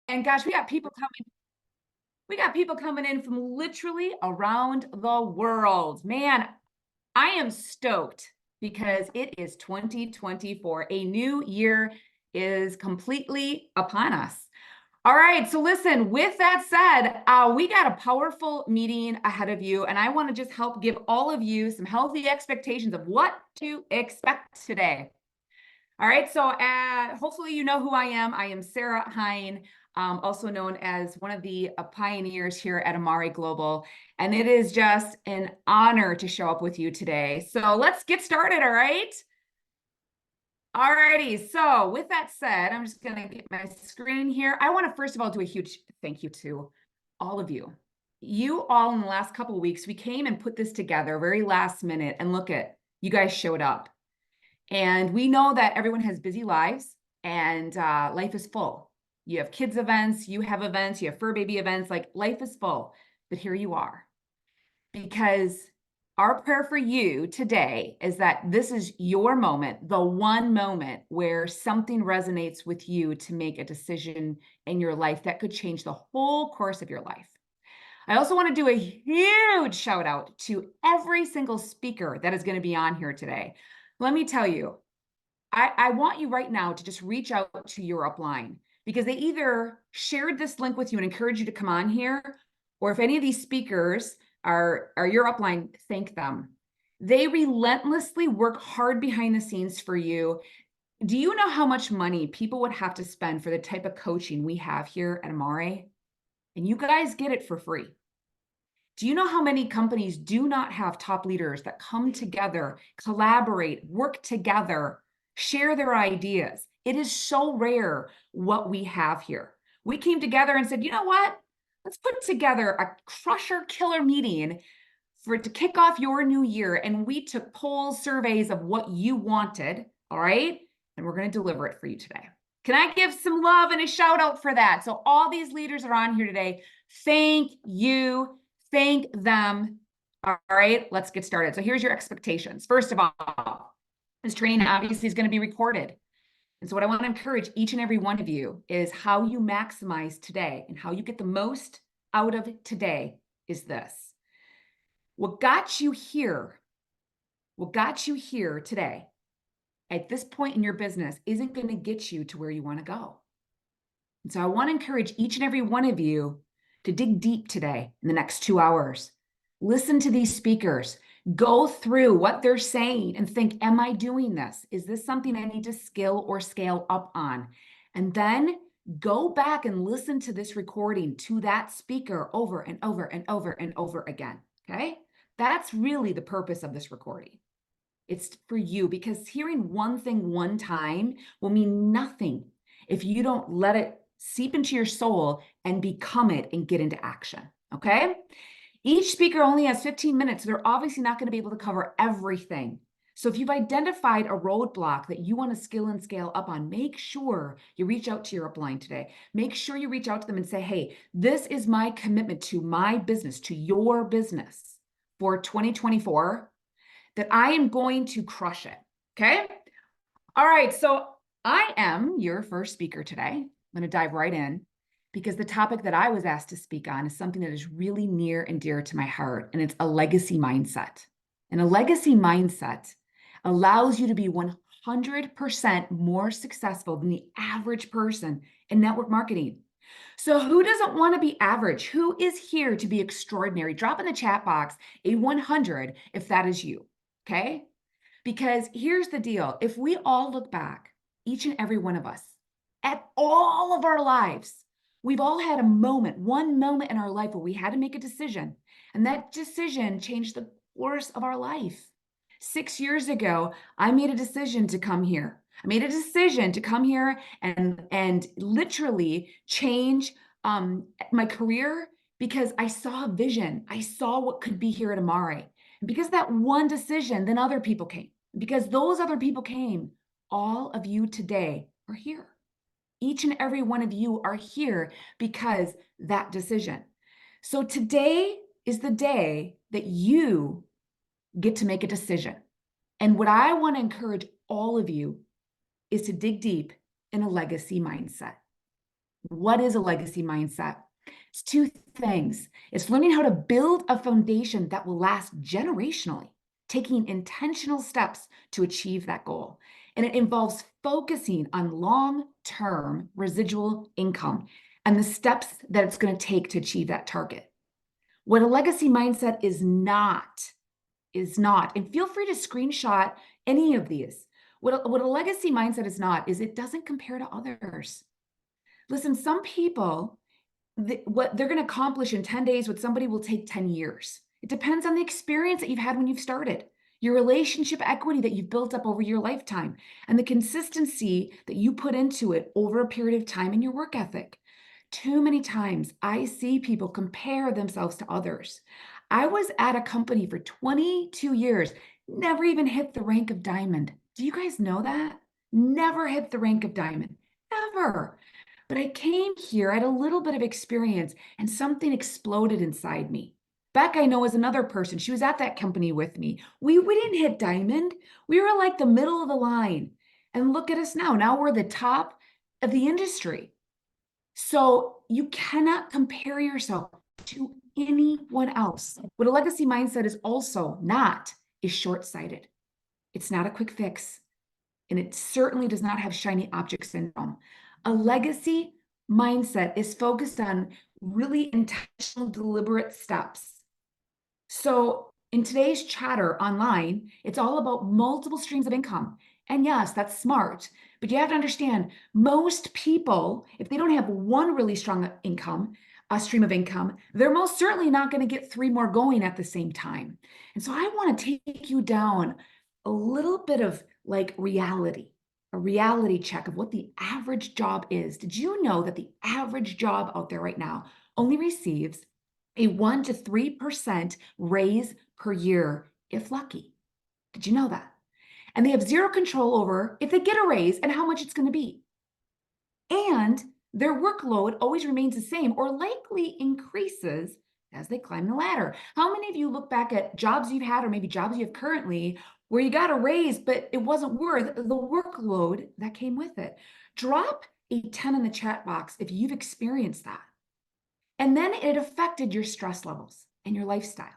And gosh, we got people coming in from literally around the world. Man, I am stoked because it is 2024. A new year is completely upon us. All right, so listen, with that said, we got a powerful meeting ahead of you, and I want to just help give all of you some healthy expectations of what to expect today. All right, so hopefully you know who I am. I am Sarah Hein, also known as one of the pioneers here at Amare Global, and it is just an honor to show up with you today. So let's get started, all right? All righty, so with that said, I'm just gonna get my screen here. I wanna first of all do a huge thank you to all of you. You all in the last couple of weeks, we came and put this together very last minute, and look at, you guys showed up. And we know that everyone has busy lives and life is full. You have kids events, you have fur baby events, like life is full. But here you are. Because our prayer for you today is that this is your moment, the one moment where something resonates with you to make a decision in your life that could change the whole course of your life. I also want to do a huge shout out to every single speaker that is going to be on here today. Let me tell you, I want you right now to just reach out to your upline because they either shared this link with you and encourage you to come on here, or if any of these speakers are your upline, thank them. They relentlessly work hard behind the scenes for you. Do you know how much money people would have to spend for the type of coaching we have here at Amare? And you guys get it for free. Do you know how many companies do not have top leaders that come together, collaborate, work together, share their ideas? It is so rare what we have here. We came together and said, you know what? Let's put together a crusher killer meeting to kick off your new year. And we took polls, surveys of what you wanted, all right? And we're going to deliver it for you today. Can I give some love and a shout out for that? So all these leaders are on here today. Thank you. Thank them. All right, let's get started. So here's your expectations. First of all, this training obviously is going to be recorded. And so what I want to encourage each and every one of you is how you maximize today and how you get the most out of today is this. What got you here today at this point in your business isn't going to get you to where you want to go. And so I want to encourage each and every one of you to dig deep today in the next 2 hours. Listen to these speakers, go through what they're saying and think, am I doing this? Is this something I need to skill or scale up on? And then go back and listen to this recording to that speaker over and over and over and over again, okay? That's really the purpose of this recording. It's for you because hearing one thing one time will mean nothing if you don't let it seep into your soul and become it and get into action, okay? Each speaker only has 15 minutes, so they're obviously not going to be able to cover everything. So if you've identified a roadblock that you want to skill and scale up on, make sure you reach out to your upline today. Make sure you reach out to them and say, hey, this is my commitment to my business, to your business for 2024, that I am going to crush it, okay? All right, so I am your first speaker today. I'm going to dive right in because the topic that I was asked to speak on is something that is really near and dear to my heart, and it's a legacy mindset. And a legacy mindset allows you to be 100% more successful than the average person in network marketing. So who doesn't want to be average? Who is here to be extraordinary? Drop in the chat box a 100 if that is you, okay? Because here's the deal. If we all look back, each and every one of us, at all of our lives, we've all had a moment, one moment in our life where we had to make a decision. And that decision changed the course of our life. 6 years ago, I made a decision to come here. I made a decision to come here and literally change my career because I saw a vision. I saw what could be here at Amare. And because of that one decision, then other people came. Because those other people came, all of you today are here. Each and every one of you are here because that decision. So today is the day that you get to make a decision. And what I want to encourage all of you is to dig deep in a legacy mindset. What is a legacy mindset? It's two things. It's learning how to build a foundation that will last generationally, taking intentional steps to achieve that goal. And it involves focusing on long-term residual income and the steps that it's going to take to achieve that target. What a legacy mindset is not, and feel free to screenshot any of these. What a legacy mindset is not, is it doesn't compare to others. Listen, some people, what they're going to accomplish in 10 days, what somebody will take 10 years. It depends on the experience that you've had when you've started, your relationship equity that you've built up over your lifetime, and the consistency that you put into it over a period of time in your work ethic. Too many times I see people compare themselves to others. I was at a company for 22 years, never even hit the rank of diamond. Do you guys know that? Never hit the rank of diamond, ever. But I came here, I had a little bit of experience, and something exploded inside me. Beck, I know, is another person. She was at that company with me. We didn't hit diamond. We were like the middle of the line. And look at us now. Now we're the top of the industry. So you cannot compare yourself to anyone else. What a legacy mindset is also not is short-sighted. It's not a quick fix. And it certainly does not have shiny object syndrome. A legacy mindset is focused on really intentional, deliberate steps. So in today's chatter online, it's all about multiple streams of income. And yes, that's smart, but you have to understand most people, if they don't have one really strong income, a stream of income, they're most certainly not going to get three more going at the same time. And so I want to take you down a little bit of like reality, a reality check of what the average job is. Did you know that the average job out there right now only receives a 1 to 3% raise per year, if lucky? Did you know that? And they have zero control over if they get a raise and how much it's going to be. And their workload always remains the same or likely increases as they climb the ladder. How many of you look back at jobs you've had or maybe jobs you have currently where you got a raise, but it wasn't worth the workload that came with it? Drop a 10 in the chat box if you've experienced that. And then it affected your stress levels and your lifestyle.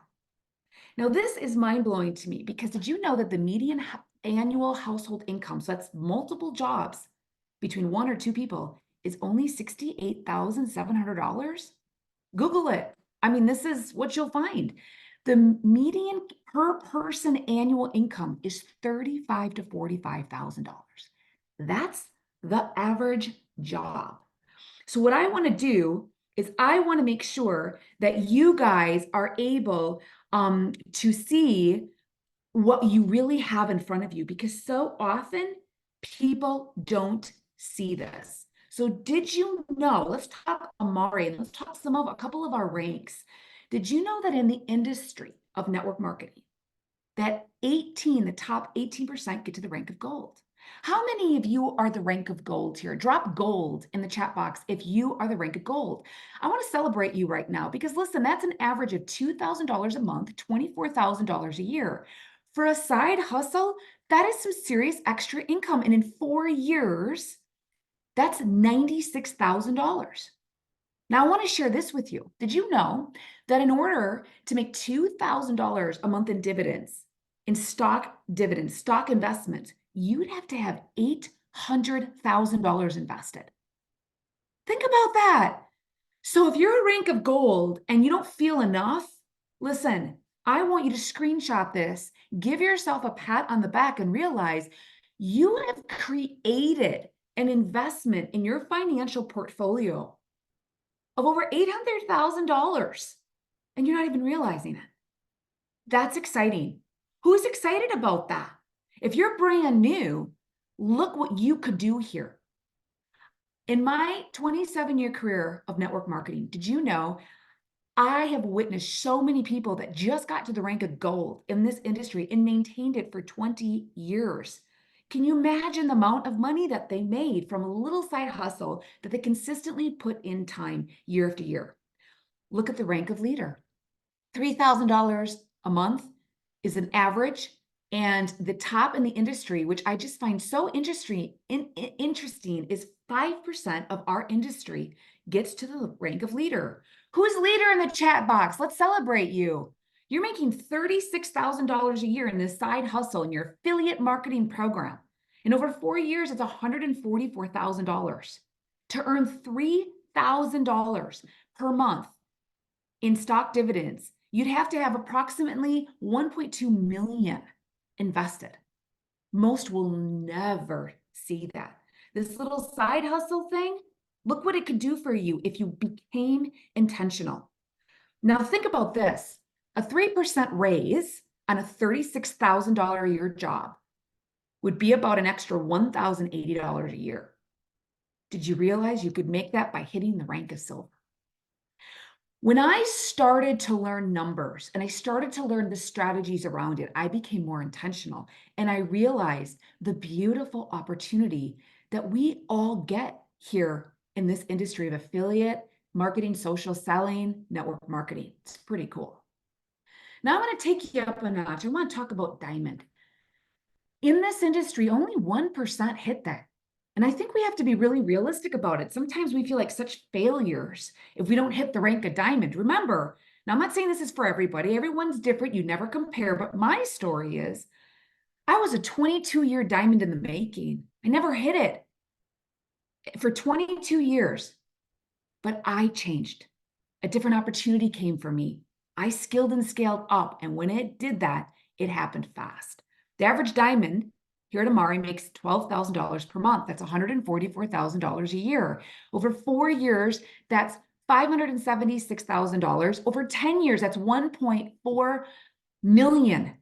Now, this is mind-blowing to me because did you know that the median annual household income, so that's multiple jobs between one or two people, is only $68,700? Google it. I mean, this is what you'll find. The median per person annual income is $35,000 to $45,000. That's the average job. So what I want to do is I want to make sure that you guys are able to see what you really have in front of you, because so often people don't see this. So did you know, let's talk Amari, and let's talk a couple of our ranks. Did you know that in the industry of network marketing, that the top 18% get to the rank of gold? How many of you are the rank of gold here? Drop gold in the chat box if you are the rank of gold. I want to celebrate you right now because listen, that's an average of $2,000 a month, $24,000 a year. For a side hustle, that is some serious extra income. And in 4 years, that's $96,000. Now, I want to share this with you. Did you know that in order to make $2,000 a month in dividends, in stock dividends, stock investments, you'd have to have $800,000 invested? Think about that. So if you're a rank of gold and you don't feel enough, listen, I want you to screenshot this, give yourself a pat on the back and realize you have created an investment in your financial portfolio of over $800,000 and you're not even realizing it. That's exciting. Who's excited about that? If you're brand new, look what you could do here. In my 27-year career of network marketing, did you know I have witnessed so many people that just got to the rank of gold in this industry and maintained it for 20 years. Can you imagine the amount of money that they made from a little side hustle that they consistently put in time year after year? Look at the rank of leader. $3,000 a month is an average And the top in the industry, which I just find so interesting, is 5% of our industry gets to the rank of leader. Who's leader in the chat box? Let's celebrate you. You're making $36,000 a year in this side hustle in your affiliate marketing program. In over 4 years, it's $144,000. To earn $3,000 per month in stock dividends, you'd have to have approximately 1.2 million invested. Most will never see that. This little side hustle thing, look what it could do for you if you became intentional. Now think about this. A 3% raise on a $36,000 a year job would be about an extra $1,080 a year. Did you realize you could make that by hitting the rank of silver? When I started to learn numbers and I started to learn the strategies around it, I became more intentional and I realized the beautiful opportunity that we all get here in this industry of affiliate marketing, social selling, network marketing. It's pretty cool. Now I'm going to take you up a notch. I want to talk about diamond. In this industry, only 1% hit that. And I think we have to be really realistic about it. Sometimes we feel like such failures if we don't hit the rank of diamond. Remember, now I'm not saying this is for everybody. Everyone's different. You never compare. But my story is I was a 22-year diamond in the making. I never hit it for 22 years. But I changed. A different opportunity came for me. I skilled and scaled up. And when it did that, it happened fast. The average diamond here at Amari makes $12,000 per month. That's $144,000 a year. Over 4 years, that's $576,000. Over 10 years, that's $1.4 million.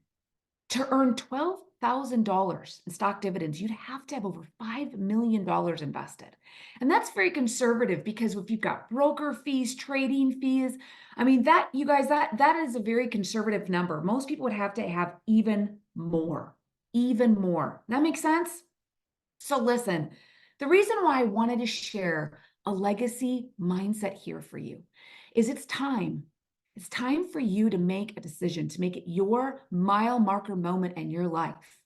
To earn $12,000 in stock dividends, you'd have to have over $5 million invested. And that's very conservative because if you've got broker fees, trading fees, I mean, that, you guys, that is a very conservative number. Most people would have to have even more. That makes sense? So listen, the reason why I wanted to share a legacy mindset here for you is it's time. It's time for you to make a decision, to make it your mile marker moment in your life.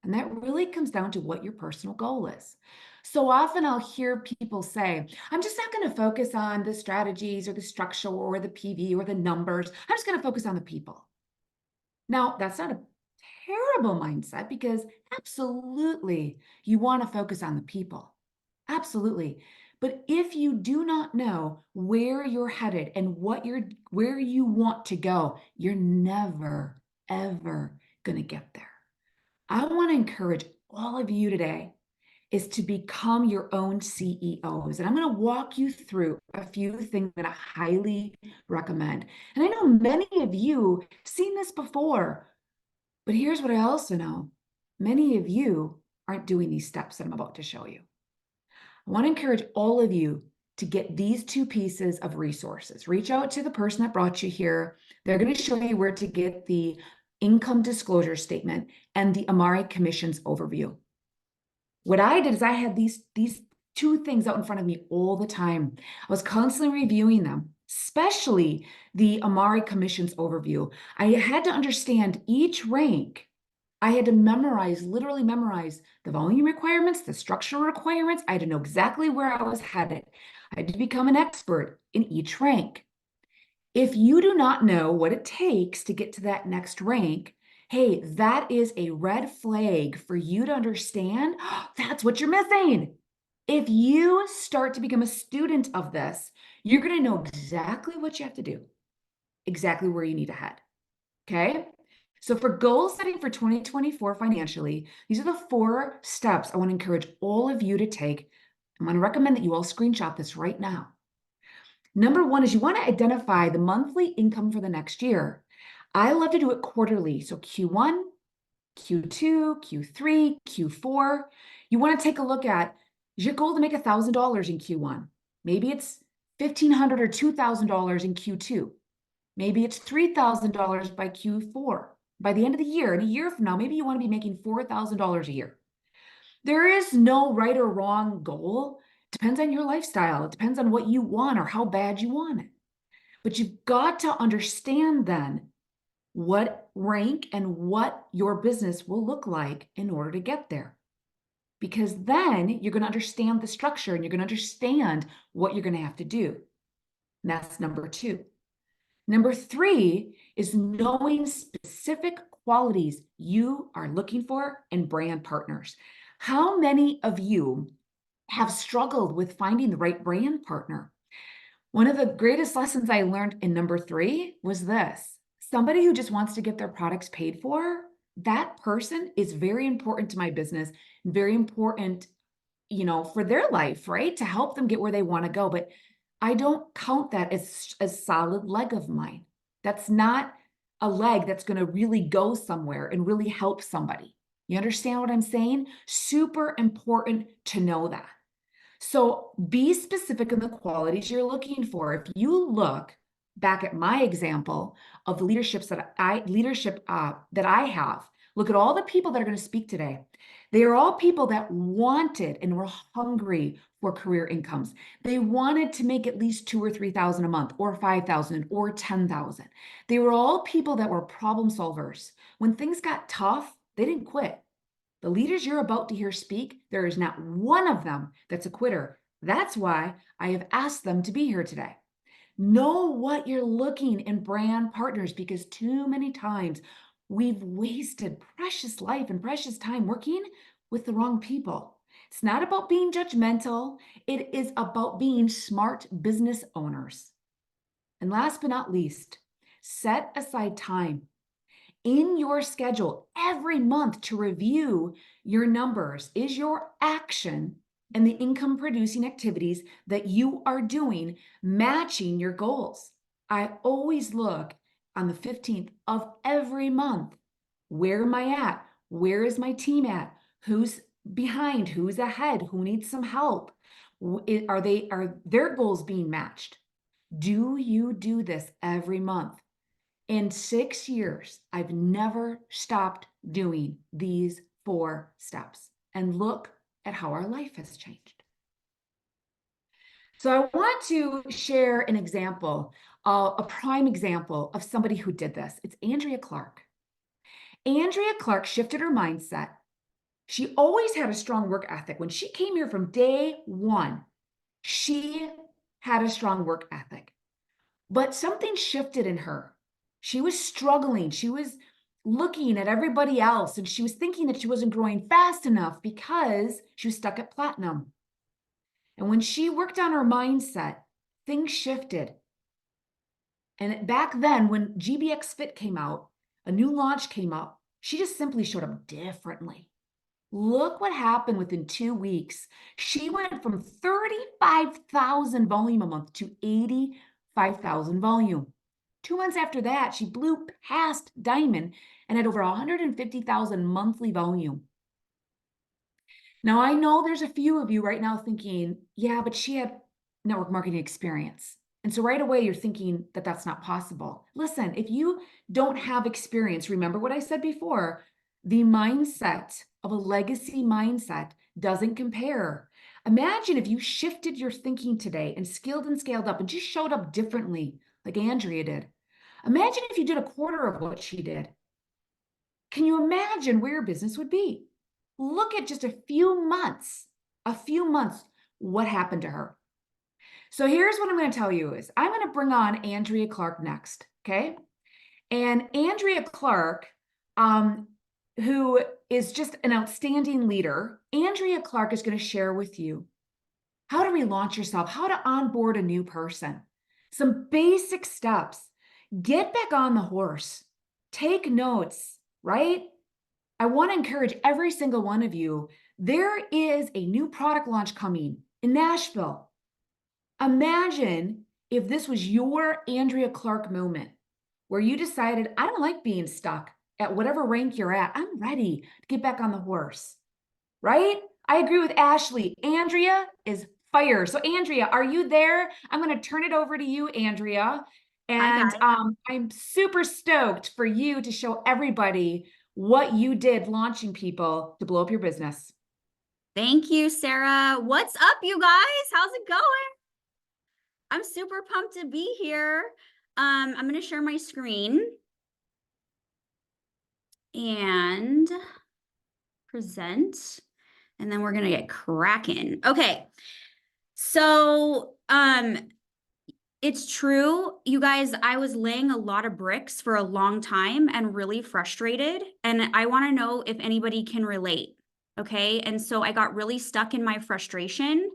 And that really comes down to what your personal goal is. So often I'll hear people say, I'm just not going to focus on the strategies or the structure or the PV or the numbers. I'm just going to focus on the people. Now, that's not a terrible mindset because absolutely you want to focus on the people. Absolutely. But if you do not know where you're headed and where you want to go, you're never, ever going to get there. I want to encourage all of you today is to become your own CEOs. And I'm going to walk you through a few things that I highly recommend. And I know many of you seen this before, but here's what I also know. Many of you aren't doing these steps that I'm about to show you. I want to encourage all of you to get these 2 pieces of resources. Reach out to the person that brought you here. They're going to show you where to get the income disclosure statement and the Amari commissions overview. What I did is I had these 2 things out in front of me all the time. I was constantly reviewing them, especially the Amari commissions overview. I had to understand each rank. I had to literally memorize the volume requirements, the structural requirements. I had to know exactly where I was headed. I had to become an expert in each rank. If you do not know what it takes to get to that next rank, hey, that is a red flag for you to understand. That's what you're missing. If you start to become a student of this, you're going to know exactly what you have to do, exactly where you need to head. Okay? So for goal setting for 2024 financially, these are the 4 steps I want to encourage all of you to take. I'm going to recommend that you all screenshot this right now. Number 1 is you want to identify the monthly income for the next year. I love to do it quarterly. So Q1, Q2, Q3, Q4. You want to take a look at, is your goal to make $1,000 in Q1? Maybe it's $1,500 or $2,000 in Q2. Maybe it's $3,000 by Q4. By the end of the year, in a year from now, maybe you want to be making $4,000 a year. There is no right or wrong goal. It depends on your lifestyle. It depends on what you want or how bad you want it. But you've got to understand then what rank and what your business will look like in order to get there. Because then you're going to understand the structure and you're going to understand what you're going to have to do. And that's number 2. Number 3 is knowing specific qualities you are looking for in brand partners. How many of you have struggled with finding the right brand partner? One of the greatest lessons I learned in number 3 was this. Somebody who just wants to get their products paid for, that person is very important to my business, very important, for their life, right? To help them get where they want to go. But I don't count that as a solid leg of mine. That's not a leg that's going to really go somewhere and really help somebody. You understand what I'm saying? Super important to know that. So be specific in the qualities you're looking for. If you look back at my example of the leadership that I have, look at all the people that are going to speak today. They are all people that wanted and were hungry for career incomes. They wanted to make at least 2,000 or 3,000 a month, or 5,000 or 10,000. They were all people that were problem solvers. When things got tough, they didn't quit. The leaders you're about to hear speak, there is not one of them that's a quitter. That's why I have asked them to be here today. Know what you're looking in brand partners, because too many times we've wasted precious life and precious time working with the wrong people. It's not about being judgmental. It is about being smart business owners. And last but not least, set aside time in your schedule every month to review your numbers. Is your action and the income producing activities that you are doing matching your goals? I always look on the 15th of every month. Where am I at? Where is my team at? Who's behind? Who's ahead? Who needs some help? Are their goals being matched? Do you do this every month? In 6 years, I've never stopped doing these 4 steps. And look at how our life has changed. So I want to share an example, a prime example of somebody who did this. It's Andrea Clark. Andrea Clark shifted her mindset. She always had a strong work ethic. When she came here from day 1, she had a strong work ethic. But something shifted in her. She was struggling. She was looking at everybody else, and she was thinking that she wasn't growing fast enough because she was stuck at platinum. And when she worked on her mindset, things shifted. And back then, when GBX Fit came out, a new launch came up, she just simply showed up differently. Look what happened within 2 weeks. She went from 35,000 volume a month to 85,000 volume. 2 months after that, she blew past Diamond and had over 150,000 monthly volume. Now, I know there's a few of you right now thinking, yeah, but she had network marketing experience. And so right away, you're thinking that that's not possible. Listen, if you don't have experience, remember what I said before, the mindset of a legacy mindset doesn't compare. Imagine if you shifted your thinking today and skilled and scaled up and just showed up differently, like Andrea did. Imagine if you did a quarter of what she did. Can you imagine where your business would be? Look at just a few months, what happened to her. So here's what I'm going to tell you is I'm going to bring on Andrea Clark next, okay? And Andrea Clark, who is just an outstanding leader, Andrea Clark is going to share with you how to relaunch yourself, how to onboard a new person, some basic steps. Get back on the horse. Take notes, right? I want to encourage every single one of you. There is a new product launch coming in Nashville. Imagine if this was your Andrea Clark moment where you decided, I don't like being stuck at whatever rank you're at. I'm ready to get back on the horse, right? I agree with Ashley. Andrea is fire. So Andrea, are you there? I'm going to turn it over to you, Andrea. And I'm super stoked for you to show everybody what you did launching people to blow up your business. Thank you, Sarah. What's up, you guys? How's it going? I'm super pumped to be here. I'm going to share my screen. and present, and then we're gonna get cracking. Okay. So, it's true, you guys, I was laying a lot of bricks for a long time and really frustrated, and I want to know if anybody can relate. Okay. And so I got really stuck in my frustration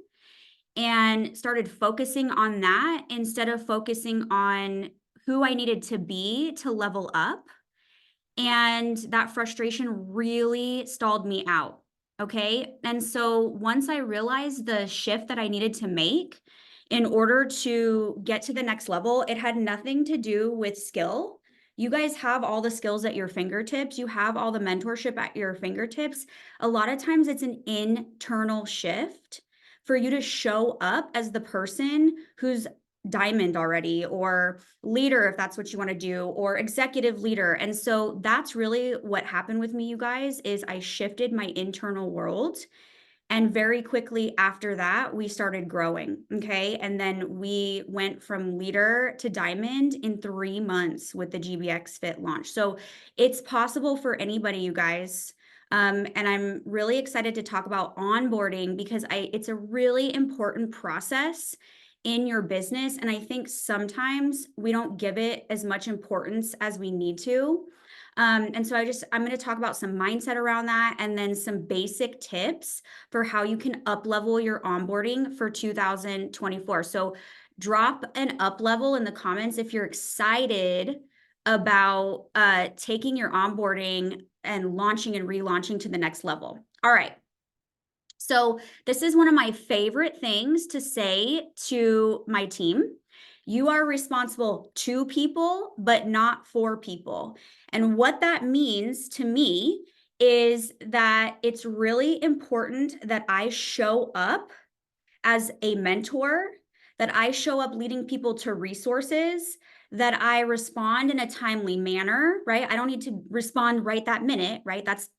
and started focusing on that instead of focusing on who I needed to be to level up. And that frustration really stalled me out. Okay. And so once I realized the shift that I needed to make in order to get to the next level, it had nothing to do with skill. You guys have all the skills at your fingertips. You have all the mentorship at your fingertips. A lot of times it's an internal shift for you to show up as the person who's diamond already, or leader if that's what you want to do, or executive leader. And so that's really what happened with me, you guys, is I shifted my internal world. And very quickly after that, we started growing. Okay. And then we went from leader to diamond in 3 months with the GBX Fit launch. So it's possible for anybody, you guys. And I'm really excited to talk about onboarding because it's a really important process in your business. And I think sometimes we don't give it as much importance as we need to. And so I'm going to talk about some mindset around that and then some basic tips for how you can up level your onboarding for 2024. So drop an up level in the comments if you're excited about taking your onboarding and launching and relaunching to the next level. All right. So this is one of my favorite things to say to my team. You are responsible to people, but not for people. And what that means to me is that it's really important that I show up as a mentor, that I show up leading people to resources, that I respond in a timely manner, right? I don't need to respond right that minute, right? That's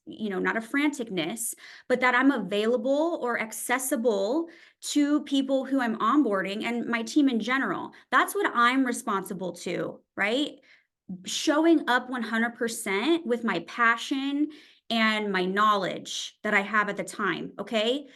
not a franticness, but that I'm available or accessible to people who I'm onboarding and my team in general. That's what I'm responsible to, right? Showing up 100% with my passion and my knowledge that I have at the time, okay?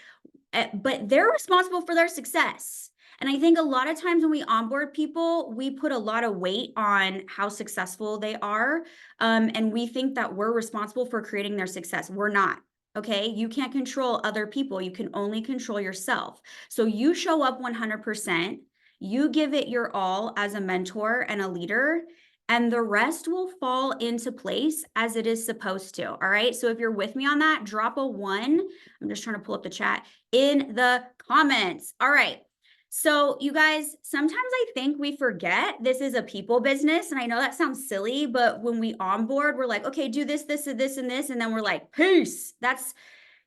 But they're responsible for their success. And I think a lot of times when we onboard people, we put a lot of weight on how successful they are. And we think that we're responsible for creating their success. We're not. Okay. You can't control other people. You can only control yourself. So you show up 100%. You give it your all as a mentor and a leader, and the rest will fall into place as it is supposed to. All right. So if you're with me on that, drop a 1. I'm just trying to pull up the chat in the comments. All right. So you guys, sometimes I think we forget this is a people business. And I know that sounds silly, but when we onboard, we're like, okay, do this, this, and this, and this. And then we're like, peace.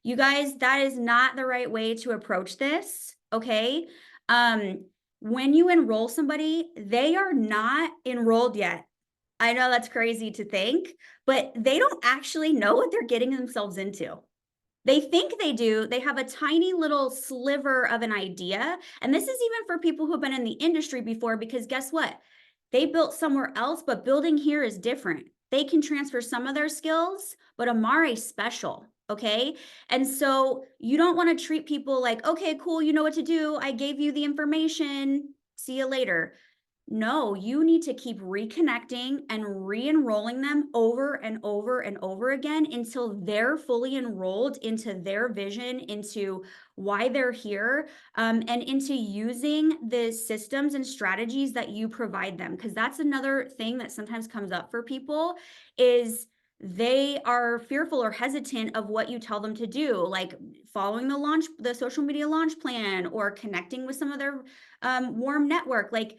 You guys, that is not the right way to approach this. Okay. When you enroll somebody, they are not enrolled yet. I know that's crazy to think, but they don't actually know what they're getting themselves into. They think they do. They have a tiny little sliver of an idea. And this is even for people who have been in the industry before, because guess what? They built somewhere else, but building here is different. They can transfer some of their skills, but Amare's special. Okay. And so you don't want to treat people like, okay, cool. You know what to do. I gave you the information. See you later. No, you need to keep reconnecting and re-enrolling them over and over and over again until they're fully enrolled into their vision, into why they're here, and into using the systems and strategies that you provide them. Because that's another thing that sometimes comes up for people is they are fearful or hesitant of what you tell them to do, like following the social media launch plan, or connecting with some of their warm network. Like,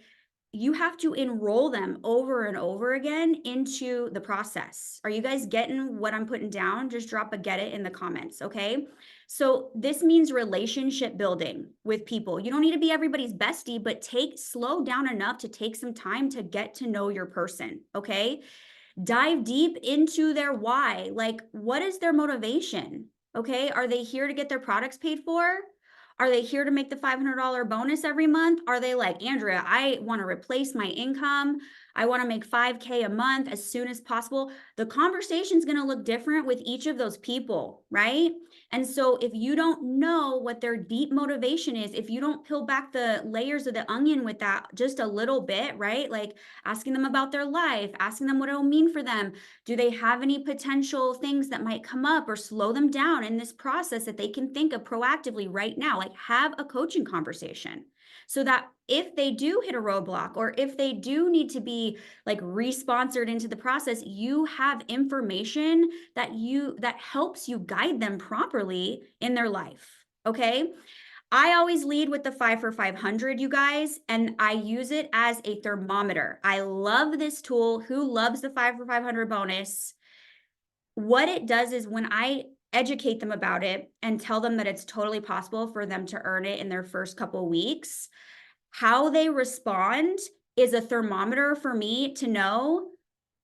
you have to enroll them over and over again into the process. Are you guys getting what I'm putting down? Just drop a get it in the comments, okay? So this means relationship building with people. You don't need to be everybody's bestie, but slow down enough to take some time to get to know your person, okay? Dive deep into their why. Like, what is their motivation? Okay, are they here to get their products paid for? Are they here to make the $500 bonus every month? Are they like, Andrea, I want to replace my income. I want to make 5K a month as soon as possible. The conversation's going to look different with each of those people, right? And so if you don't know what their deep motivation is, if you don't peel back the layers of the onion with that just a little bit, right? Like asking them about their life, asking them what it'll mean for them. Do they have any potential things that might come up or slow them down in this process that they can think of proactively right now? Like have a coaching conversation so that if they do hit a roadblock or if they do need to be like re-sponsored into the process, you have information that helps you guide them properly in their life. Okay. I always lead with the 5 for 500, you guys, and I use it as a thermometer. I love this tool. Who loves the 5 for 500 bonus? What it does is when I educate them about it and tell them that it's totally possible for them to earn it in their first couple weeks, how they respond is a thermometer for me to know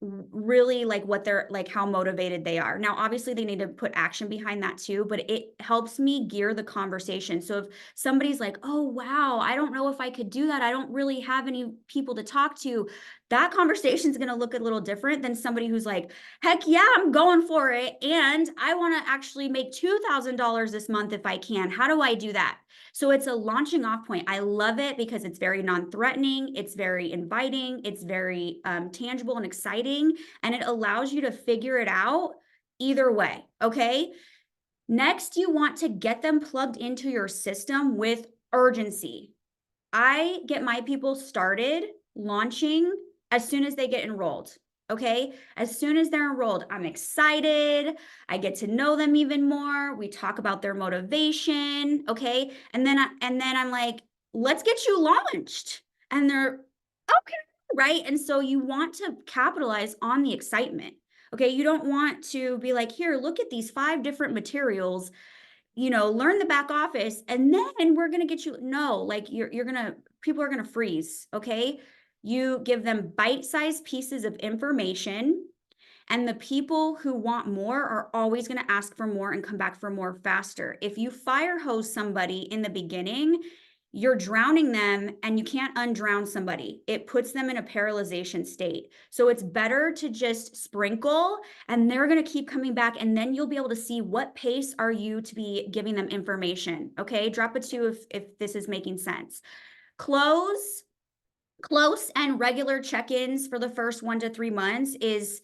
really like what they're like, how motivated they are. Now, obviously they need to put action behind that too, but it helps me gear the conversation. So if somebody's like, oh, wow, I don't know if I could do that. I don't really have any people to talk to. That conversation is going to look a little different than somebody who's like, heck yeah, I'm going for it. And I want to actually make $2,000 this month if I can. How do I do that? So it's a launching off point. I love it because it's very non-threatening. It's very inviting. It's very tangible and exciting. And it allows you to figure it out either way. Okay. Next, you want to get them plugged into your system with urgency. I get my people started launching as soon as they get enrolled. Okay. As soon as they're enrolled, I'm excited. I get to know them even more. We talk about their motivation. Okay. And then I'm like, let's get you launched. And they're okay. Right. And so you want to capitalize on the excitement. Okay. You don't want to be like, here, look at these 5 different materials, learn the back office and then we're going to get you. No, like people are going to freeze. Okay. You give them bite-sized pieces of information and the people who want more are always going to ask for more and come back for more faster. If you fire hose somebody in the beginning, you're drowning them and you can't undrown somebody. It puts them in a paralyzation state. So it's better to just sprinkle and they're going to keep coming back. And then you'll be able to see what pace are you to be giving them information. Okay. Drop a 2 if this is making sense. Close and regular check-ins for the first 1 to 3 months is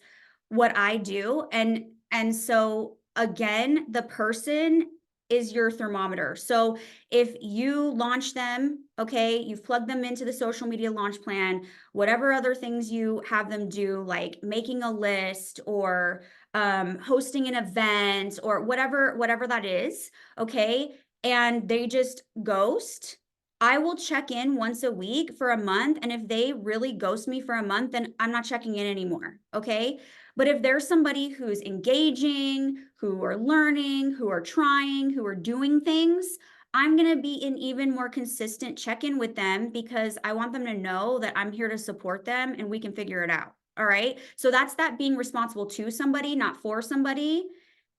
what I do. And so again, the person is your thermometer. So if you launch them, okay, you've plugged them into the social media launch plan, whatever other things you have them do, like making a list or hosting an event or whatever that is, okay, and they just ghost, I will check in once a week for a month. And if they really ghost me for a month, then I'm not checking in anymore. Okay. But if there's somebody who's engaging, who are learning, who are trying, who are doing things, I'm going to be in even more consistent check-in with them because I want them to know that I'm here to support them and we can figure it out. All right. So that's that being responsible to somebody, not for somebody.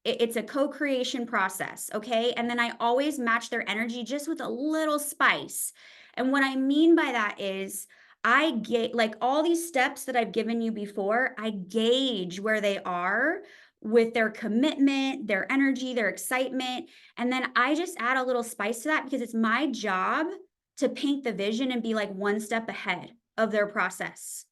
It's a co-creation process. Okay. And then I always match their energy just with a little spice. And what I mean by that is I get like all these steps that I've given you before, I gauge where they are with their commitment, their energy, their excitement. And then I just add a little spice to that because it's my job to paint the vision and be like 1 step ahead of their process.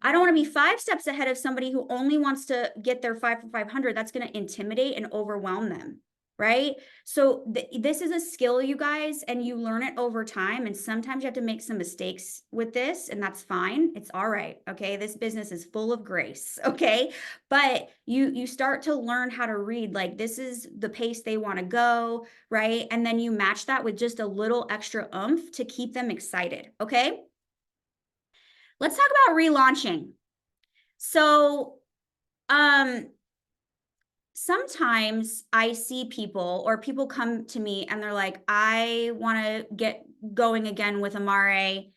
I don't want to be 5 steps ahead of somebody who only wants to get their 5 for 500. That's going to intimidate and overwhelm them. Right? So this is a skill, you guys, and you learn it over time. And sometimes you have to make some mistakes with this, and that's fine. It's all right. Okay. This business is full of grace. Okay. But you start to learn how to read, like, this is the pace they want to go. Right. And then you match that with just a little extra oomph to keep them excited. Okay. Let's talk about relaunching. So, sometimes I see people or people come to me and they're like, I want to get going again with Amare.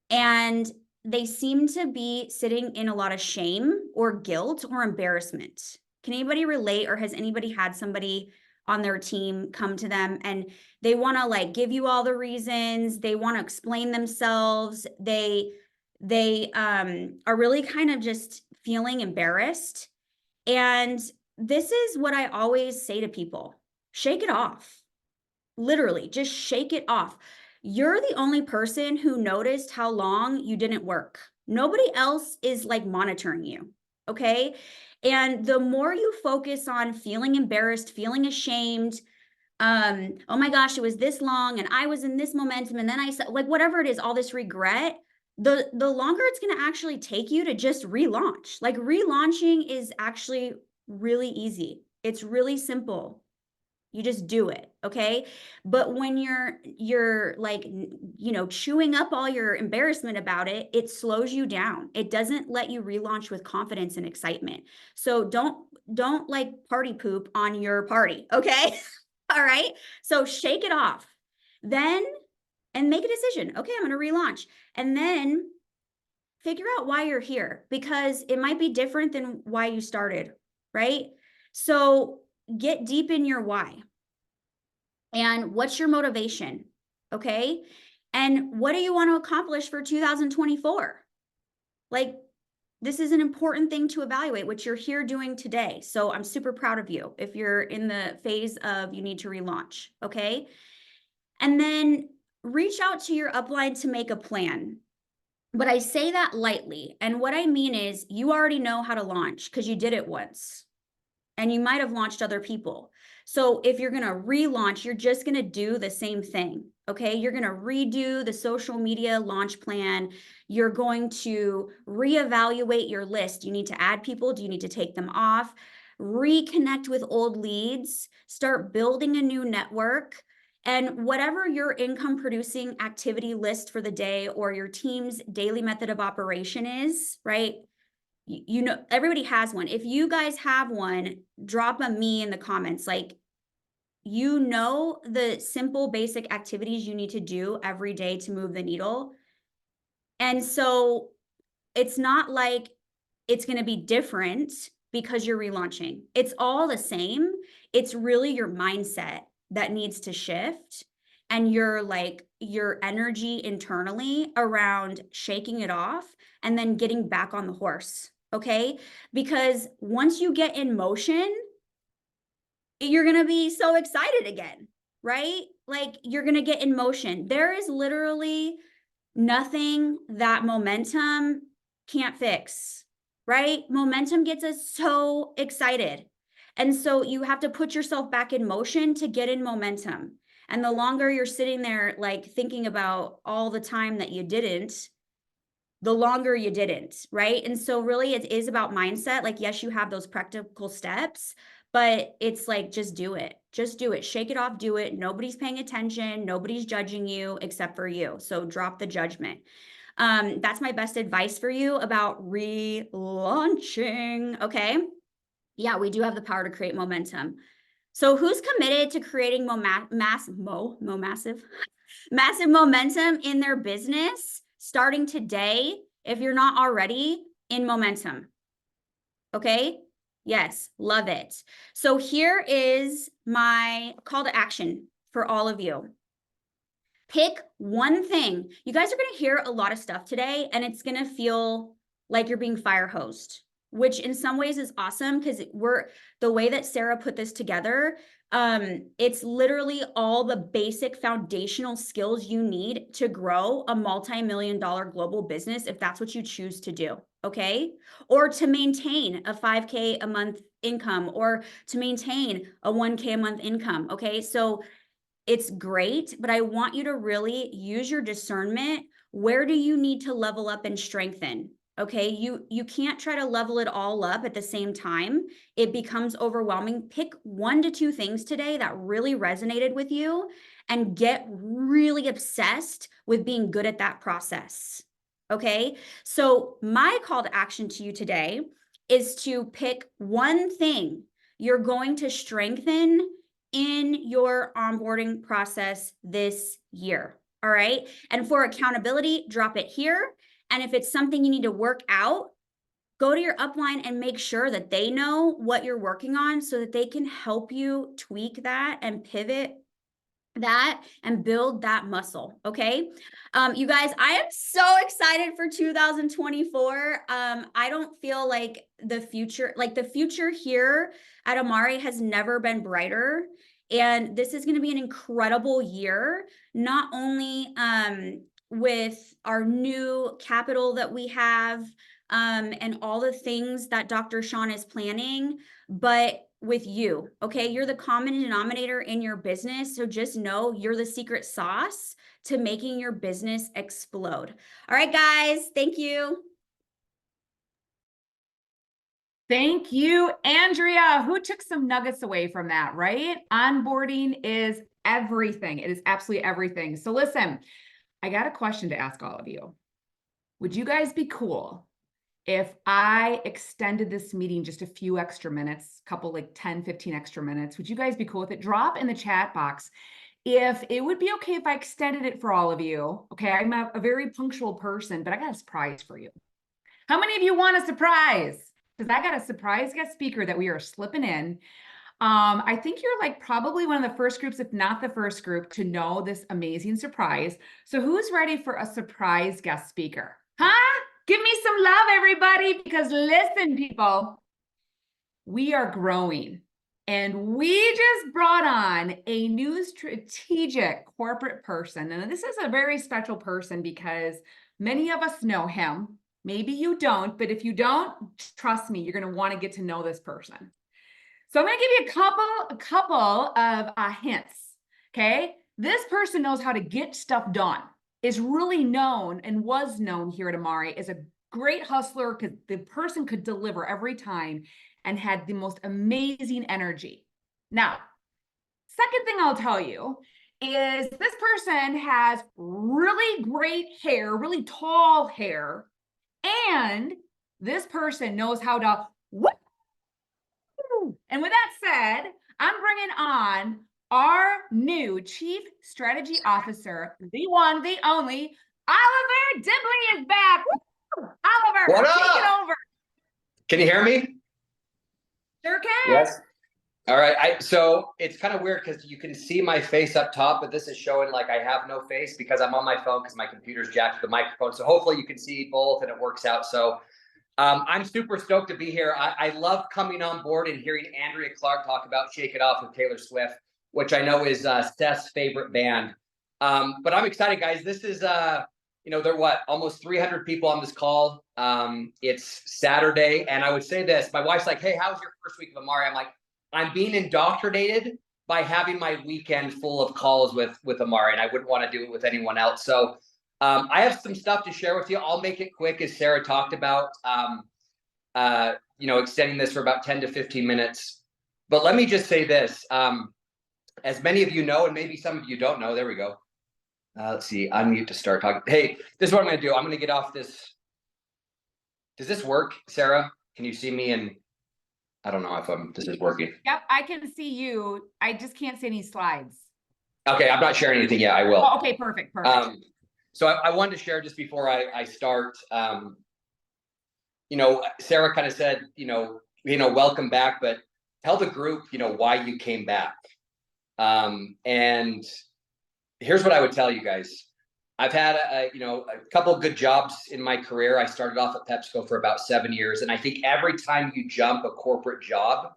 And they seem to be sitting in a lot of shame or guilt or embarrassment. Can anybody relate, or has anybody had somebody on their team come to them and they want to like give you all the reasons, they want to explain themselves, They are really kind of just feeling embarrassed. And this is what I always say to people: shake it off. Literally, just shake it off. You're the only person who noticed how long you didn't work. Nobody else is like monitoring you. Okay. And the more you focus on feeling embarrassed, feeling ashamed, oh my gosh, it was this long and I was in this momentum and then I said, like, whatever it is, all this regret, the longer it's going to actually take you to just relaunch. Like, relaunching is actually really easy. It's really simple. You just do it, okay? But when you're like, chewing up all your embarrassment about it, it slows you down. It doesn't let you relaunch with confidence and excitement. So don't like party poop on your party, okay? All right? So shake it off. Then and make a decision. Okay, I'm going to relaunch. And then figure out why you're here, because it might be different than why you started, right? So get deep in your why. And what's your motivation? Okay. And what do you want to accomplish for 2024? Like, this is an important thing to evaluate, which you're here doing today. So I'm super proud of you if you're in the phase of you need to relaunch. Okay. And then reach out to your upline to make a plan. But I say that lightly. And what I mean is, you already know how to launch because you did it once and you might have launched other people. So if you're going to relaunch, you're just going to do the same thing. Okay. You're going to redo the social media launch plan. You're going to reevaluate your list. You need to add people. Do you need to take them off? Reconnect with old leads, start building a new network. And whatever your income producing activity list for the day or your team's daily method of operation is, right? Everybody has one. If you guys have one, drop a me in the comments. Like, the simple basic activities you need to do every day to move the needle. And so it's not like it's going to be different because you're relaunching. It's all the same. It's really your mindset that needs to shift, and your energy internally around shaking it off and then getting back on the horse. Okay. Because once you get in motion, you're going to be so excited again, right? Like, you're going to get in motion. There is literally nothing that momentum can't fix, right? Momentum gets us so excited. And so you have to put yourself back in motion to get in momentum. And the longer you're sitting there, like, thinking about all the time that you didn't, the longer you didn't, right? And so really it is about mindset. Like, yes, you have those practical steps, but it's like, just do it. Just do it. Shake it off, do it. Nobody's paying attention. Nobody's judging you except for you. So drop the judgment. That's my best advice for you about relaunching. Okay. Yeah, we do have the power to create momentum. So who's committed to creating massive momentum in their business starting today, if you're not already in momentum? Okay. Yes, love it. So here is my call to action for all of you. Pick one thing. You guys are going to hear a lot of stuff today, and it's going to feel like you're being fire hosed, which in some ways is awesome because the way that Sarah put this together, it's literally all the basic foundational skills you need to grow a multi-million-dollar global business if that's what you choose to do. Okay. Or to maintain a 5K a month income, or to maintain a 1K a month income. Okay. So it's great, but I want you to really use your discernment. Where do you need to level up and strengthen? Okay. You can't try to level it all up at the same time. It becomes overwhelming. Pick 1 to 2 things today that really resonated with you and get really obsessed with being good at that process. Okay. So my call to action to you today is to pick one thing you're going to strengthen in your onboarding process this year. All right. And for accountability, drop it here. And if it's something you need to work out, go to your upline and make sure that they know what you're working on so that they can help you tweak that and pivot that and build that muscle. Okay. You guys, I am so excited for 2024. I don't feel like the future here at Amare has never been brighter. And this is going to be an incredible year, not only with our new capital that we have and all the things that Dr. Sean is planning, but with you. Okay. You're the common denominator in your business. So just know you're the secret sauce to making your business explode. All right, guys. Thank you. Thank you, Andrea, who took some nuggets away from that, right? Onboarding is everything. It is absolutely everything. So listen, I got a question to ask all of you. Would you guys be cool if I extended this meeting just a few extra minutes, couple like 10, 15 extra minutes? Would you guys be cool with it? Drop in the chat box if it would be okay if I extended it for all of you. Okay, I'm a very punctual person, but I got a surprise for you. How many of you want a surprise? Because I got a surprise guest speaker that we are slipping in. I think you're like probably one of the first groups, if not the first group, to know this amazing surprise. So who's ready for a surprise guest speaker? Huh? Give me some love, everybody, because listen, people, we are growing. And we just brought on a new strategic corporate person. And this is a very special person because many of us know him. Maybe you don't, but if you don't, trust me, you're going to want to get to know this person. So I'm going to give you a couple of hints. Okay. This person knows how to get stuff done, is really known and was known here at Amare as a great hustler because the person could deliver every time and had the most amazing energy. Now, second thing I'll tell you is this person has really great hair, really tall hair, and this person knows how to woo. And with that said, I'm bringing on our new Chief Strategy Officer, the one, the only, Oliver Dibley is back. Woo! Oliver, What take it up? over. Can you hear me? Sure can. Yes. All right. So it's kind of weird because you can see my face up top, but this is showing like I have no face because I'm on my phone because my computer's jacked to the microphone. So hopefully you can see both and it works out. So I'm super stoked to be here. I love coming on board and hearing Andrea Clark talk about Shake It Off with Taylor Swift, which I know is Seth's favorite band. But I'm excited, guys. This is there are almost 300 people on this call. It's Saturday, and I would say this: my wife's like, "Hey, how's your first week of Amare?" I'm like, "I'm being indoctrinated by having my weekend full of calls with Amare, and I wouldn't want to do it with anyone else." So I have some stuff to share with you. I'll make it quick, as Sarah talked about. Extending this for about 10 to 15 minutes. But let me just say this: as many of you know, and maybe some of you don't know, there we go. Let's see, unmute to start talking. Hey, this is what I'm going to do. I'm going to get off this. Does this work, Sarah? Can you see me? And I don't know if this is working. Yep, I can see you. I just can't see any slides. Okay, I'm not sharing anything yet. I will. Oh, okay, perfect. So I wanted to share just before I start. Sarah kind of said, welcome back, but tell the group, why you came back. And here's what I would tell you guys. I've had a couple of good jobs in my career. I started off at PepsiCo for about 7 years. And I think every time you jump a corporate job,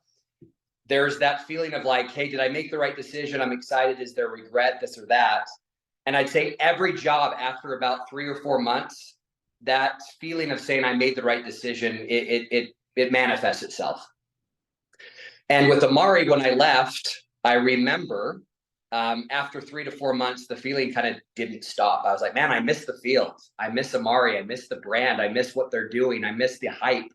there's that feeling of like, hey, did I make the right decision? I'm excited. Is there regret, this or that? And I'd say every job after about 3 or 4 months, that feeling of saying I made the right decision, it manifests itself. And with Amare, when I left, I remember after 3 to 4 months, the feeling kind of didn't stop. I was like, man, I miss the field. I miss Amare. I miss the brand. I miss what they're doing. I miss the hype.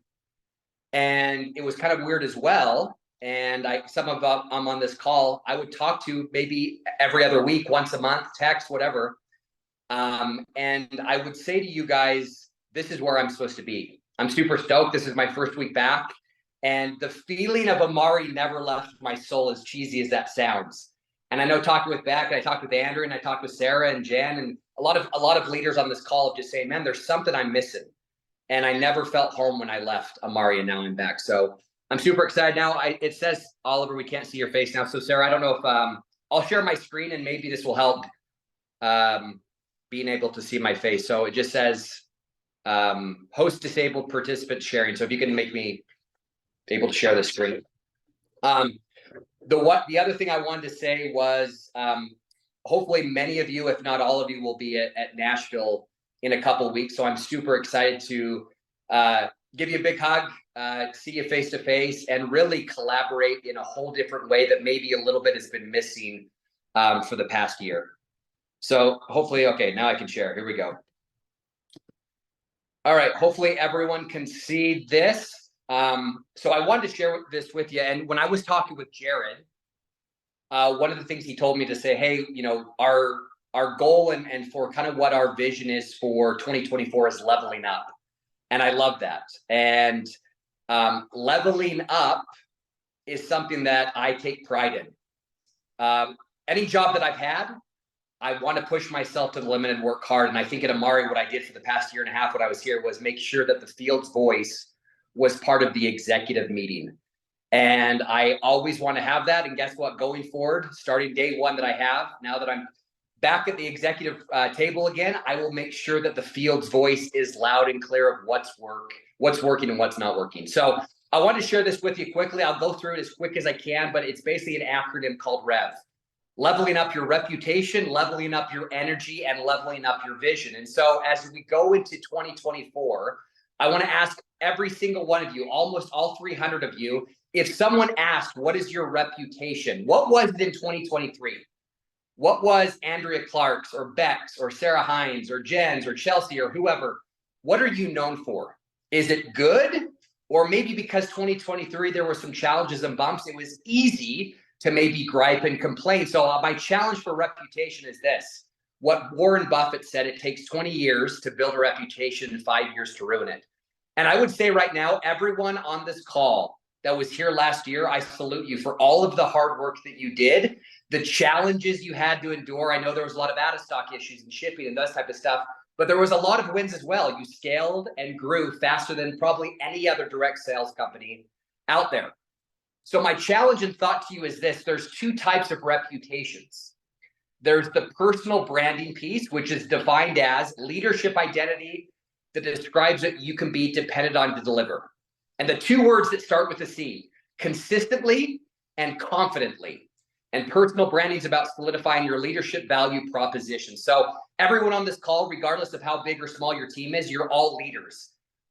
And it was kind of weird as well. And I'm on this call, I would talk to maybe every other week, once a month, text, whatever. And I would say to you guys, this is where I'm supposed to be. I'm super stoked. This is my first week back. And the feeling of Amare never left my soul, as cheesy as that sounds. And I know talking with Beck, I talked with Andrew, and I talked with Sarah and Jen, and a lot of leaders on this call just saying, man, there's something I'm missing. And I never felt home when I left Amare, and now I'm back. So I'm super excited now. It says, Oliver, we can't see your face now. So Sarah, I don't know if I'll share my screen and maybe this will help being able to see my face. So it just says host disabled participant sharing. So if you can make me able to share the screen. The other thing I wanted to say was hopefully many of you, if not all of you, will be at Nashville in a couple of weeks. So I'm super excited to give you a big hug, see you face to face, and really collaborate in a whole different way that maybe a little bit has been missing for the past year. So hopefully, okay, now I can share. Here we go. All right, hopefully everyone can see this. So I wanted to share this with you. And when I was talking with Jared, one of the things he told me to say, hey, you know, our goal and for kind of what our vision is for 2024 is leveling up. And I love that. And leveling up is something that I take pride in. Any job that I've had, I want to push myself to the limit and work hard. And I think at Amari, what I did for the past year and a half when I was here was make sure that the field's voice was part of the executive meeting. And I always want to have that. And guess what? Going forward, starting day one that I have, now that I'm back at the executive table again, I will make sure that the field's voice is loud and clear of what's working and what's not working. So I want to share this with you quickly. I'll go through it as quick as I can, but it's basically an acronym called REV. Leveling up your reputation, leveling up your energy, and leveling up your vision. And so as we go into 2024, I want to ask every single one of you, almost all 300 of you, if someone asked, what is your reputation? What was it in 2023? What was Andrea Clark's or Beck's or Sarah Hines or Jen's or Chelsea or whoever? What are you known for? Is it good? Or maybe because 2023, there were some challenges and bumps, it was easy to maybe gripe and complain. So my challenge for reputation is this. What Warren Buffett said, it takes 20 years to build a reputation and 5 years to ruin it. And I would say right now, everyone on this call that was here last year, I salute you for all of the hard work that you did, the challenges you had to endure. I know there was a lot of out of stock issues and shipping and those type of stuff, but there was a lot of wins as well. You scaled and grew faster than probably any other direct sales company out there. So my challenge and thought to you is this: there's two types of reputations. There's the personal branding piece, which is defined as leadership identity that describes that you can be dependent on to deliver. And the two words that start with a C, consistently and confidently. And personal branding is about solidifying your leadership value proposition. So everyone on this call, regardless of how big or small your team is, you're all leaders.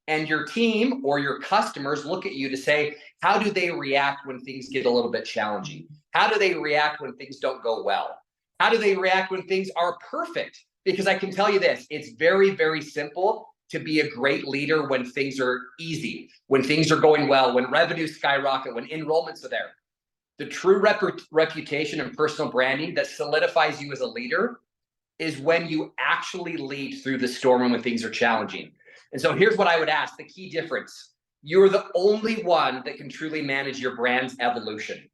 And your team or your customers look at you to say, how do they react when things get a little bit challenging? How do they react when things don't go well? How do they react when things are perfect? Because I can tell you this, it's very, very simple to be a great leader when things are easy, when things are going well, when revenues skyrocket, when enrollments are there. The true reputation and personal branding that solidifies you as a leader is when you actually lead through the storm and when things are challenging. And so here's what I would ask, the key difference. You're the only one that can truly manage your brand's evolution.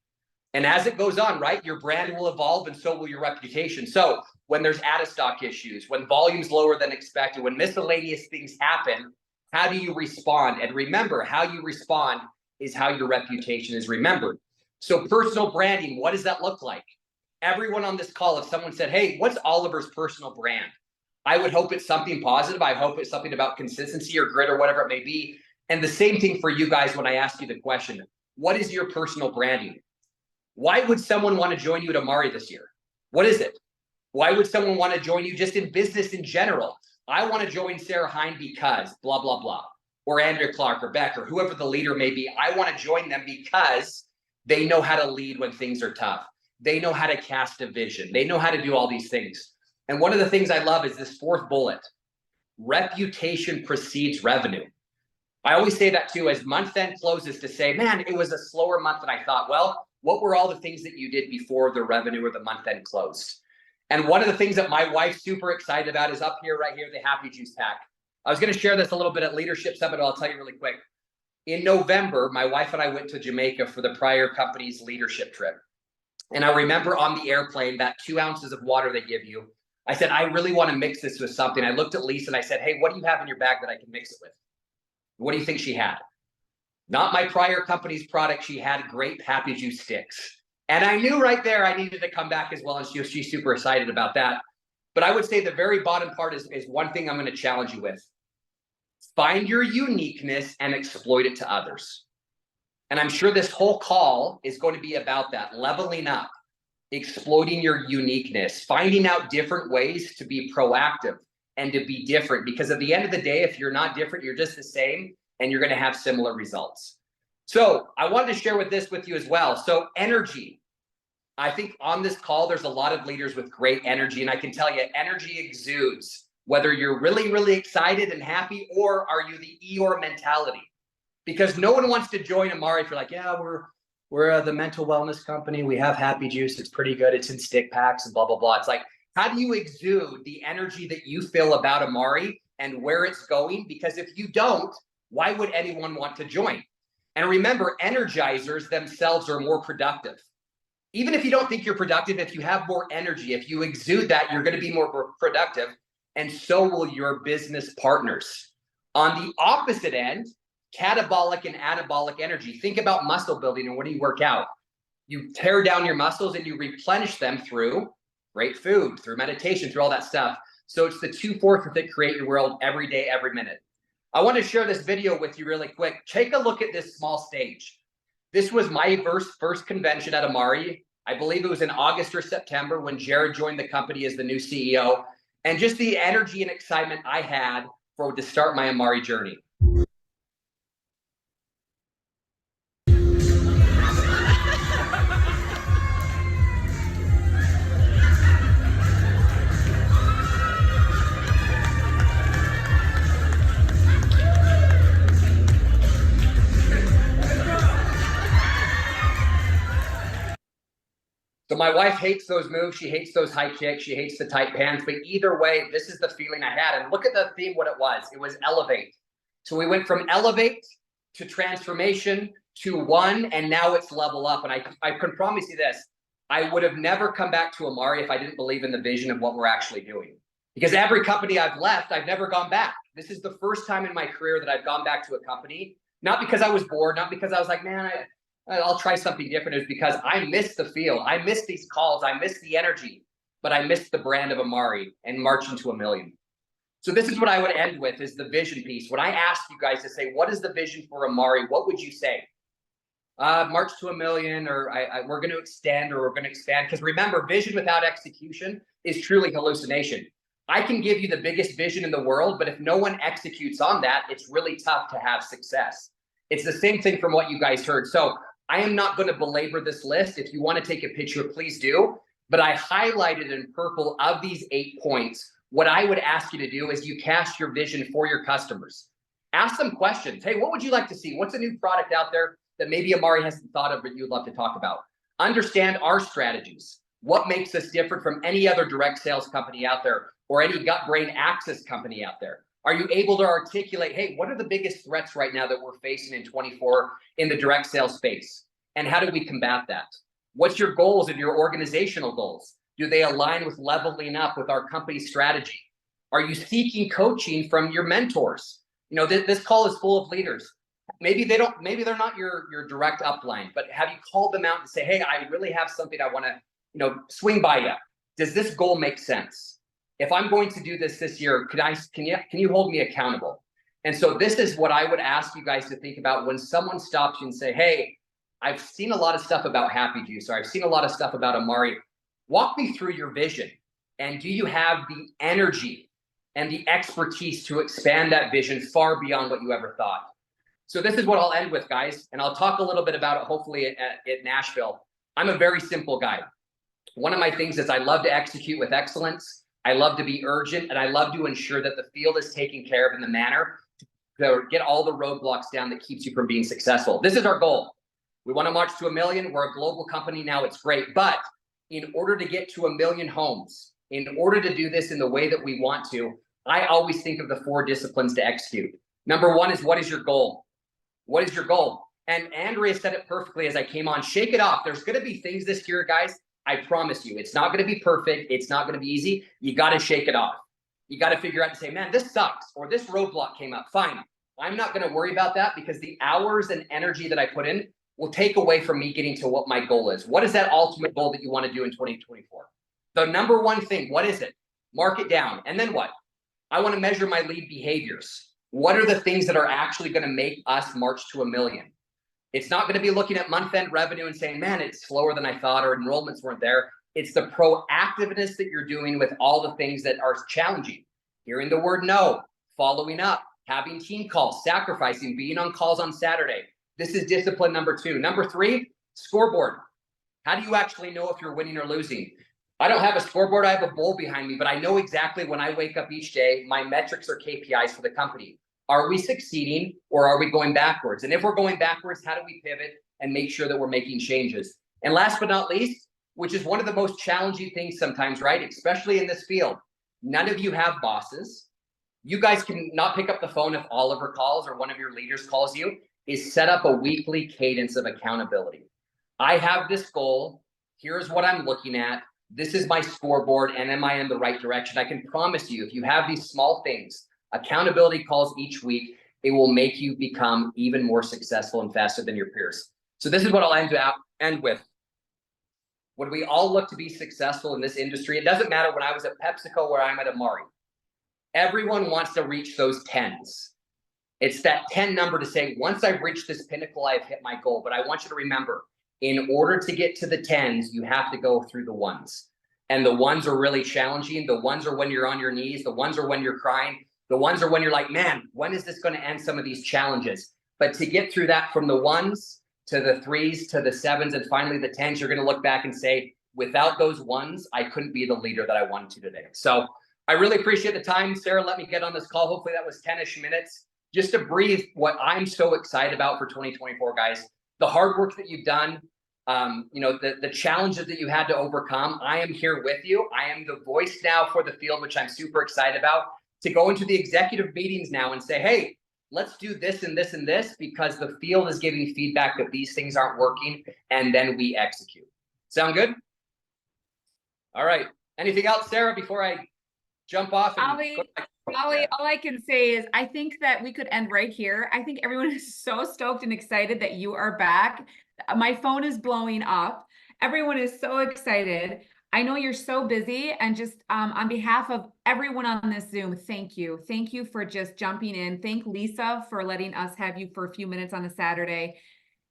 And as it goes on, right, your brand will evolve and so will your reputation. So when there's out of stock issues, when volume's lower than expected, when miscellaneous things happen, how do you respond? And remember, how you respond is how your reputation is remembered. So personal branding, what does that look like? Everyone on this call, if someone said, hey, what's Oliver's personal brand? I would hope it's something positive. I hope it's something about consistency or grit or whatever it may be. And the same thing for you guys when I ask you the question, what is your personal branding? Why would someone want to join you at Amari this year? What is it? Why would someone want to join you just in business in general? I want to join Sarah Hine because blah, blah, blah, or Andrea Clark or Beck or whoever the leader may be. I want to join them because they know how to lead when things are tough. They know how to cast a vision. They know how to do all these things. And one of the things I love is this fourth bullet, reputation precedes revenue. I always say that too, as month end closes, to say, man, it was a slower month than I thought. Well, what were all the things that you did before the revenue or the month end closed? And one of the things that my wife's super excited about is up here, right here, the Happy Juice Pack. I was going to share this a little bit at Leadership Summit, I'll tell you really quick. In November, my wife and I went to Jamaica for the prior company's leadership trip. And I remember on the airplane, that 2 ounces of water they give you, I said, I really want to mix this with something. I looked at Lisa and I said, hey, what do you have in your bag that I can mix it with? What do you think she had? Not my prior company's product. She had grape Happy Juice sticks. And I knew right there I needed to come back as well. And she's super excited about that. But I would say the very bottom part is one thing I'm going to challenge you with. Find your uniqueness and exploit it to others. And I'm sure this whole call is going to be about that, leveling up, exploiting your uniqueness, finding out different ways to be proactive and to be different. Because at the end of the day, if you're not different, you're just the same, and you're going to have similar results. So I wanted to share this with you as well. So energy. I think on this call, there's a lot of leaders with great energy. And I can tell you, energy exudes, whether you're really, really excited and happy, or are you the Eeyore mentality? Because no one wants to join Amari if you're like, yeah, we're the mental wellness company. We have Happy Juice. It's pretty good. It's in stick packs and blah, blah, blah. It's like, how do you exude the energy that you feel about Amari and where it's going? Because if you don't, why would anyone want to join? And remember, energizers themselves are more productive. Even if you don't think you're productive, if you have more energy, if you exude that, you're going to be more productive, and so will your business partners. On the opposite end, catabolic and anabolic energy. Think about muscle building, and what do you work out? You tear down your muscles and you replenish them through great food, through meditation, through all that stuff. So it's the two forces that create your world every day, every minute. I want to share this video with you really quick. Take a look at this small stage. This was my first convention at Amari. I believe it was in August or September when Jared joined the company as the new CEO, and just the energy and excitement I had to start my Amari journey. So my wife hates those moves. She hates those high kicks. She hates the tight pants. But either way, this is the feeling I had. And look at the theme, what it was. It was elevate. So we went from elevate to transformation to one, and now it's level up. And I can promise you this. I would have never come back to Amari if I didn't believe in the vision of what we're actually doing. Because every company I've left, I've never gone back. This is the first time in my career that I've gone back to a company, not because I was bored, not because I was like, man, I'll try something different. It was because I missed the feel. I missed these calls. I missed the energy, but I missed the brand of Amari and marching to a million. So this is what I would end with, is the vision piece. When I asked you guys to say, what is the vision for Amari? What would you say? March to a million, or we're going to extend, or we're going to expand. Because remember, vision without execution is truly hallucination. I can give you the biggest vision in the world, but if no one executes on that, it's really tough to have success. It's the same thing from what you guys heard. So I am not going to belabor this list. If you want to take a picture, please do. But I highlighted in purple of these 8 points. What I would ask you to do is you cast your vision for your customers. Ask them questions. Hey, what would you like to see? What's a new product out there that maybe Amari hasn't thought of, but you'd love to talk about? Understand our strategies. What makes us different from any other direct sales company out there, or any gut-brain access company out there? Are you able to articulate, hey, what are the biggest threats right now that we're facing in 24 in the direct sales space? And how do we combat that? What's your goals and your organizational goals? Do they align with leveling up with our company strategy? Are you seeking coaching from your mentors? You know, this call is full of leaders. Maybe they're not your direct upline, but have you called them out and say, hey, I really have something I want to, swing by you. Does this goal make sense? If I'm going to do this year, can you hold me accountable? And so this is what I would ask you guys to think about when someone stops you and say, hey, I've seen a lot of stuff about Happy Juice, or I've seen a lot of stuff about Amari. Walk me through your vision. And do you have the energy and the expertise to expand that vision far beyond what you ever thought? So this is what I'll end with, guys. And I'll talk a little bit about it, hopefully at Nashville. I'm a very simple guy. One of my things is I love to execute with excellence. I love to be urgent, and I love to ensure that the field is taken care of in the manner to get all the roadblocks down that keeps you from being successful. This is our goal. We want to march to a million. We're a global company now. It's great. But in order to get to a million homes, in order to do this in the way that we want to, I always think of the 4 disciplines to execute. Number 1 is, what is your goal? What is your goal? And Andrea said it perfectly as I came on. Shake it off. There's going to be things this year, guys. I promise you, it's not going to be perfect. It's not going to be easy. You got to shake it off. You got to figure out and say, man, this sucks, or this roadblock came up. Fine. I'm not going to worry about that, because the hours and energy that I put in, will take away from me getting to what my goal is. What is that ultimate goal that you want to do in 2024? The number one thing, what is it? Mark it down. And then what? I want to measure my lead behaviors. What are the things that are actually going to make us march to 1 million? It's not going to be looking at month-end revenue and saying, man, it's slower than I thought, or enrollments weren't there. It's the proactiveness that you're doing with all the things that are challenging. Hearing the word no, following up, having team calls, sacrificing, being on calls on Saturday. This is discipline number 2. Number 3, scoreboard. How do you actually know if you're winning or losing? I don't have a scoreboard. I have a bowl behind me, but I know exactly when I wake up each day, my metrics or KPIs for the company. Are we succeeding or are we going backwards? And if we're going backwards, how do we pivot and make sure that we're making changes? And last but not least, which is one of the most challenging things sometimes, right? Especially in this field, none of you have bosses. You guys can not pick up the phone if Oliver calls or one of your leaders calls you, is set up a weekly cadence of accountability. I have this goal. Here's what I'm looking at. This is my scoreboard, and am I in the right direction? I can promise you, if you have these small things, accountability calls each week, it will make you become even more successful and faster than your peers. So this is what I'll end with. When we all look to be successful in this industry, it doesn't matter when I was at PepsiCo, where I'm at Amari. Everyone wants to reach those 10s. It's that 10 number to say, once I've reached this pinnacle, I've hit my goal. But I want you to remember, in order to get to the 10s, you have to go through the 1s. And the 1s are really challenging. The 1s are when you're on your knees. The 1s are when you're crying. The 1s are when you're like, man, when is this going to end some of these challenges? But to get through that from the 1s to the 3s to the 7s and finally the 10s, you're going to look back and say, without those 1s, I couldn't be the leader that I wanted to today. So I really appreciate the time. Sarah, let me get on this call. Hopefully that was 10-ish minutes just to breathe what I'm so excited about for 2024, guys. The hard work that you've done, the challenges that you had to overcome. I am here with you. I am the voice now for the field, which I'm super excited about, to go into the executive meetings now and say, hey, let's do this and this and this, because the field is giving feedback that these things aren't working, and then we execute. Sound good? All right. Anything else, Sarah, before I jump off? Ollie, all I can say is I think that we could end right here. I think everyone is so stoked and excited that you are back. My phone is blowing up. Everyone is so excited. I know you're so busy, and just on behalf of everyone on this Zoom, thank you. Thank you for just jumping in. Thank Lisa for letting us have you for a few minutes on a Saturday.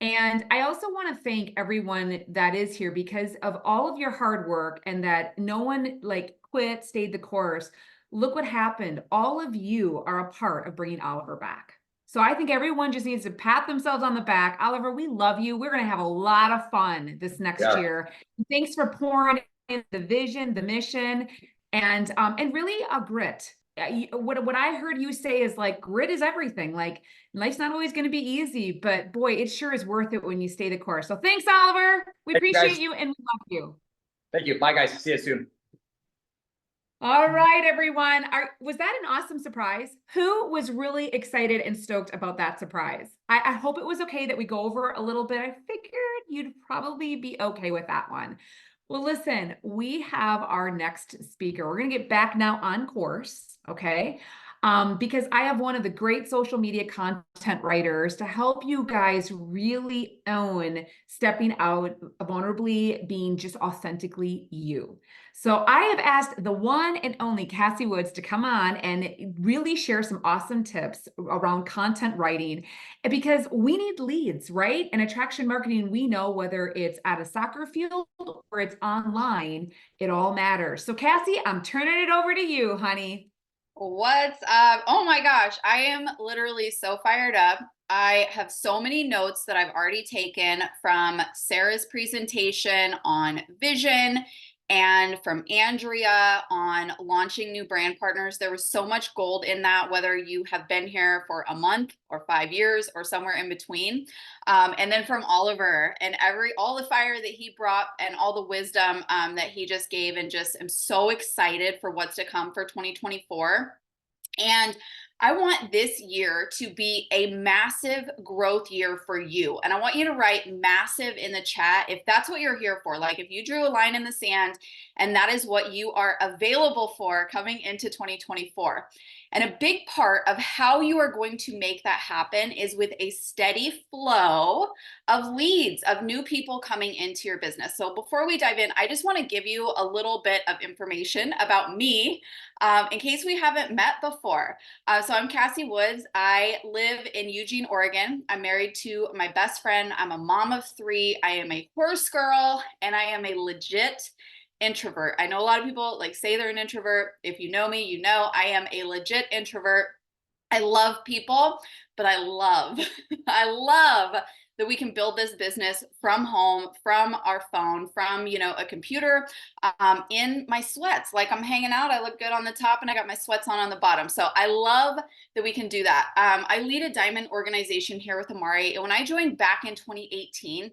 And I also want to thank everyone that is here because of all of your hard work, and that no one quit, stayed the course. Look what happened. All of you are a part of bringing Oliver back. So I think everyone just needs to pat themselves on the back. Oliver, we love you. We're going to have a lot of fun this next year. Thanks for pouring in the vision, the mission, and really a grit. What I heard you say is grit is everything. Life's not always going to be easy, but boy, it sure is worth it when you stay the course. So thanks, Oliver. We appreciate you and we love you. Thank you. Bye, guys. See you soon. All right, everyone. Was that an awesome surprise? Who was really excited and stoked about that surprise? I hope it was okay that we go over a little bit. I figured you'd probably be okay with that one. Well, listen, we have our next speaker. We're going to get back now on course, okay? Because I have one of the great social media content writers to help you guys really own stepping out, vulnerably being just authentically you. So I have asked the one and only Cassie Woods to come on and really share some awesome tips around content writing, because we need leads, right? And attraction marketing, we know whether it's at a soccer field or it's online, it all matters. So Cassie, I'm turning it over to you, honey. What's up? Oh my gosh, I am literally so fired up. I have so many notes that I've already taken from Sarah's presentation on vision and from Andrea on launching new brand partners. There was so much gold in that, whether you have been here for a month or 5 years or somewhere in between. And then from Oliver and all the fire that he brought and all the wisdom that he just gave, and just am so excited for what's to come for 2024. And I want this year to be a massive growth year for you. And I want you to write massive in the chat if that's what you're here for. If you drew a line in the sand and that is what you are available for coming into 2024. And a big part of how you are going to make that happen is with a steady flow of leads, of new people coming into your business. So before we dive in, I just want to give you a little bit of information about me in case we haven't met before. So I'm Cassie Woods. I live in Eugene, Oregon. I'm married to my best friend. I'm a mom of 3. I am a horse girl, and I am a legit introvert. I know a lot of people like say they're an introvert. If you know me, you know I am a legit introvert. I love people, but I love that we can build this business from home, from our phone, from, a computer, in my sweats. Like I'm hanging out, I look good on the top and I got my sweats on the bottom. So I love that we can do that. I lead a diamond organization here with Amari. And when I joined back in 2018,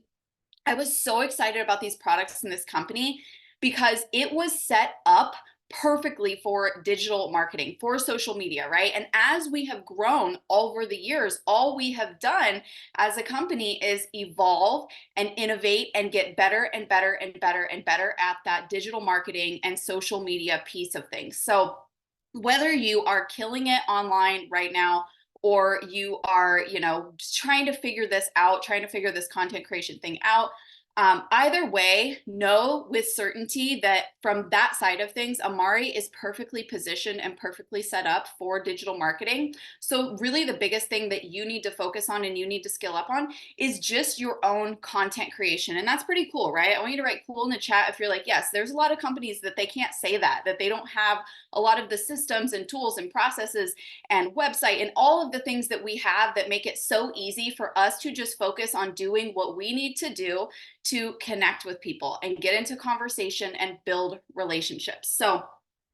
I was so excited about these products in this company because it was set up perfectly for digital marketing, for social media, right? And as we have grown over the years, all we have done as a company is evolve and innovate and get better and better and better and better at that digital marketing and social media piece of things. So whether you are killing it online right now, or you are, just trying to figure this out, trying to figure this content creation thing out, either way, know with certainty that from that side of things, Amari is perfectly positioned and perfectly set up for digital marketing. So really the biggest thing that you need to focus on and you need to skill up on is just your own content creation. And that's pretty cool, right? I want you to write cool in the chat if you're like, yes, there's a lot of companies that they can't say that they don't have a lot of the systems and tools and processes and website and all of the things that we have that make it so easy for us to just focus on doing what we need to do to connect with people and get into conversation and build relationships. So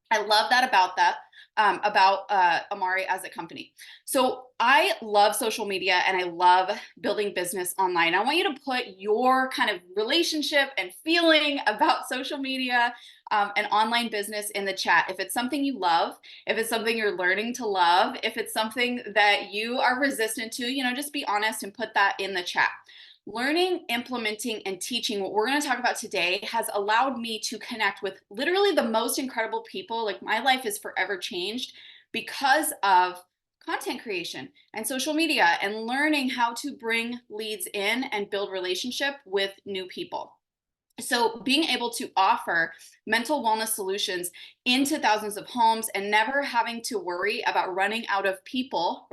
I love that about Amari as a company. So I love social media and I love building business online. I want you to put your kind of relationship and feeling about social media and online business in the chat. If it's something you love, if it's something you're learning to love, if it's something that you are resistant to, just be honest and put that in the chat. Learning, implementing, and teaching what we're going to talk about today has allowed me to connect with literally the most incredible people. Like my life is forever changed because of content creation and social media and learning how to bring leads in and build relationship with new people. So being able to offer mental wellness solutions into thousands of homes and never having to worry about running out of people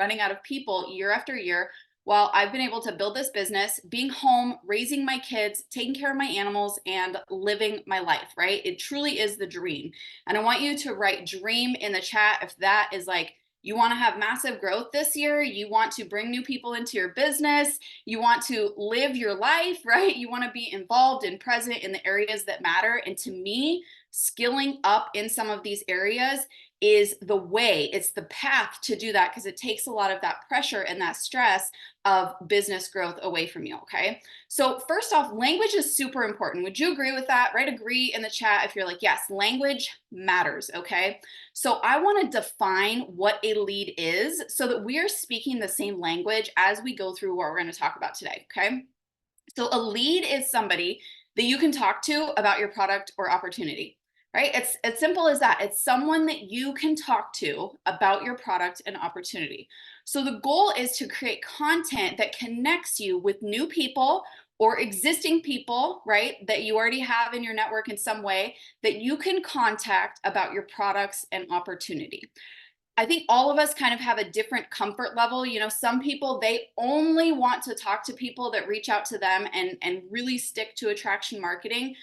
year after year, while I've been able to build this business, being home, raising my kids, taking care of my animals, and living my life, right? It truly is the dream. And I want you to write dream in the chat if that is like, you want to have massive growth this year, you want to bring new people into your business, you want to live your life, right? You want to be involved and present in the areas that matter. And to me, skilling up in some of these areas is the way, it's the path to do that because it takes a lot of that pressure and that stress of business growth away from you, okay? So first off, language is super important. Would you agree with that? Write agree in the chat if you're like, yes, language matters, okay? So I want to define what a lead is so that we are speaking the same language as we go through what we're going to talk about today, okay? So a lead is somebody that you can talk to about your product or opportunity. Right? It's as simple as that. It's someone that you can talk to about your product and opportunity. So the goal is to create content that connects you with new people or existing people, right, that you already have in your network in some way that you can contact about your products and opportunity. I think all of us kind of have a different comfort level. Some people, they only want to talk to people that reach out to them and really stick to attraction marketing.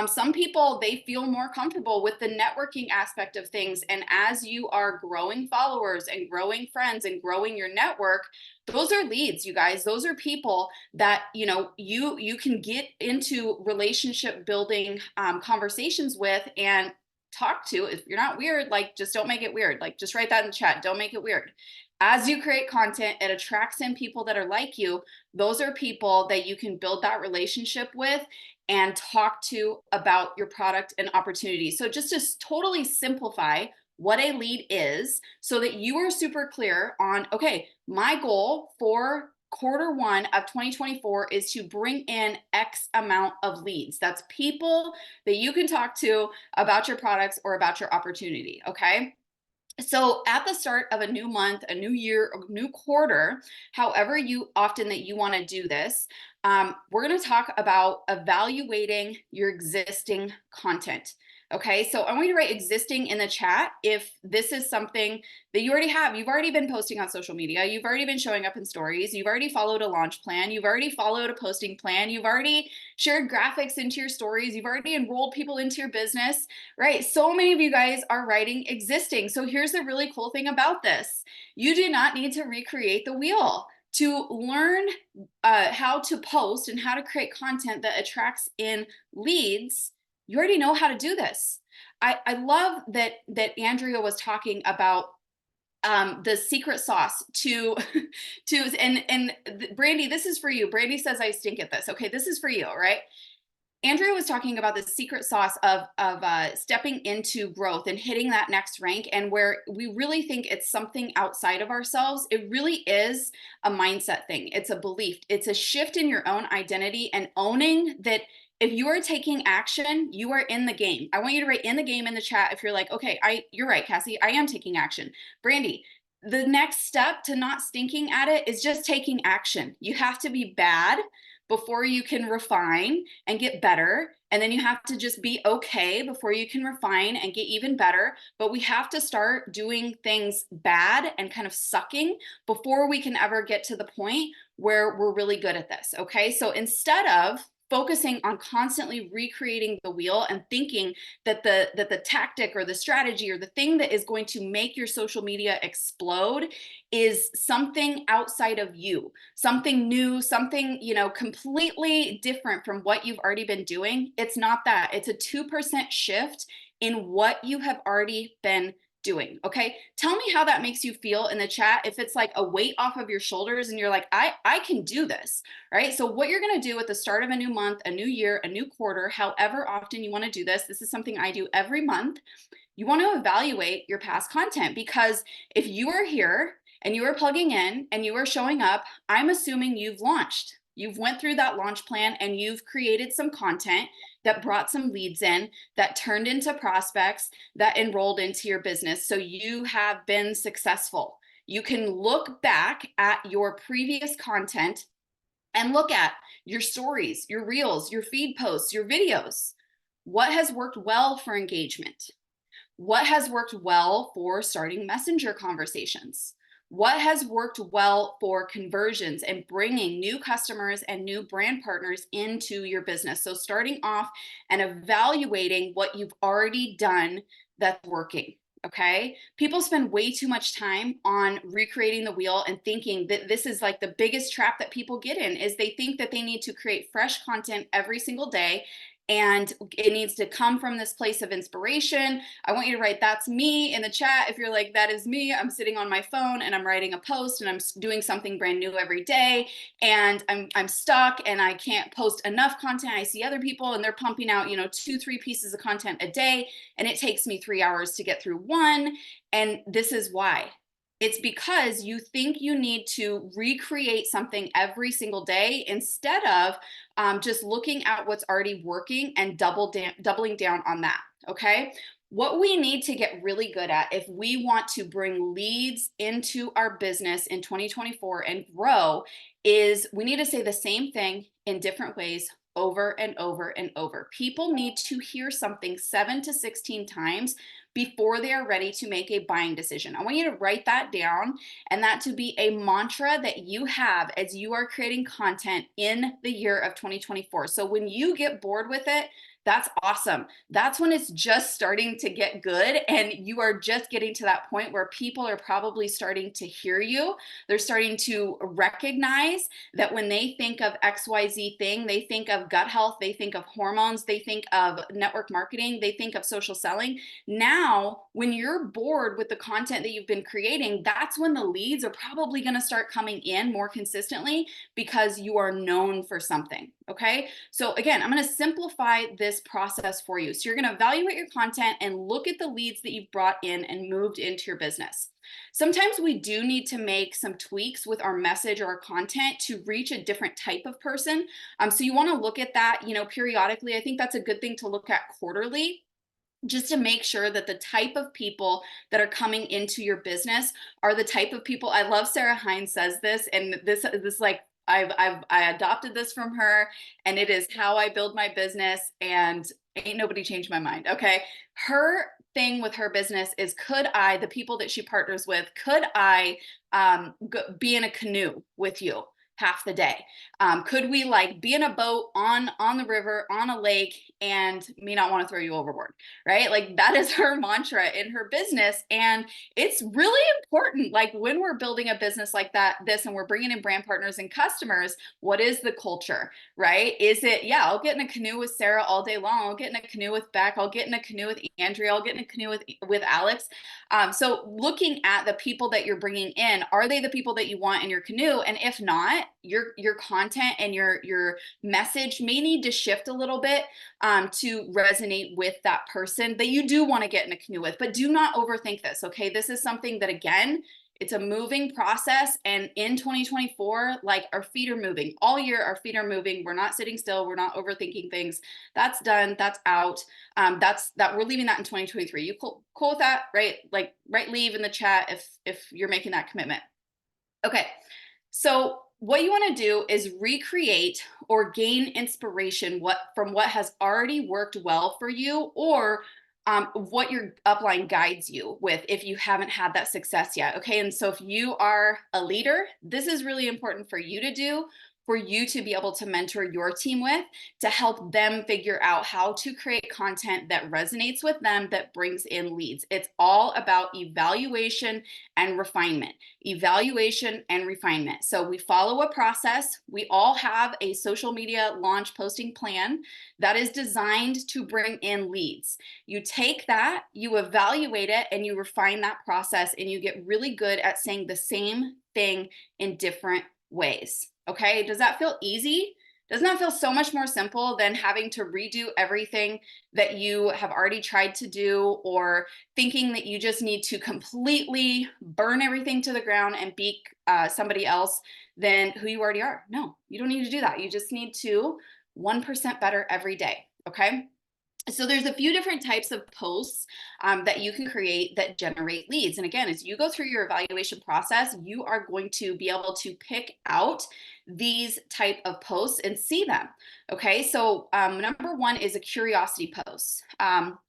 Some people, they feel more comfortable with the networking aspect of things. And as you are growing followers and growing friends and growing your network, those are leads, you guys. Those are people that, you can get into relationship building conversations with and talk to. If you're not weird, like just don't make it weird. Like just write that in the chat. Don't make it weird. As you create content, it attracts in people that are like you. Those are people that you can build that relationship with and talk to about your product and opportunity. So just to totally simplify what a lead is so that you are super clear on, okay, my goal for Q1 of 2024 is to bring in X amount of leads. That's people that you can talk to about your products or about your opportunity, okay? So at the start of a new month, a new year, a new quarter, however often that you want to do this, we're going to talk about evaluating your existing content. Okay, so I want you to write existing in the chat if this is something that you already have. You've already been posting on social media. You've already been showing up in stories. You've already followed a launch plan. You've already followed a posting plan. You've already shared graphics into your stories. You've already enrolled people into your business, right? So many of you guys are writing existing. So here's the really cool thing about this. You do not need to recreate the wheel. To learn how to post and how to create content that attracts in leads, you already know how to do this. I love that Andrea was talking about the secret sauce to and Brandy, this is for you. Brandy says I stink at this. Okay, this is for you, right? Andrea was talking about the secret sauce of stepping into growth and hitting that next rank, and where we really think it's something outside of ourselves. It really is a mindset thing. It's a belief. It's a shift in your own identity and owning that if you are taking action, you are in the game. I want you to write in the game in the chat if you're like, okay, you're right, Cassie, I am taking action. Brandy, the next step to not stinking at it is just taking action. You have to be bad before you can refine and get better. And then you have to just be okay before you can refine and get even better. But we have to start doing things bad and kind of sucking before we can ever get to the point where we're really good at this. Okay. So instead of focusing on constantly recreating the wheel and thinking that the tactic or the strategy or the thing that is going to make your social media explode is something outside of you, something new, something, completely different from what you've already been doing. It's not that. It's a 2% shift in what you have already been doing. Okay. Tell me how that makes you feel in the chat. If it's like a weight off of your shoulders and you're like, I can do this, right? So what you're going to do at the start of a new month, a new year, a new quarter, however often you want to do this, this is something I do every month. You want to evaluate your past content, because if you are here and you are plugging in and you are showing up, I'm assuming you've launched. You've went through that launch plan and you've created some content that brought some leads in, that turned into prospects, that enrolled into your business. So you have been successful. You can look back at your previous content and look at your stories, your reels, your feed posts, your videos. What has worked well for engagement? What has worked well for starting messenger conversations? What has worked well for conversions and bringing new customers and new brand partners into your business? So starting off and evaluating what you've already done that's working. Okay. People spend way too much time on recreating the wheel and thinking that this is like the biggest trap that people get in, is they think that they need to create fresh content every single day. And it needs to come from this place of inspiration. I want you to write, that's me, in the chat. If you're like, that is me, I'm sitting on my phone and I'm writing a post and I'm doing something brand new every day. And I'm stuck and I can't post enough content. I see other people and they're pumping out, 2-3 pieces of content a day. And it takes me 3 hours to get through one. And this is why. It's because you think you need to recreate something every single day instead of just looking at what's already working and doubling down on that. Okay. What we need to get really good at if we want to bring leads into our business in 2024 and grow is we need to say the same thing in different ways over and over and over. People need to hear something 7 to 16 times before they are ready to make a buying decision. I want you to write that down and that to be a mantra that you have as you are creating content in the year of 2024. So when you get bored with it, that's awesome. That's when it's just starting to get good and you are just getting to that point where people are probably starting to hear you. They're starting to recognize that when they think of XYZ thing, they think of gut health, they think of hormones, they think of network marketing, they think of social selling. Now, when you're bored with the content that you've been creating, that's when the leads are probably going to start coming in more consistently because you are known for something. Okay. So again, I'm going to simplify this process for you. So you're going to evaluate your content and look at the leads that you've brought in and moved into your business. Sometimes we do need to make some tweaks with our message or our content to reach a different type of person. So you want to look at that, periodically. I think that's a good thing to look at quarterly. just to make sure that the type of people that are coming into your business are the type of people. I love Sarah Hines says this, and this like I adopted this from her, and it is how I build my business, and ain't nobody changed my mind. Okay. Her thing with her business is, the people that she partners with, could I be in a canoe with you half the day? Could we like be in a boat on the river, on a lake, and me not want to throw you overboard, right? Like that is her mantra in her business. And it's really important. Like when we're building a business like and we're bringing in brand partners and customers, what is the culture, right? Is it, yeah, I'll get in a canoe with Sarah all day long. I'll get in a canoe with Beck. I'll get in a canoe with Andrea. I'll get in a canoe with Alex. So looking at the people that you're bringing in, are they the people that you want in your canoe? And if not, your content and your message may need to shift a little bit to resonate with that person that you do want to get in a canoe with. But do not overthink this, okay? This is something that, again, it's a moving process. And in 2024, like our feet are moving all year. Our feet are moving. We're not sitting still. We're not overthinking things. That's done. That's out. We're leaving that in 2023. You cool with that, right? Like write leave in the chat if you're making that commitment. Okay. So what you want to do is recreate or gain inspiration from what has already worked well for you, or what your upline guides you with if you haven't had that success yet. Okay. And so if you are a leader, this is really important for you to do, for you to be able to mentor your team with, to help them figure out how to create content that resonates with them, that brings in leads. It's all about evaluation and refinement. Evaluation and refinement. So we follow a process. We all have a social media launch posting plan that is designed to bring in leads. You take that, you evaluate it, and you refine that process, and you get really good at saying the same thing in different ways. Okay, does that feel easy? Doesn't that feel so much more simple than having to redo everything that you have already tried to do, or thinking that you just need to completely burn everything to the ground and be somebody else than who you already are? No, you don't need to do that. You just need to 1% better every day. Okay. So there's a few different types of posts that you can create that generate leads. And again, as you go through your evaluation process, you are going to be able to pick out these type of posts and see them. Okay, so number one is a curiosity post.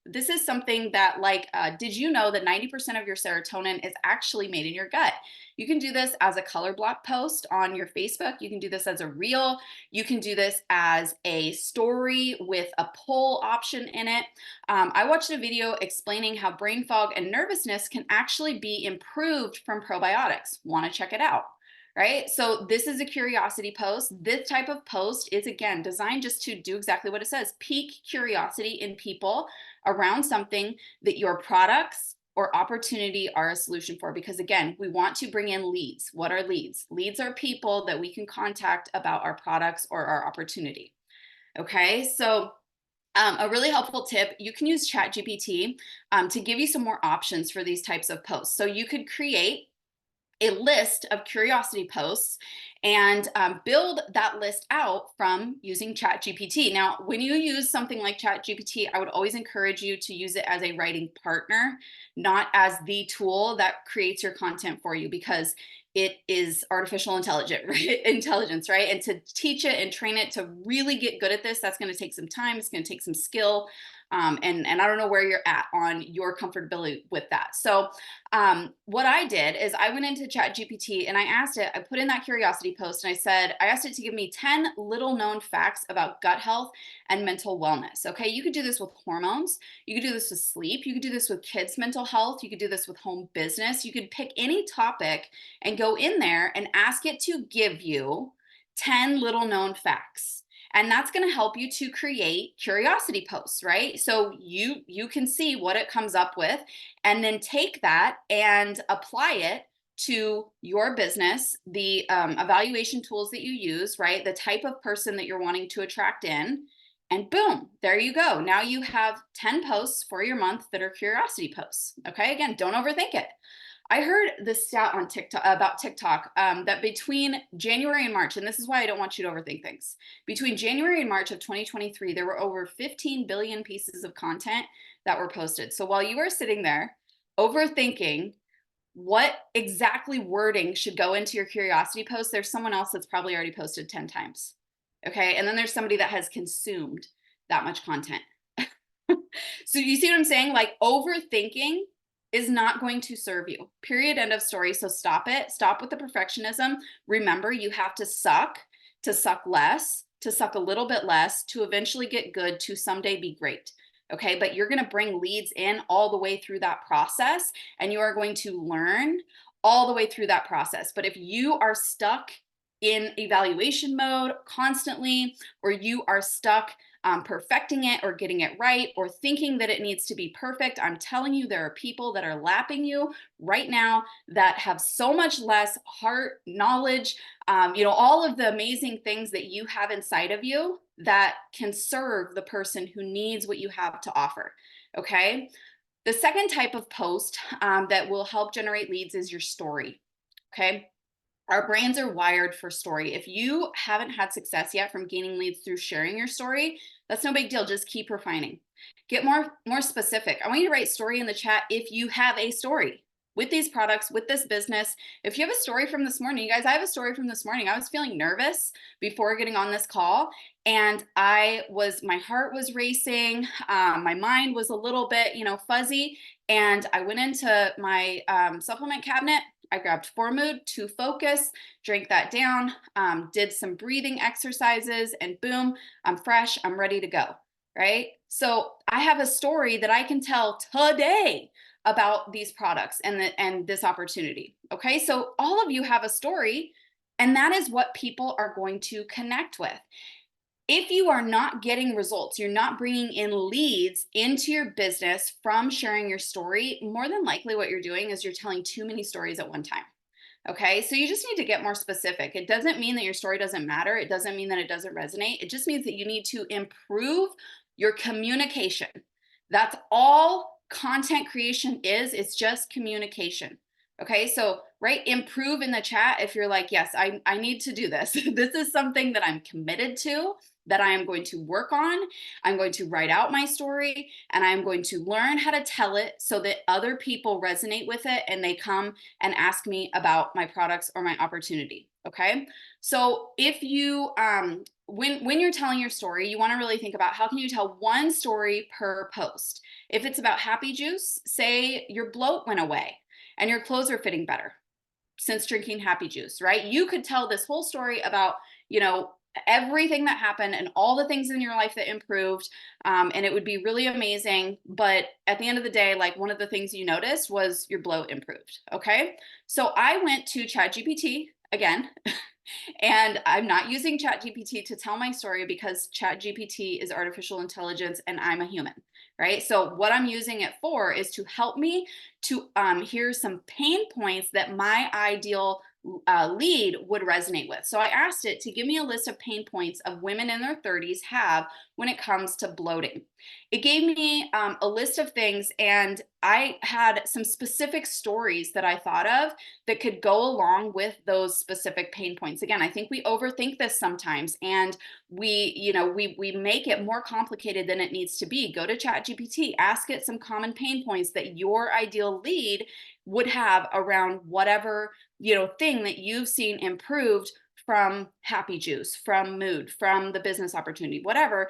This is something that did you know that 90% of your serotonin is actually made in your gut? You can do this as a color block post on your Facebook. You can do this as a reel. You can do this as a story with a poll option in it. I watched a video explaining how brain fog and nervousness can actually be improved from probiotics. Want to check it out? Right? So this is a curiosity post. This type of post is, again, designed just to do exactly what it says: pique curiosity in people around something that your products or opportunity are a solution for. Because again, we want to bring in leads. What are leads? Leads are people that we can contact about our products or our opportunity. Okay, so a really helpful tip, you can use ChatGPT to give you some more options for these types of posts. So you could create a list of curiosity posts and build that list out from using ChatGPT. Now, when you use something like ChatGPT, I would always encourage you to use it as a writing partner, not as the tool that creates your content for you, because it is artificial intelligence, right? And to teach it and train it to really get good at this, that's going to take some time. It's going to take some skill. And I don't know where you're at on your comfortability with that. So what I did is I went into ChatGPT and I asked it, I put in that curiosity post and I asked it to give me 10 little known facts about gut health and mental wellness. Okay, you could do this with hormones. You could do this with sleep. You could do this with kids' mental health. You could do this with home business. You could pick any topic and go in there and ask it to give you 10 little known facts. And that's going to help you to create curiosity posts, right? So you can see what it comes up with, and then take that and apply it to your business, the evaluation tools that you use, right? The type of person that you're wanting to attract in, and boom, there you go. Now you have 10 posts for your month that are curiosity posts. Okay, again, don't overthink it. I heard this stat on TikTok about TikTok that between January and March, and this is why I don't want you to overthink things. Between January and March of 2023, there were over 15 billion pieces of content that were posted. So while you are sitting there overthinking what exactly wording should go into your curiosity post, there's someone else that's probably already posted 10 times. Okay. And then there's somebody that has consumed that much content. So you see what I'm saying? Like, overthinking is not going to serve you. Period. End of story. So stop it. Stop with the perfectionism. Remember, you have to suck less, to suck a little bit less, to eventually get good, to someday be great. Okay. But you're going to bring leads in all the way through that process, and you are going to learn all the way through that process. But if you are stuck in evaluation mode constantly, or you are stuck perfecting it or getting it right, or thinking that it needs to be perfect, I'm telling you, there are people that are lapping you right now that have so much less heart, knowledge, all of the amazing things that you have inside of you that can serve the person who needs what you have to offer. Okay. The second type of post that will help generate leads is your story. Okay. Our brains are wired for story. If you haven't had success yet from gaining leads through sharing your story, that's no big deal. Just keep refining. Get more specific. I want you to write story in the chat if you have a story with these products, with this business. If you have a story from this morning, you guys, I have a story from this morning. I was feeling nervous before getting on this call, and my heart was racing. My mind was a little bit, fuzzy. And I went into my supplement cabinet. I grabbed Formood to focus, drank that down, did some breathing exercises, and boom, I'm fresh. I'm ready to go. Right. So I have a story that I can tell today about these products and this opportunity. Okay. So all of you have a story, and that is what people are going to connect with. If you are not getting results, you're not bringing in leads into your business from sharing your story, more than likely what you're doing is you're telling too many stories at one time. Okay, so you just need to get more specific. It doesn't mean that your story doesn't matter. It doesn't mean that it doesn't resonate. It just means that you need to improve your communication. That's all content creation is. It's just communication. Okay, so improve in the chat if you're like, yes, I need to do this. This is something that I'm committed to, that I am going to work on. I'm going to write out my story, and I'm going to learn how to tell it so that other people resonate with it and they come and ask me about my products or my opportunity. Okay. So if you, when you're telling your story, you want to really think about how can you tell one story per post. If it's about Happy Juice, say your bloat went away and your clothes are fitting better since drinking Happy Juice, right? You could tell this whole story about, everything that happened and all the things in your life that improved. And it would be really amazing. But at the end of the day, like, one of the things you noticed was your bloat improved. Okay. So I went to ChatGPT again, and I'm not using ChatGPT to tell my story because ChatGPT is artificial intelligence and I'm a human, right? So what I'm using it for is to help me to hear some pain points that my ideal lead would resonate with. So I asked it to give me a list of pain points of women in their 30s have when it comes to bloating. It gave me a list of things, and I had some specific stories that I thought of that could go along with those specific pain points. Again, I think we overthink this sometimes, and we make it more complicated than it needs to be. Go to ChatGPT, ask it some common pain points that your ideal lead would have around whatever thing that you've seen improved from Happy Juice, from Mood, from the business opportunity, whatever.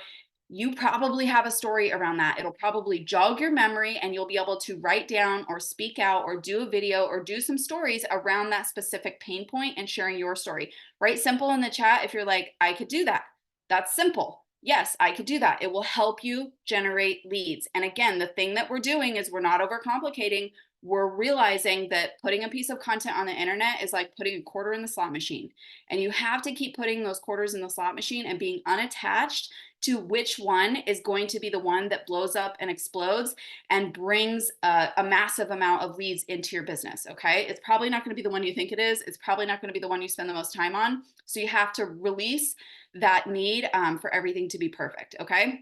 You probably have a story around that. It'll probably jog your memory, and you'll be able to write down or speak out or do a video or do some stories around that specific pain point and sharing your story. Write simple in the chat if you're like, I could do that. That's simple. Yes, I could do that. It will help you generate leads. And again, the thing that we're doing is we're not overcomplicating. We're realizing that putting a piece of content on the internet is like putting a quarter in the slot machine. And you have to keep putting those quarters in the slot machine and being unattached to which one is going to be the one that blows up and explodes and brings a massive amount of leads into your business. Okay. It's probably not going to be the one you think it is. It's probably not going to be the one you spend the most time on. So you have to release that need for everything to be perfect. Okay.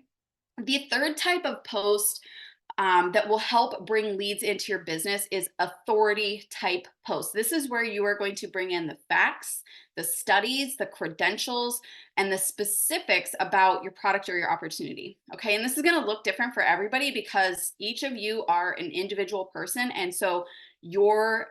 The third type of post that will help bring leads into your business is authority type posts. This is where you are going to bring in the facts, the studies, the credentials, and the specifics about your product or your opportunity. Okay. And this is going to look different for everybody because each of you are an individual person. And so your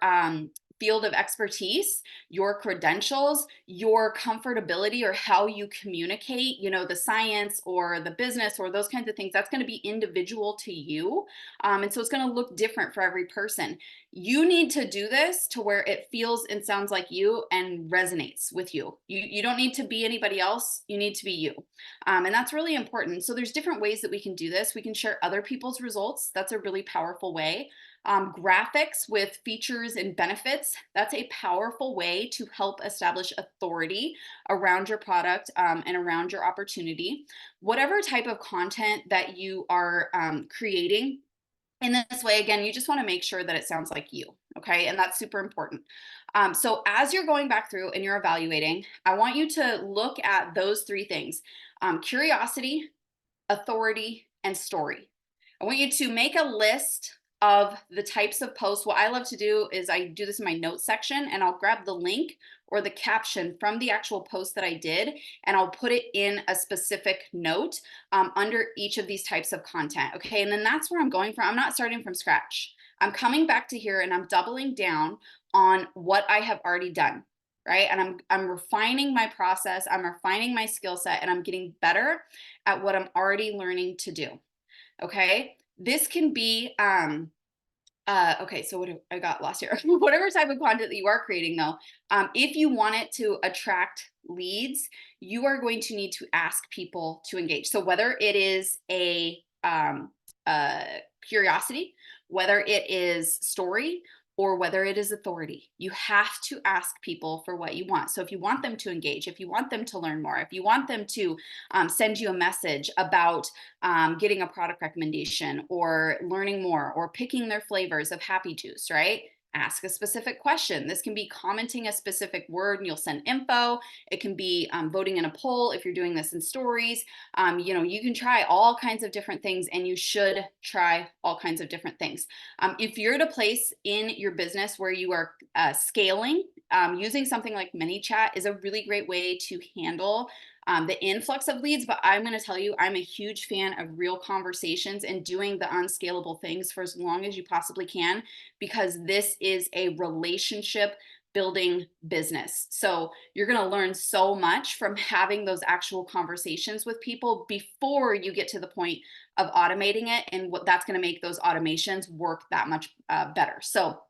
field of expertise, your credentials, your comfortability, or how you communicate, you know, the science or the business or those kinds of things, that's going to be individual to you. And so it's going to look different for every person. You need to do this to where it feels and sounds like you and resonates with you. You don't need to be anybody else. You need to be you. And that's really important. So there's different ways that we can do this. We can share other people's results. That's a really powerful way. Graphics with features and benefits, that's a powerful way to help establish authority around your product and around your opportunity. Whatever type of content that you are creating in this way, again, you just want to make sure that it sounds like you, okay? And that's super important. So as you're going back through and you're evaluating, I want you to look at those three things: curiosity, authority, and story. I want you to make a list of the types of posts. What I love to do is I do this in my notes section, and I'll grab the link or the caption from the actual post that I did, and I'll put it in a specific note under each of these types of content. Okay, and then that's where I'm going from. I'm not starting from scratch. I'm coming back to here and I'm doubling down on what I have already done. Right. And I'm refining my process, I'm refining my skill set, and I'm getting better at what I'm already learning to do. Okay. This can be, okay, so what I got lost here. Whatever type of content that you are creating though, if you want it to attract leads, you are going to need to ask people to engage. So whether it is a curiosity, whether it is story, or whether it is authority, you have to ask people for what you want. So if you want them to engage, if you want them to learn more, if you want them to send you a message about getting a product recommendation or learning more or picking their flavors of Happy Juice, right? Ask a specific question. This can be commenting a specific word and you'll send info. It can be voting in a poll if you're doing this in stories. You know, you can try all kinds of different things, and you should try all kinds of different things. If you're at a place in your business where you are scaling, using something like ManyChat is a really great way to handle the influx of leads. But I'm going to tell you, I'm a huge fan of real conversations and doing the unscalable things for as long as you possibly can, because this is a relationship building business. So you're going to learn so much from having those actual conversations with people before you get to the point of automating it, and what that's going to make those automations work that much better. So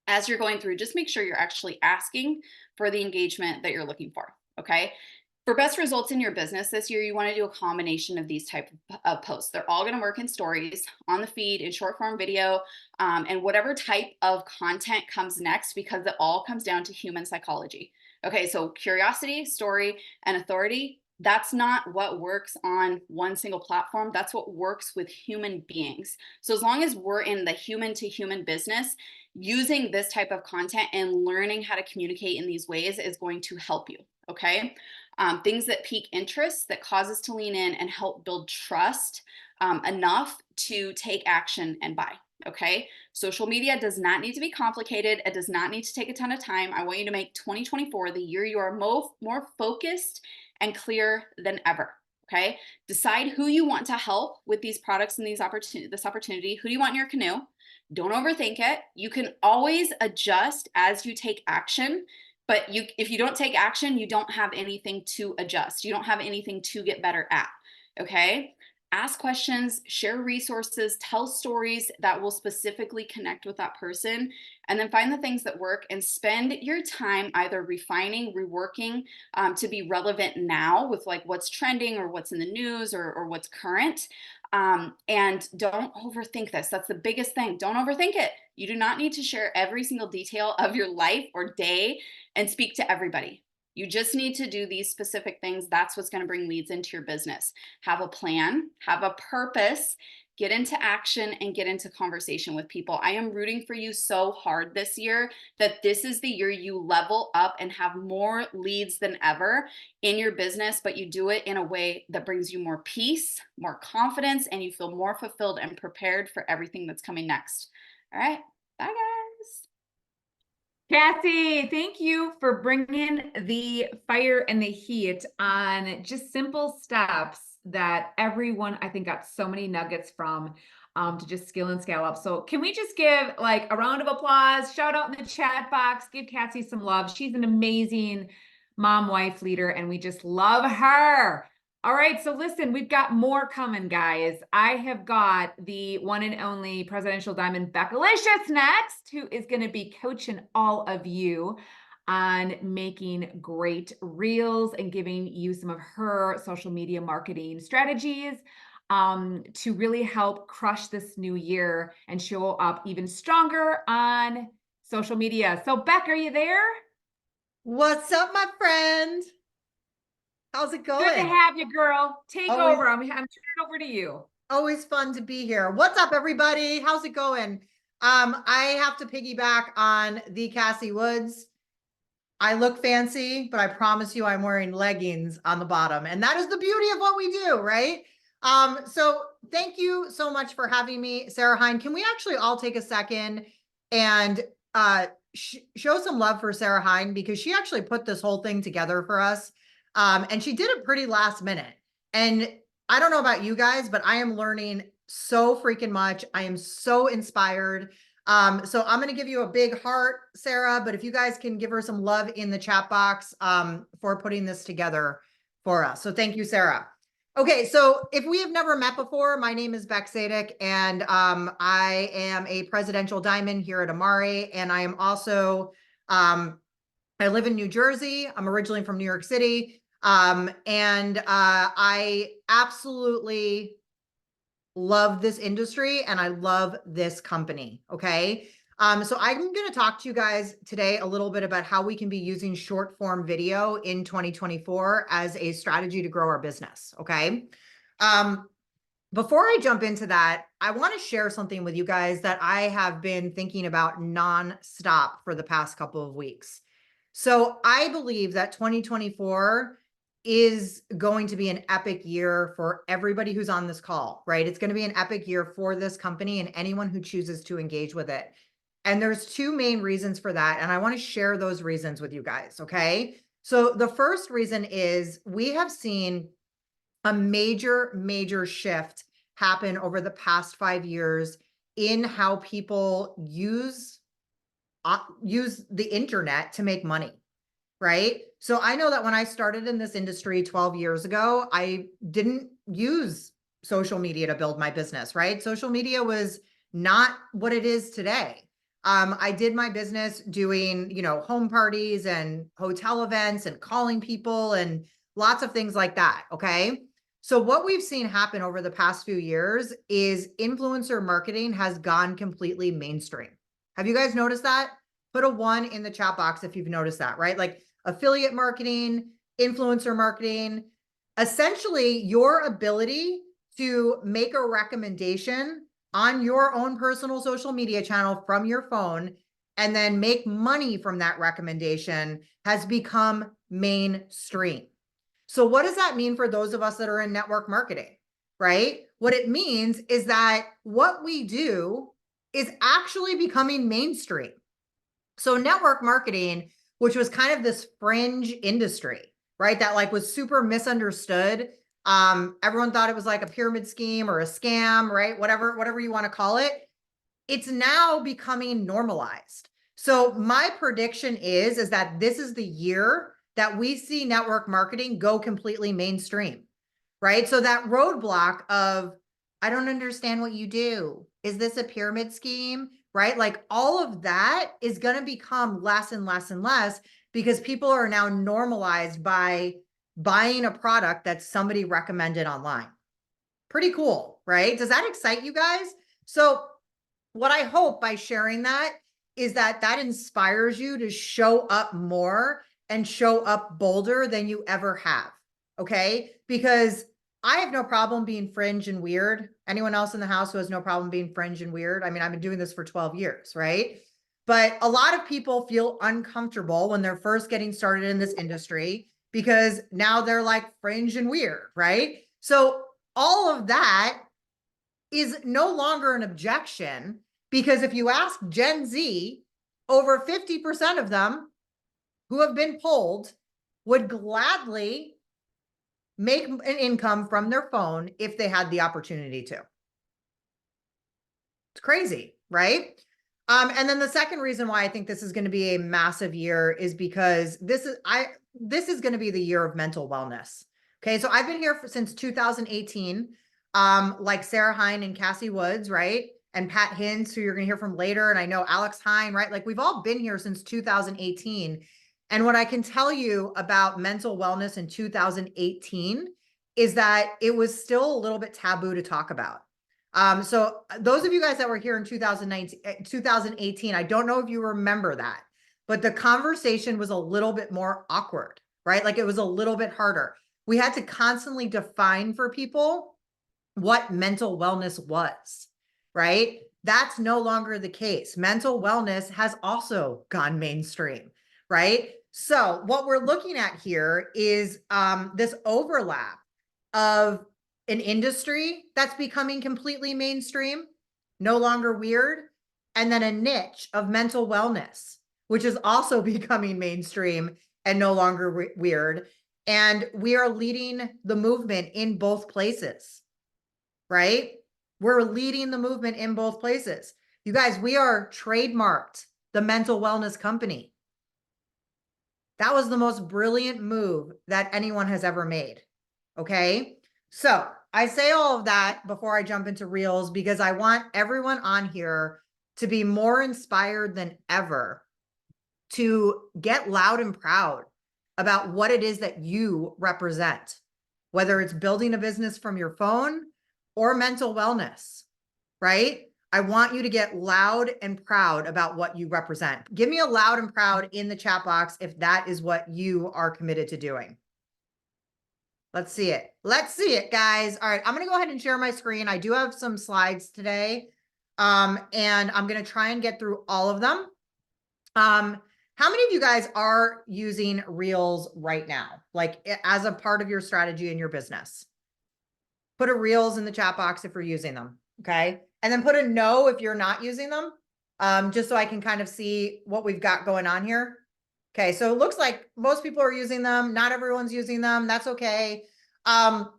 as you're going through, just make sure you're actually asking for the engagement that you're looking for. Okay. For best results in your business this year, you want to do a combination of these type of posts. They're all going to work in stories, on the feed, in short form video, and whatever type of content comes next, because it all comes down to human psychology. Okay, so curiosity, story, and authority, that's not what works on one single platform. That's what works with human beings. So as long as we're in the human to human business, using this type of content and learning how to communicate in these ways is going to help you. Okay. Things that pique interest, that cause us to lean in and help build trust enough to take action and buy. Okay. Social media does not need to be complicated. It does not need to take a ton of time. I want you to make 2024 the year you are more focused and clear than ever. Okay. Decide who you want to help with these products and this opportunity. Who do you want in your canoe? Don't overthink it. You can always adjust as you take action. But if you don't take action, you don't have anything to adjust. You don't have anything to get better at, okay? Ask questions, share resources, tell stories that will specifically connect with that person, and then find the things that work and spend your time either refining, reworking to be relevant now with like what's trending or what's in the news or what's current. And don't overthink this. That's the biggest thing. Don't overthink it. You do not need to share every single detail of your life or day and speak to everybody. You just need to do these specific things. That's what's going to bring leads into your business. Have a plan, have a purpose, get into action and get into conversation with people. I am rooting for you so hard this year that this is the year you level up and have more leads than ever in your business, but you do it in a way that brings you more peace, more confidence, and you feel more fulfilled and prepared for everything that's coming next. All right. Bye, guys. Cassie, thank you for bringing the fire and the heat on just simple steps that everyone, I think, got so many nuggets from to just skill and scale up. So can we just give like a round of applause, shout out in the chat box, give Cassie some love. She's an amazing mom, wife, leader, and we just love her. All right, so listen, we've got more coming, guys. I have got the one and only Presidential Diamond Beckalicious next, who is going to be coaching all of you on making great reels and giving you some of her social media marketing strategies to really help crush this new year and show up even stronger on social media. So, Beck, are you there? What's up, my friend? How's it going? Good to have you, girl. Take Always- over. I'm turning it over to you. Always fun to be here. What's up, everybody? How's it going? I have to piggyback on the Cassie Woods. I look fancy, but I promise you I'm wearing leggings on the bottom. And that is the beauty of what we do, right? So thank you so much for having me, Sarah Hine. Can we actually all take a second and show some love for Sarah Hine, because she actually put this whole thing together for us. And she did it pretty last minute. And I don't know about you guys, but I am learning so freaking much. I am so inspired. So I'm going to give you a big heart, Sarah, but if you guys can give her some love in the chat box, for putting this together for us. So thank you, Sarah. Okay. So if we have never met before, my name is Beck Sadek, and, I am a Presidential Diamond here at Amare. And I am also, I live in New Jersey. I'm originally from New York City. I absolutely love this industry and I love this company. Okay. So I'm going to talk to you guys today a little bit about how we can be using short form video in 2024 as a strategy to grow our business. Okay. Before I jump into that, I want to share something with you guys that I have been thinking about nonstop for the past couple of weeks. So I believe that 2024 is going to be an epic year for everybody who's on this call, right? It's going to be an epic year for this company and anyone who chooses to engage with it. And there's two main reasons for that. And I want to share those reasons with you guys. Okay. So the first reason is we have seen a major shift happen over the past 5 years in how people use the internet to make money, right? So I know that when I started in this industry 12 years ago, I didn't use social media to build my business, right? Social media was not what it is today. I did my business doing, home parties and hotel events and calling people and lots of things like that. Okay. So what we've seen happen over the past few years is influencer marketing has gone completely mainstream. Have you guys noticed that? Put a 1 in the chat box if you've noticed that, right? Like affiliate marketing, influencer marketing, essentially your ability to make a recommendation on your own personal social media channel from your phone and then make money from that recommendation has become mainstream. So what does that mean for those of us that are in network marketing, right? What it means is that what we do is actually becoming mainstream. So network marketing, which was kind of this fringe industry, right? That like was super misunderstood. Everyone thought it was like a pyramid scheme or a scam, right? Whatever you want to call it. It's now becoming normalized. So my prediction is that this is the year that we see network marketing go completely mainstream, right? So that roadblock of, I don't understand what you do. Is this a pyramid scheme? Right? Like all of that is going to become less and less and less because people are now normalized by buying a product that somebody recommended online. Pretty cool, right? Does that excite you guys? So what I hope by sharing that is that inspires you to show up more and show up bolder than you ever have. Okay? Because I have no problem being fringe and weird. Anyone else in the house who has no problem being fringe and weird? I mean, I've been doing this for 12 years, right? But a lot of people feel uncomfortable when they're first getting started in this industry because now they're like fringe and weird, right? So all of that is no longer an objection, because if you ask Gen Z, over 50% of them who have been polled would gladly make an income from their phone if they had the opportunity to. It's crazy, right? And then the second reason why I think this is going to be a massive year is because this is going to be the year of mental wellness. Okay, so I've been here since 2018, like Sarah Hine and Cassie Woods, right? And Pat Hintz, who you're going to hear from later. And I know Alex Hine, right? Like we've all been here since 2018. And what I can tell you about mental wellness in 2018 is that it was still a little bit taboo to talk about. So those of you guys that were here in 2018, I don't know if you remember that, but the conversation was a little bit more awkward, right? Like it was a little bit harder. We had to constantly define for people what mental wellness was, right? That's no longer the case. Mental wellness has also gone mainstream, right? So what we're looking at here is this overlap of an industry that's becoming completely mainstream, no longer weird, and then a niche of mental wellness, which is also becoming mainstream and no longer weird. And we are leading the movement in both places, right? We're leading the movement in both places. You guys, we are trademarked the mental wellness company. That was the most brilliant move that anyone has ever made. Okay. So I say all of that before I jump into Reels, because I want everyone on here to be more inspired than ever to get loud and proud about what it is that you represent, whether it's building a business from your phone or mental wellness, right? I want you to get loud and proud about what you represent. Give me a loud and proud in the chat box if that is what you are committed to doing. Let's see it. Let's see it, guys. All right, I'm going to go ahead and share my screen. I do have some slides today, and I'm going to try and get through all of them. How many of you guys are using Reels right now, like as a part of your strategy in your business? Put a Reels in the chat box if you're using them, okay? And then put a no if you're not using them, just so I can kind of see what we've got going on here. Okay, so it looks like most people are using them. Not everyone's using them. That's okay. The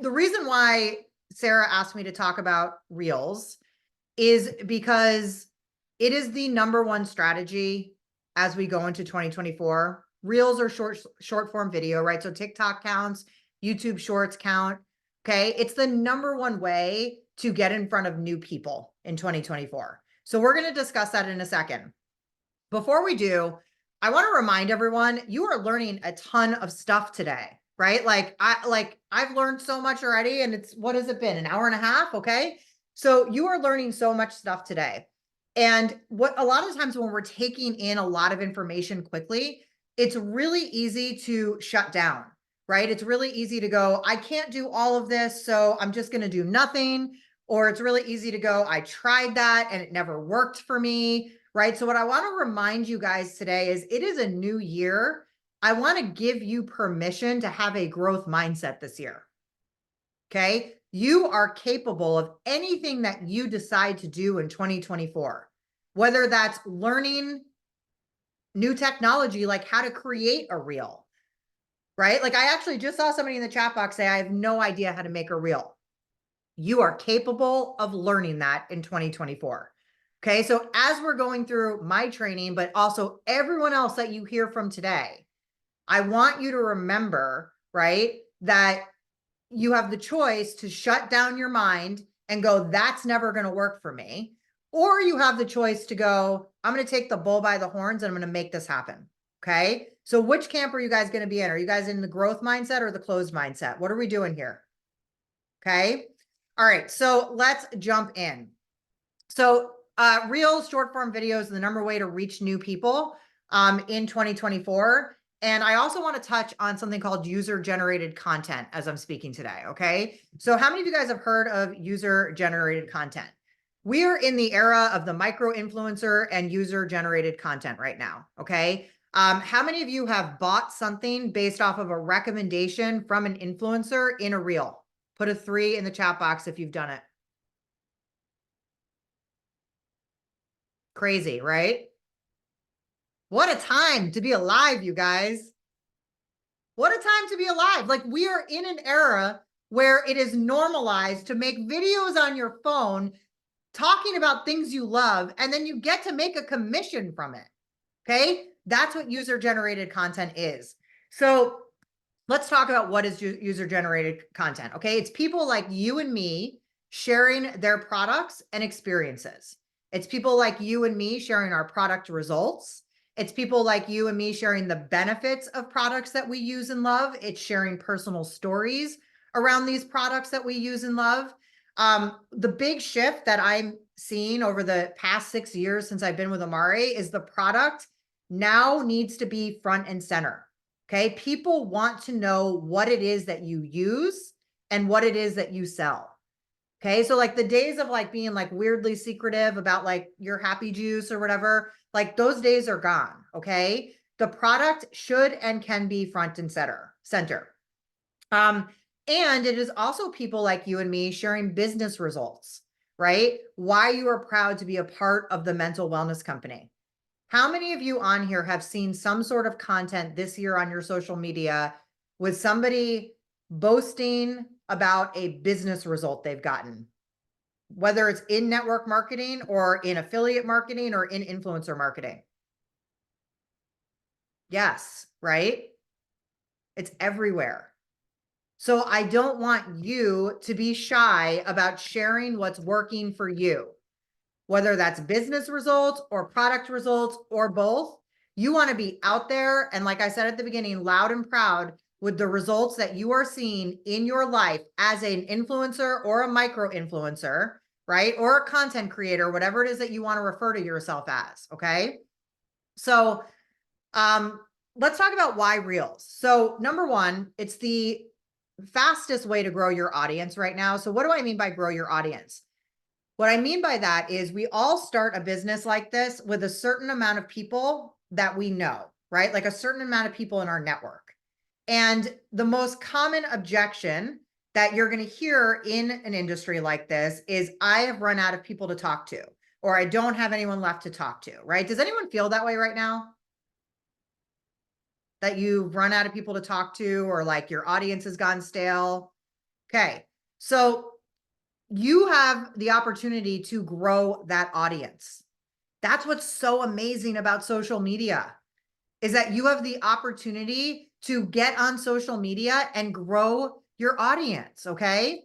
reason why Sarah asked me to talk about Reels is because it is the #1 strategy as we go into 2024. Reels are short form video, right? So TikTok counts, YouTube Shorts count. Okay, it's the #1 way to get in front of new people in 2024. So we're going to discuss that in a second. Before we do, I want to remind everyone, you are learning a ton of stuff today, right? I've learned so much already, and what has it been? An hour and a half. Okay. So you are learning so much stuff today. And what a lot of times when we're taking in a lot of information quickly, it's really easy to shut down, right? It's really easy to go, I can't do all of this, so I'm just going to do nothing. Or it's really easy to go, I tried that and it never worked for me, right? So what I want to remind you guys today is it is a new year. I want to give you permission to have a growth mindset this year. Okay. You are capable of anything that you decide to do in 2024, whether that's learning new technology, like how to create a reel, right? Like I actually just saw somebody in the chat box say, I have no idea how to make a reel. You are capable of learning that in 2024. Okay. So as we're going through my training, but also everyone else that you hear from today, I want you to remember, right, that you have the choice to shut down your mind and go, that's never going to work for me. Or you have the choice to go, I'm going to take the bull by the horns and I'm going to make this happen. Okay. So which camp are you guys going to be in? Are you guys in the growth mindset or the closed mindset? What are we doing here? Okay. All right. So let's jump in. So Reels, short form videos, the #1 way to reach new people in 2024. And I also want to touch on something called user-generated content as I'm speaking today, okay? So how many of you guys have heard of user-generated content? We are in the era of the micro-influencer and user-generated content right now, okay? How many of you have bought something based off of a recommendation from an influencer in a reel? Put a 3 in the chat box if you've done it. Crazy, right? What a time to be alive, you guys. What a time to be alive. Like, we are in an era where it is normalized to make videos on your phone talking about things you love, and then you get to make a commission from it. Okay? That's what user-generated content is. So let's talk about what is user-generated content. Okay? It's people like you and me sharing their products and experiences. It's people like you and me sharing our product results. It's people like you and me sharing the benefits of products that we use and love. It's sharing personal stories around these products that we use and love. The big shift that I'm seeing over the past 6 years since I've been with Amare is the product now needs to be front and center. Okay. People want to know what it is that you use and what it is that you sell. Okay. So like the days of like being like weirdly secretive about like your happy juice or whatever, like those days are gone. Okay. The product should and can be front and center. And it is also people like you and me sharing business results, right? Why you are proud to be a part of the Mental Wellness Company. How many of you on here have seen some sort of content this year on your social media with somebody boasting about a business result they've gotten, whether it's in network marketing or in affiliate marketing or in influencer marketing? Yes, right? It's everywhere. So I don't want you to be shy about sharing what's working for you, whether that's business results or product results or both. You want to be out there. And like I said at the beginning, loud and proud with the results that you are seeing in your life as an influencer or a micro influencer, right? Or a content creator, whatever it is that you want to refer to yourself as. Okay. So, let's talk about why Reels. So number one, it's the fastest way to grow your audience right now. So what do I mean by grow your audience? What I mean by that is we all start a business like this with a certain amount of people that we know, right? Like a certain amount of people in our network. And the most common objection that you're going to hear in an industry like this is I have run out of people to talk to, or I don't have anyone left to talk to, right? Does anyone feel that way right now? That you've run out of people to talk to, or like your audience has gone stale? Okay. So you have the opportunity to grow that audience. That's what's so amazing about social media, is that you have the opportunity to get on social media and grow your audience. Okay.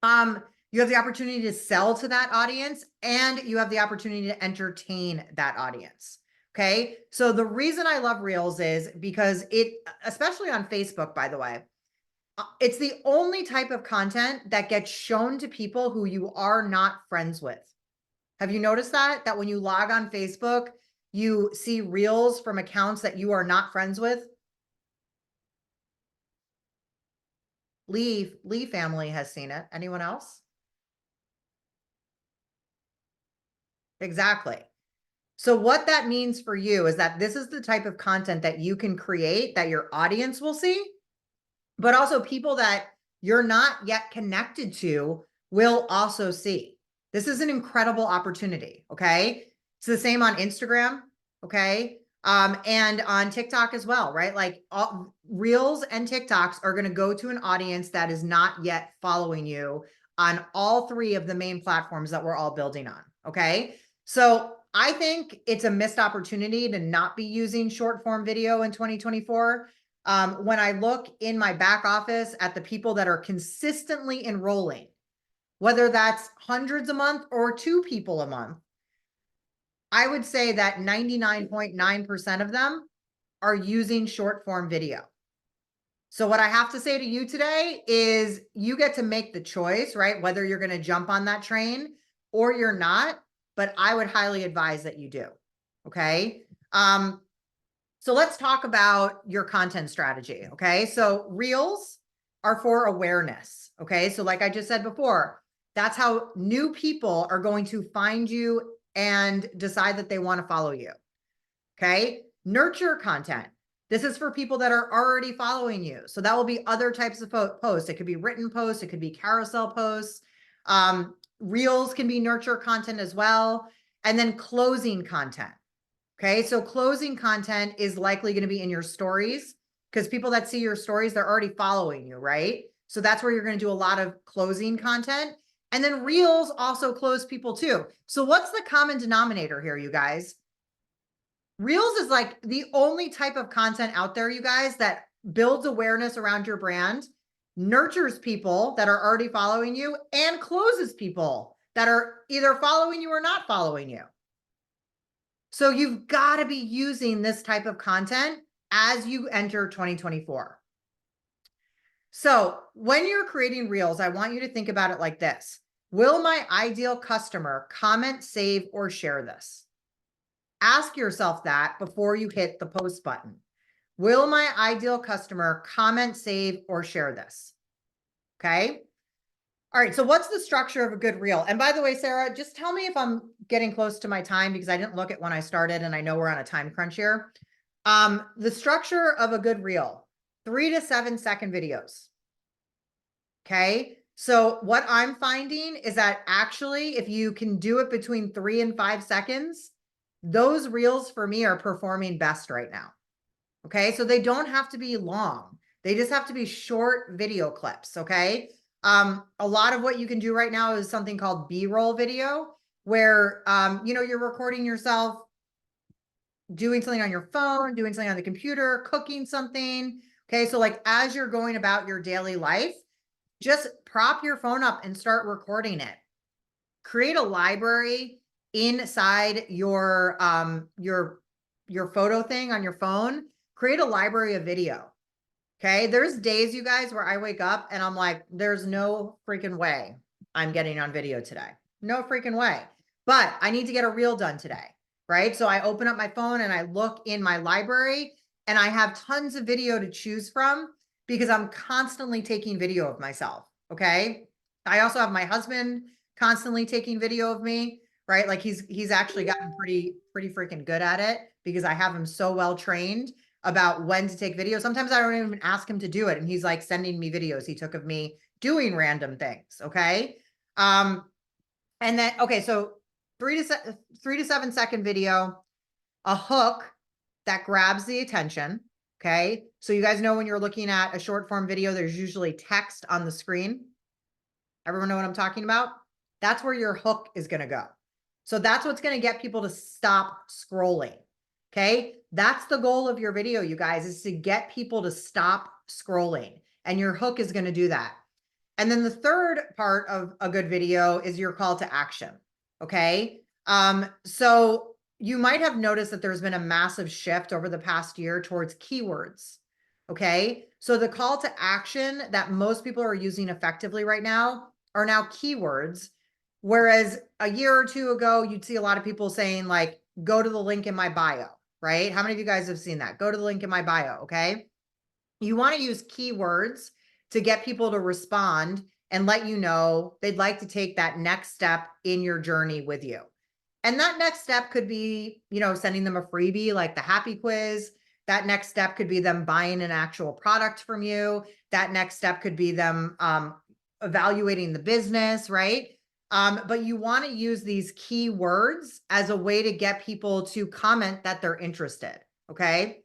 You have the opportunity to sell to that audience, and you have the opportunity to entertain that audience. Okay. So the reason I love Reels is because it, especially on Facebook, by the way, it's the only type of content that gets shown to people who you are not friends with. Have you noticed that? That when you log on Facebook, you see Reels from accounts that you are not friends with? Lee family has seen it. Anyone else? Exactly. So what that means for you is that this is the type of content that you can create that your audience will see, but also people that you're not yet connected to will also see. This is an incredible opportunity. Okay. It's the same on Instagram. Okay. And on TikTok as well, right? Like Reels and TikToks are going to go to an audience that is not yet following you on all three of the main platforms that we're all building on. Okay. So I think it's a missed opportunity to not be using short form video in 2024. When I look in my back office at the people that are consistently enrolling, whether that's hundreds a month or 2 people a month, I would say that 99.9% of them are using short form video. So what I have to say to you today is you get to make the choice, right? Whether you're going to jump on that train or you're not, but I would highly advise that you do. Okay. So let's talk about your content strategy. Okay. So reels are for awareness. Okay. So like I just said before, that's how new people are going to find you and decide that they want to follow you. Okay. Nurture content. This is for people that are already following you. So that will be other types of posts. It could be written posts. It could be carousel posts. Reels can be nurture content as well. And then closing content. Okay. So closing content is likely going to be in your stories because people that see your stories, they're already following you, right? So that's where you're going to do a lot of closing content. And then reels also close people too. So what's the common denominator here, you guys? Reels is like the only type of content out there, you guys, that builds awareness around your brand, nurtures people that are already following you, and closes people that are either following you or not following you. So you've got to be using this type of content as you enter 2024. So when you're creating reels, I want you to think about it like this. Will my ideal customer comment, save, or share this? Ask yourself that before you hit the post button. Will my ideal customer comment, save, or share this? Okay. All right. So what's the structure of a good reel? And by the way, Sarah, just tell me if I'm getting close to my time because I didn't look at when I started and I know we're on a time crunch here. The structure of a good reel, 3 to 7 second videos. Okay. So what I'm finding is that actually, if you can do it between 3 and 5 seconds, those reels for me are performing best right now. Okay. So they don't have to be long. They just have to be short video clips. Okay. A lot of what you can do right now is something called B-roll video where, you're recording yourself doing something on your phone, doing something on the computer, cooking something. Okay. So like, as you're going about your daily life, just prop your phone up and start recording it. Create a library inside your photo thing on your phone. Create a library of video. Okay. There's days, you guys, where I wake up and I'm like, there's no freaking way I'm getting on video today. No freaking way. But I need to get a reel done today. Right. So I open up my phone and I look in my library and I have tons of video to choose from because I'm constantly taking video of myself. Okay. I also have my husband constantly taking video of me, right? Like he's actually gotten pretty freaking good at it because I have him so well trained about when to take video. Sometimes I don't even ask him to do it. And he's like sending me videos he took of me doing random things. Okay. And then, okay. So 3 to 7 second video, a hook that grabs the attention. Okay. So you guys know when you're looking at a short form video, there's usually text on the screen. Everyone know what I'm talking about? That's where your hook is going to go. So that's what's going to get people to stop scrolling. Okay. That's the goal of your video, you guys, is to get people to stop scrolling. And your hook is going to do that. And then the third part of a good video is your call to action. Okay. So you might have noticed that there's been a massive shift over the past year towards keywords. Okay. So the call to action that most people are using effectively right now are now keywords. Whereas a year or two ago, you'd see a lot of people saying like, go to the link in my bio, right? How many of you guys have seen that? Go to the link in my bio. Okay. You want to use keywords to get people to respond and let you know they'd like to take that next step in your journey with you. And that next step could be, sending them a freebie like the happy quiz. That next step could be them buying an actual product from you. That next step could be them evaluating the business, right? But you want to use these keywords as a way to get people to comment that they're interested. Okay.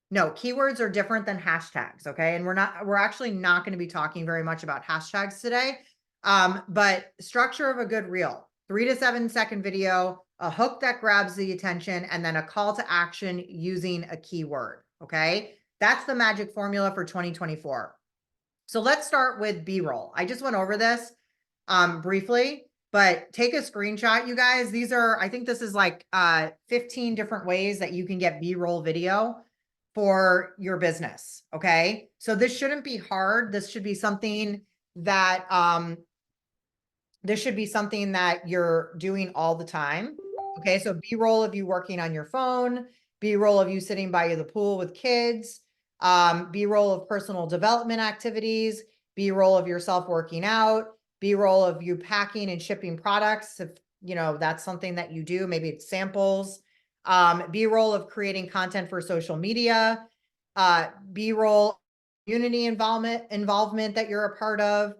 No, keywords are different than hashtags. Okay. And we're actually not going to be talking very much about hashtags today. But structure of a good reel, 3 to 7 second video, a hook that grabs the attention, and then a call to action using a keyword. Okay. That's the magic formula for 2024. So let's start with B-roll. I just went over this briefly, but take a screenshot, you guys. I think this is like 15 different ways that you can get B-roll video for your business. Okay. So this shouldn't be hard. This should be something that, you're doing all the time. Okay. So B-roll of you working on your phone, B-roll of you sitting by the pool with kids, B-roll of personal development activities, B-roll of yourself working out, B-roll of you packing and shipping products. If, you know, that's something that you do, maybe it's samples, B-roll of creating content for social media, B-roll community involvement that you're a part of,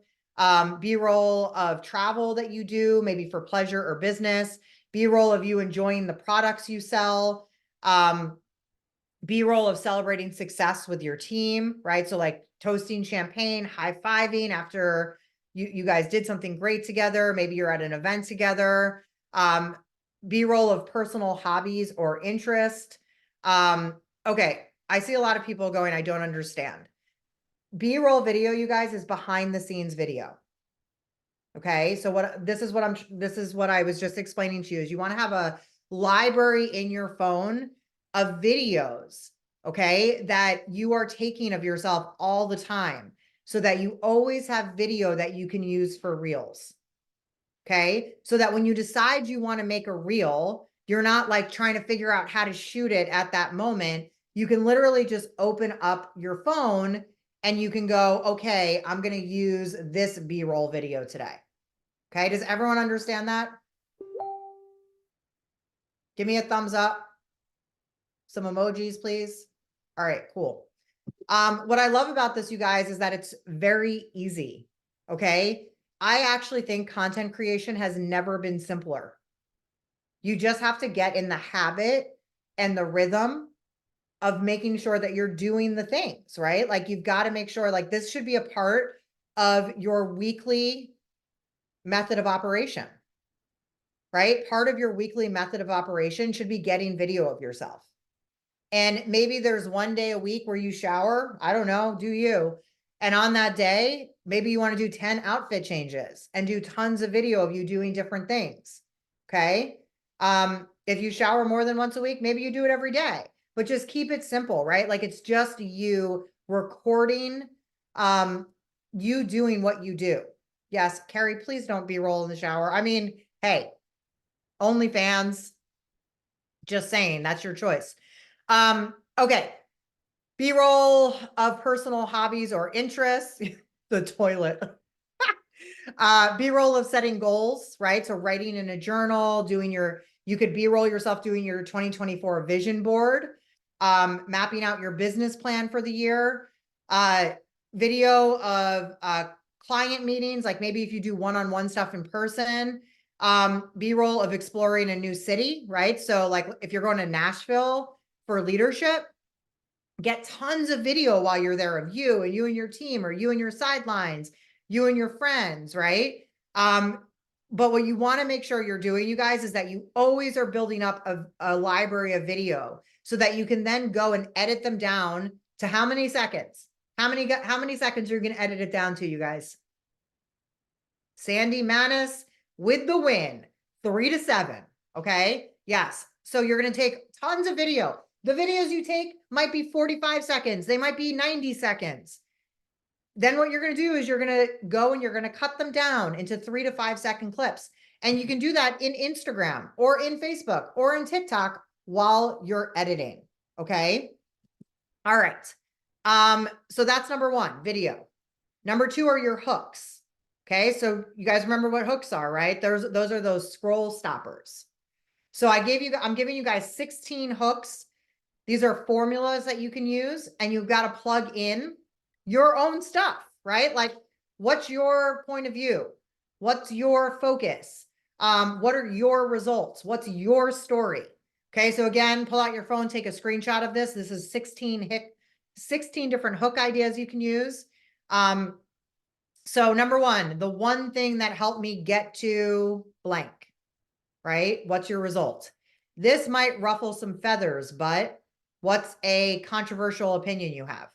B-roll of travel that you do, maybe for pleasure or business, B-roll of you enjoying the products you sell, B-roll of celebrating success with your team, right? So like toasting champagne, high-fiving after you guys did something great together. Maybe you're at an event together. B-roll of personal hobbies or interest. Okay, I see a lot of people going, I don't understand. B-roll video, you guys, is behind the scenes video. Okay, so this is what I was just explaining to you, is you want to have a library in your phone of videos, okay, that you are taking of yourself all the time, so that you always have video that you can use for reels. Okay, so that when you decide you want to make a reel, you're not like trying to figure out how to shoot it at that moment. You can literally just open up your phone and you can go, okay, I'm going to use this B-roll video today. Okay, does everyone understand that? Give me a thumbs up. Some emojis, please. All right, cool. What I love about this, you guys, is that it's very easy. Okay, I actually think content creation has never been simpler. You just have to get in the habit and the rhythm of making sure that you're doing the things, right? Like you've got to make sure, like this should be a part of your weekly method of operation, right? Part of your weekly method of operation should be getting video of yourself. And maybe there's one day a week where you shower. I don't know, do you? And on that day, maybe you want to do 10 outfit changes and do tons of video of you doing different things. Okay. If you shower more than once a week, maybe you do it every day, but just keep it simple, right? Like it's just you recording, you doing what you do. Yes, Carrie, please don't B-roll in the shower. I mean, hey, OnlyFans, just saying, that's your choice. Okay. B-roll of personal hobbies or interests, the toilet. B-roll of setting goals, right? So writing in a journal, you could B-roll yourself doing your 2024 vision board, mapping out your business plan for the year, video of client meetings, like maybe if you do one-on-one stuff in person, B-roll of exploring a new city, right? So like if you're going to Nashville for leadership, get tons of video while you're there of you and your team, or you and your sidelines, you and your friends, right? But what you want to make sure you're doing, you guys, is that you always are building up a library of video so that you can then go and edit them down to how many seconds? How many seconds are you going to edit it down to, you guys? Sandy Manis with the win, 3 to 7. Okay. Yes. So you're going to take tons of video. The videos you take might be 45 seconds. They might be 90 seconds. Then what you're going to do is you're going to go and you're going to cut them down into 3 to 5 second clips. And you can do that in Instagram or in Facebook or in TikTok while you're editing. Okay. All right. So that's number 1, video. Number 2 are your hooks. Okay. So you guys remember what hooks are, right? Those are those scroll stoppers. So I'm giving you guys 16 hooks. These are formulas that you can use, and you've got to plug in your own stuff, right? Like, what's your point of view? What's your focus? What are your results? What's your story? Okay, so again, pull out your phone, take a screenshot of this. This is 16 different hook ideas you can use. So number 1, the one thing that helped me get to blank, right? What's your result? This might ruffle some feathers, but what's a controversial opinion you have?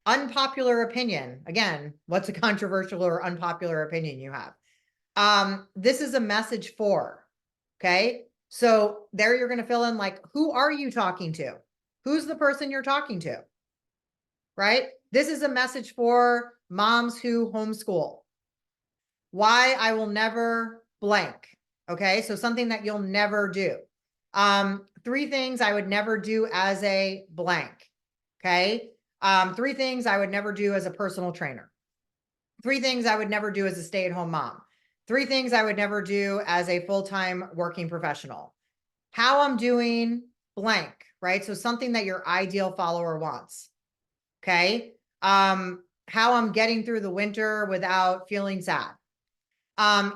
Unpopular opinion. Again, what's a controversial or unpopular opinion you have? This is a message for, okay? So there you're going to fill in like, who are you talking to? Who's the person you're talking to? Right? This is a message for moms who homeschool. Why I will never blank. Okay? So something that you'll never do. 3 things I would never do as a blank. Okay. 3 things I would never do as a personal trainer. 3 things I would never do as a stay-at-home mom. 3 things I would never do as a full-time working professional. How I'm doing blank, right? So something that your ideal follower wants. Okay. How I'm getting through the winter without feeling sad.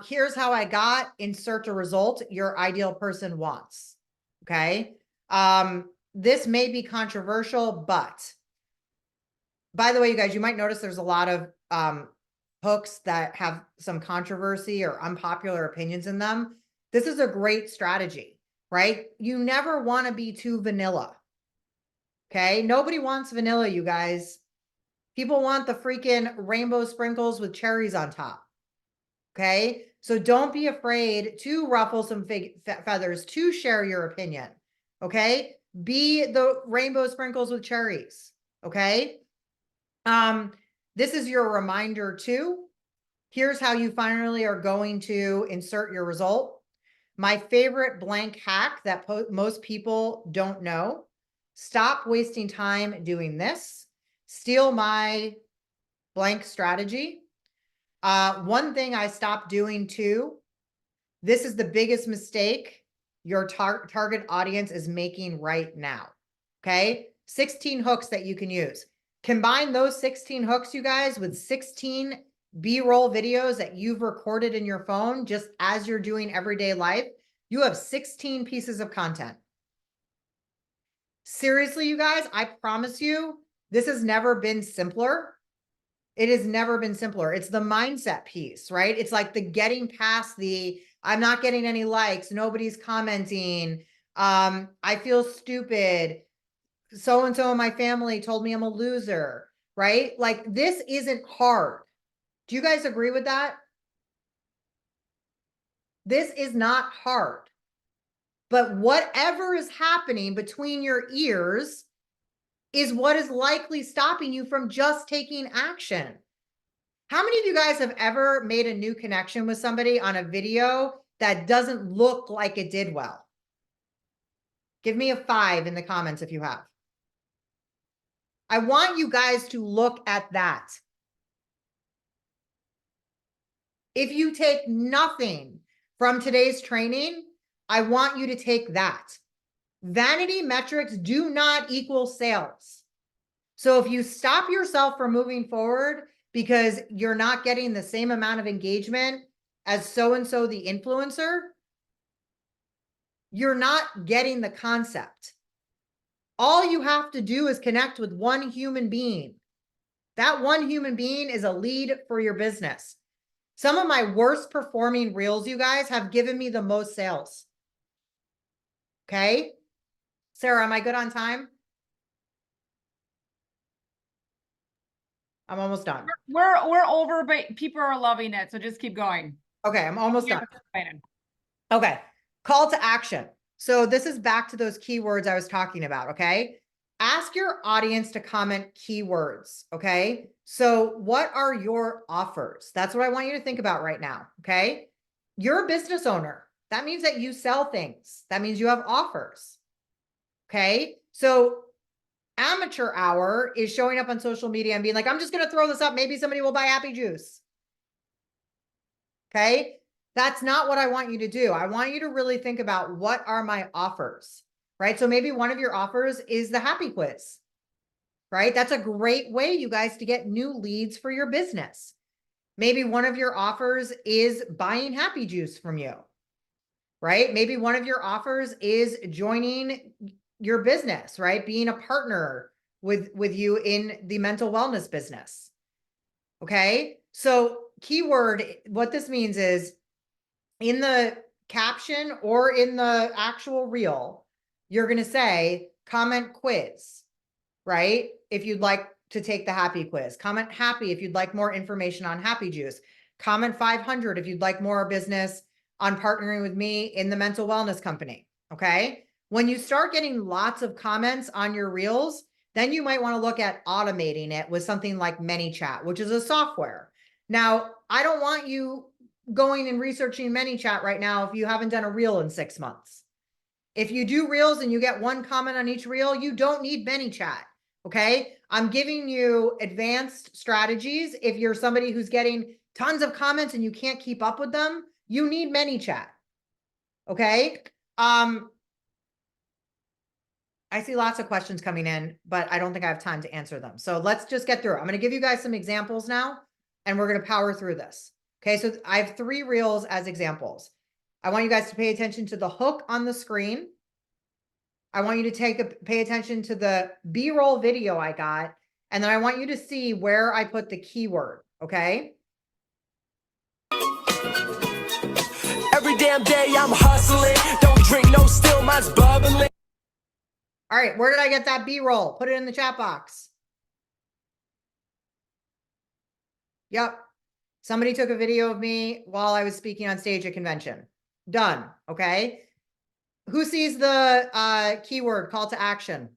Here's how I got, insert a result your ideal person wants. Okay. This may be controversial, but by the way, you guys, you might notice there's a lot of hooks that have some controversy or unpopular opinions in them. This is a great strategy, right? You never want to be too vanilla. Okay. Nobody wants vanilla, you guys. People want the freaking rainbow sprinkles with cherries on top. Okay. So don't be afraid to ruffle some feathers, to share your opinion. Okay. Be the rainbow sprinkles with cherries. Okay. This is your reminder too. Here's how you finally are going to insert your result. My favorite blank hack that most people don't know. Stop wasting time doing this. Steal my blank strategy. One thing I stopped doing too, this is the biggest mistake your target audience is making right now. Okay. 16 hooks that you can use. Combine those 16 hooks, you guys, with 16 B-roll videos that you've recorded in your phone just as you're doing everyday life. You have 16 pieces of content. Seriously, you guys, I promise you, this has never been simpler. It has never been simpler. It's the mindset piece, right? It's like the getting past the, I'm not getting any likes, nobody's commenting, I feel stupid, so-and-so in my family told me I'm a loser, right? Like this isn't hard. Do you guys agree with that? This is not hard. But whatever is happening between your ears is what is likely stopping you from just taking action. How many of you guys have ever made a new connection with somebody on a video that doesn't look like it did well? Give me a 5 in the comments if you have. I want you guys to look at that. If you take nothing from today's training, I want you to take that. Vanity metrics do not equal sales. So if you stop yourself from moving forward because you're not getting the same amount of engagement as so-and-so the influencer, you're not getting the concept. All you have to do is connect with one human being. That one human being is a lead for your business. Some of my worst performing reels, you guys, have given me the most sales. Okay. Sarah, am I good on time? I'm almost done. We're over, but people are loving it. So just keep going. Okay. I'm almost Yeah, done. excited. Okay. Call to action. So this is back to those keywords I was talking about. Okay. Ask your audience to comment keywords. Okay. So what are your offers? That's what I want you to think about right now. Okay. You're a business owner. That means that you sell things. That means you have offers. Okay. So amateur hour is showing up on social media and being like, I'm just going to throw this up. Maybe somebody will buy Happy Juice. Okay. That's not what I want you to do. I want you to really think about what are my offers, right? So maybe one of your offers is the Happy Quiz, right? That's a great way, you guys, to get new leads for your business. Maybe one of your offers is buying Happy Juice from you, right? Maybe one of your offers is joining your business, right? Being a partner with you in the mental wellness business. Okay. So keyword, what this means is in the caption or in the actual reel, you're going to say comment quiz, right? If you'd like to take the Happy Quiz, comment happy if you'd like more information on Happy Juice, comment 500 if you'd like more business on partnering with me in the mental wellness company. Okay. When you start getting lots of comments on your reels, then you might want to look at automating it with something like ManyChat, which is a software. Now, I don't want you going and researching ManyChat right now if you haven't done a reel in 6 months. If you do reels and you get one comment on each reel, you don't need ManyChat. Okay. I'm giving you advanced strategies. If you're somebody who's getting tons of comments and you can't keep up with them, you need ManyChat. Okay. I see lots of questions coming in, but I don't think I have time to answer them. So let's just get through. I'm going to give you guys some examples now, and we're going to power through this. Okay. So I have 3 reels as examples. I want you guys to pay attention to the hook on the screen. I want you to pay attention to the B-roll video I got, and then I want you to see where I put the keyword. Okay. Every damn day I'm hustling. Don't drink no still, mine's bubbling. All right, where did I get that B-roll? Put it in the chat box. Yep. Somebody took a video of me while I was speaking on stage at convention. Done. Okay. Who sees the keyword call to action?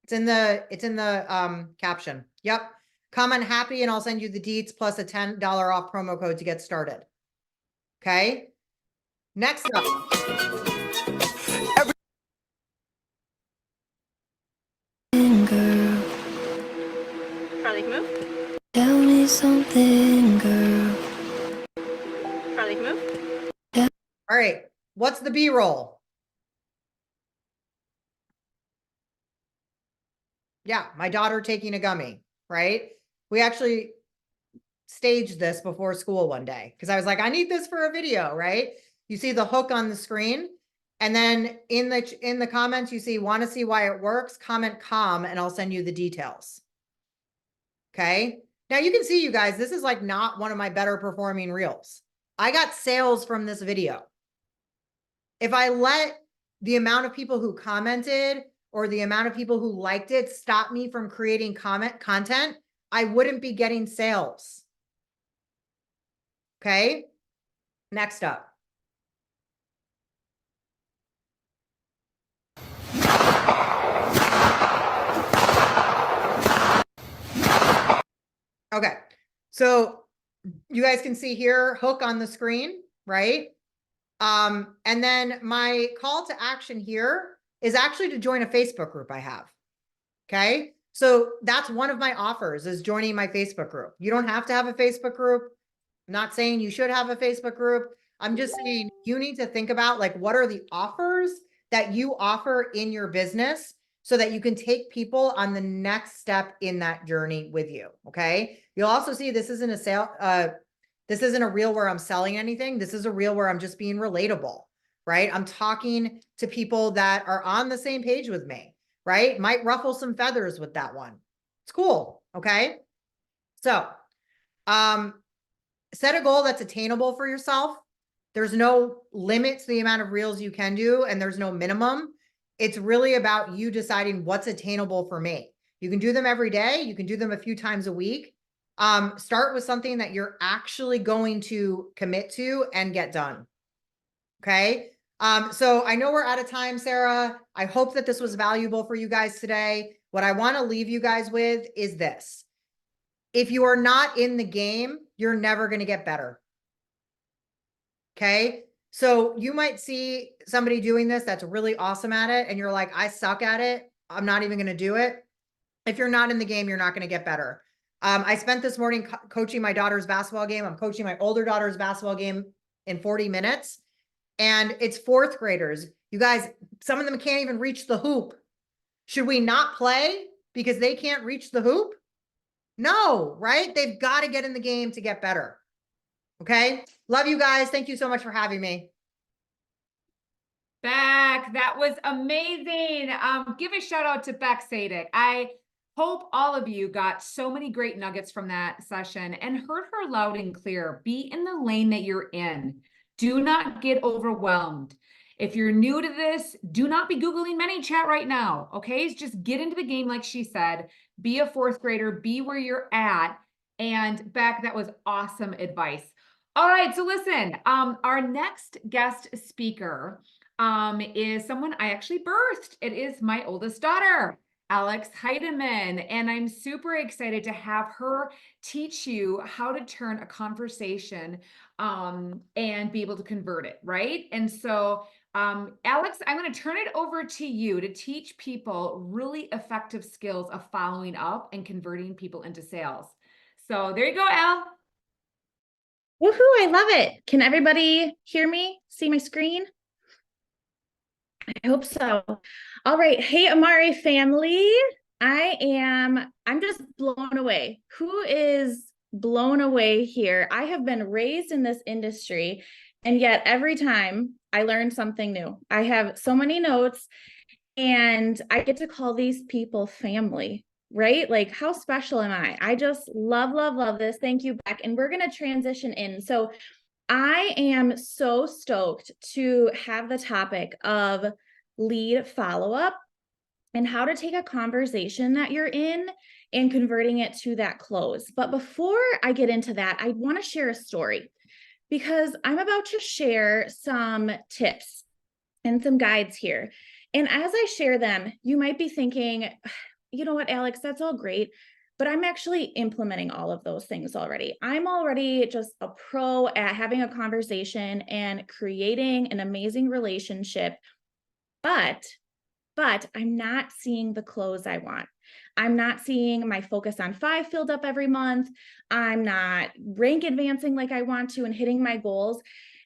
It's in the caption. Yep. Comment happy and I'll send you the deets plus a $10 off promo code to get started. Okay. Next up. Girl, Charlie, move. tell me something, girl. Charlie, move. All right. What's the B-roll? Yeah, my daughter taking a gummy, right? We actually staged this before school one day because I was like, I need this for a video, right? You see the hook on the screen. And then in the comments, you see, want to see why it works, comment COM and I'll send you the details. Okay. Now you can see, you guys, this is like not one of my better performing reels. I got sales from this video. If I let the amount of people who commented or the amount of people who liked it stop me from creating content, I wouldn't be getting sales. Okay. Next up. Okay, so you guys can see here, hook on the screen, right? And then my call to action here is actually to join a Facebook group I have. Okay, so that's one of my offers is joining my Facebook group. You don't have to have a Facebook group. I'm not saying you should have a Facebook group. I'm just saying you need to think about like, what are the offers that you offer in your business so that you can take people on the next step in that journey with you. Okay. You'll also see this isn't a sale. This isn't a reel where I'm selling anything. This is a reel where I'm just being relatable, right? I'm talking to people that are on the same page with me, right? Might ruffle some feathers with that one. It's cool. Okay. So, set a goal that's attainable for yourself. There's no limit to the amount of reels you can do, and there's no minimum. It's really about you deciding what's attainable for me. You can do them every day. You can do them a few times a week. Start with something that you're actually going to commit to and get done. Okay. So I know we're out of time, Sarah. I hope that this was valuable for you guys today. What I want to leave you guys with is this. If you are not in the game, you're never going to get better. Okay. So you might see somebody doing this that's really awesome at it, and you're like, I suck at it. I'm not even going to do it. If you're not in the game, you're not going to get better. I spent this morning coaching my daughter's basketball game. I'm coaching my older daughter's basketball game in 40 minutes. And it's 4th graders. You guys, some of them can't even reach the hoop. Should we not play because they can't reach the hoop? No, right? They've got to get in the game to get better. Okay. Love you guys. Thank you so much for having me. Beck, that was amazing. Give a shout out to Beck Sadik. I hope all of you got so many great nuggets from that session and heard her loud and clear. Be in the lane that you're in. Do not get overwhelmed. If you're new to this, do not be Googling ManyChat right now. Okay. Just get into the game. Like she said, be a 4th grader, be where you're at. And Beck, that was awesome advice. All right. So listen, our next guest speaker is someone I actually birthed. It is my oldest daughter. Alex Heidemann, and I'm super excited to have her teach you how to turn a conversation and be able to convert it, right? And so, Alex, I'm going to turn it over to you to teach people really effective skills of following up and converting people into sales. So there you go, Al. Woohoo, I love it. Can everybody hear me? See my screen? I hope so. All right. Hey, Amare family. I'm just blown away. Who is blown away here? I have been raised in this industry, and yet every time I learn something new. I have so many notes, and I get to call these people family, right? Like, how special am I? I just love, love, love this. Thank you, Beck. And we're going to transition in. So I am so stoked to have the topic of lead follow-up and how to take a conversation that you're in and converting it to that close. But before I get into that, I want to share a story because I'm about to share some tips and some guides here. And as I share them, you might be thinking, you know what, Alex, that's all great, but I'm actually implementing all of those things already. I'm already just a pro at having a conversation and creating an amazing relationship, but I'm not seeing the close I want. I'm not seeing my focus on 5 filled up every month. I'm not rank advancing like I want to and hitting my goals.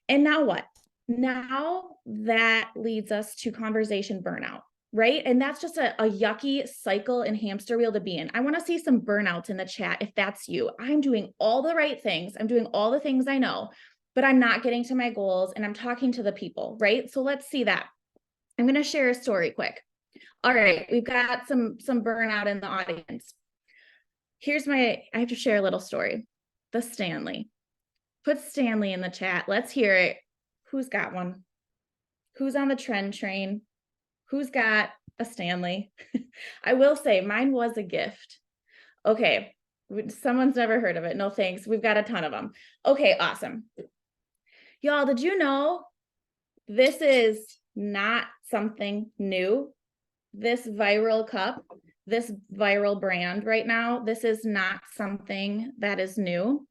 And now what? Now that leads us to conversation burnout, right? And that's just a yucky cycle and hamster wheel to be in. I want to see some burnouts in the chat if that's you. I'm doing all the right things. I'm doing all the things I know, but I'm not getting to my goals and I'm talking to the people, right? So let's see that. I'm going to share a story quick. All right, we've got some burnout in the audience. I have to share a little story. The Stanley. Put Stanley in the chat. Let's hear it. Who's got one? Who's on the trend train? Who's got a Stanley? I will say mine was a gift. Okay, someone's never heard of it. No thanks. We've got a ton of them. Okay, awesome. Y'all, did you know this is not something new? This viral cup, this viral brand right now, this is not something that is new,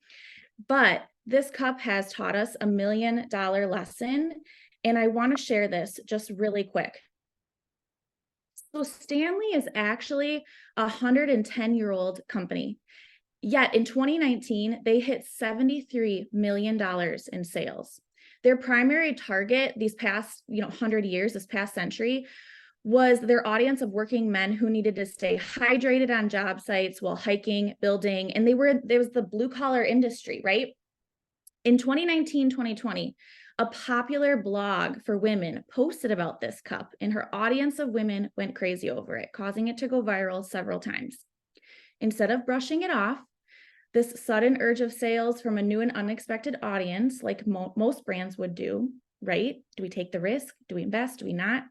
but this cup has taught us $1 million lesson. And I want to share this just really quick. So Stanley is actually a 110-year-old company. Yet in 2019, they hit $73 million in sales. Their primary target these past 100 years, this past century, was their audience of working men who needed to stay hydrated on job sites while hiking, building, and there was the blue collar industry, right? In 2019, 2020, a popular blog for women posted about this cup, and her audience of women went crazy over it, causing it to go viral several times. Instead of brushing it off, this sudden urge of sales from a new and unexpected audience, like most brands would do, right? Do we take the risk? Do we invest? Do we not?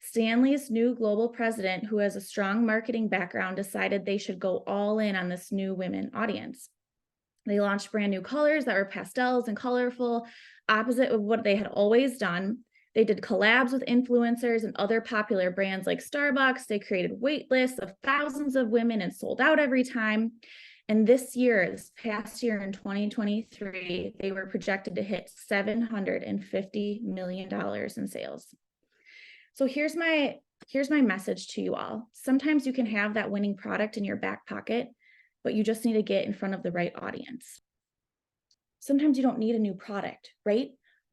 Stanley's new global president, who has a strong marketing background, decided they should go all in on this new women audience. They launched brand new colors that were pastels and colorful, opposite of what they had always done. They did collabs with influencers and other popular brands like Starbucks. They created wait lists of thousands of women and sold out every time. And this past year in 2023, they were projected to hit $750 million in sales. So here's my message to you all. Sometimes you can have that winning product in your back pocket, but you just need to get in front of the right audience. Sometimes you don't need a new product, right?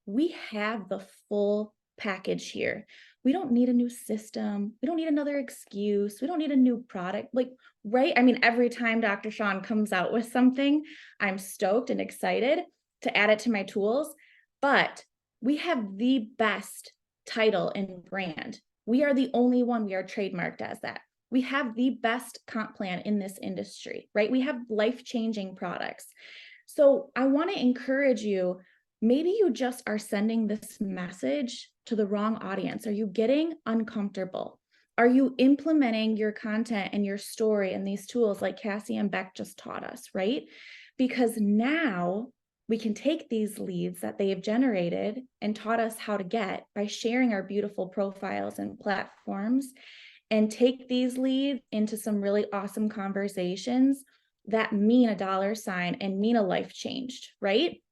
We have the full package here. We don't need a new system. We don't need another excuse. We don't need a new product, right? I mean, every time Dr. Sean comes out with something, I'm stoked and excited to add it to my tools, but we have the best title and brand. We are the only one. We are trademarked as that. We have the best comp plan in this industry, right? We have life-changing products. So I want to encourage you, maybe you just are sending this message to the wrong audience. Are you getting uncomfortable? Are you implementing your content and your story and these tools like Cassie and Beck just taught us, right? Because now we can take these leads that they have generated and taught us how to get by sharing our beautiful profiles and platforms and take these leads into some really awesome conversations that mean $1 and mean a life changed, right?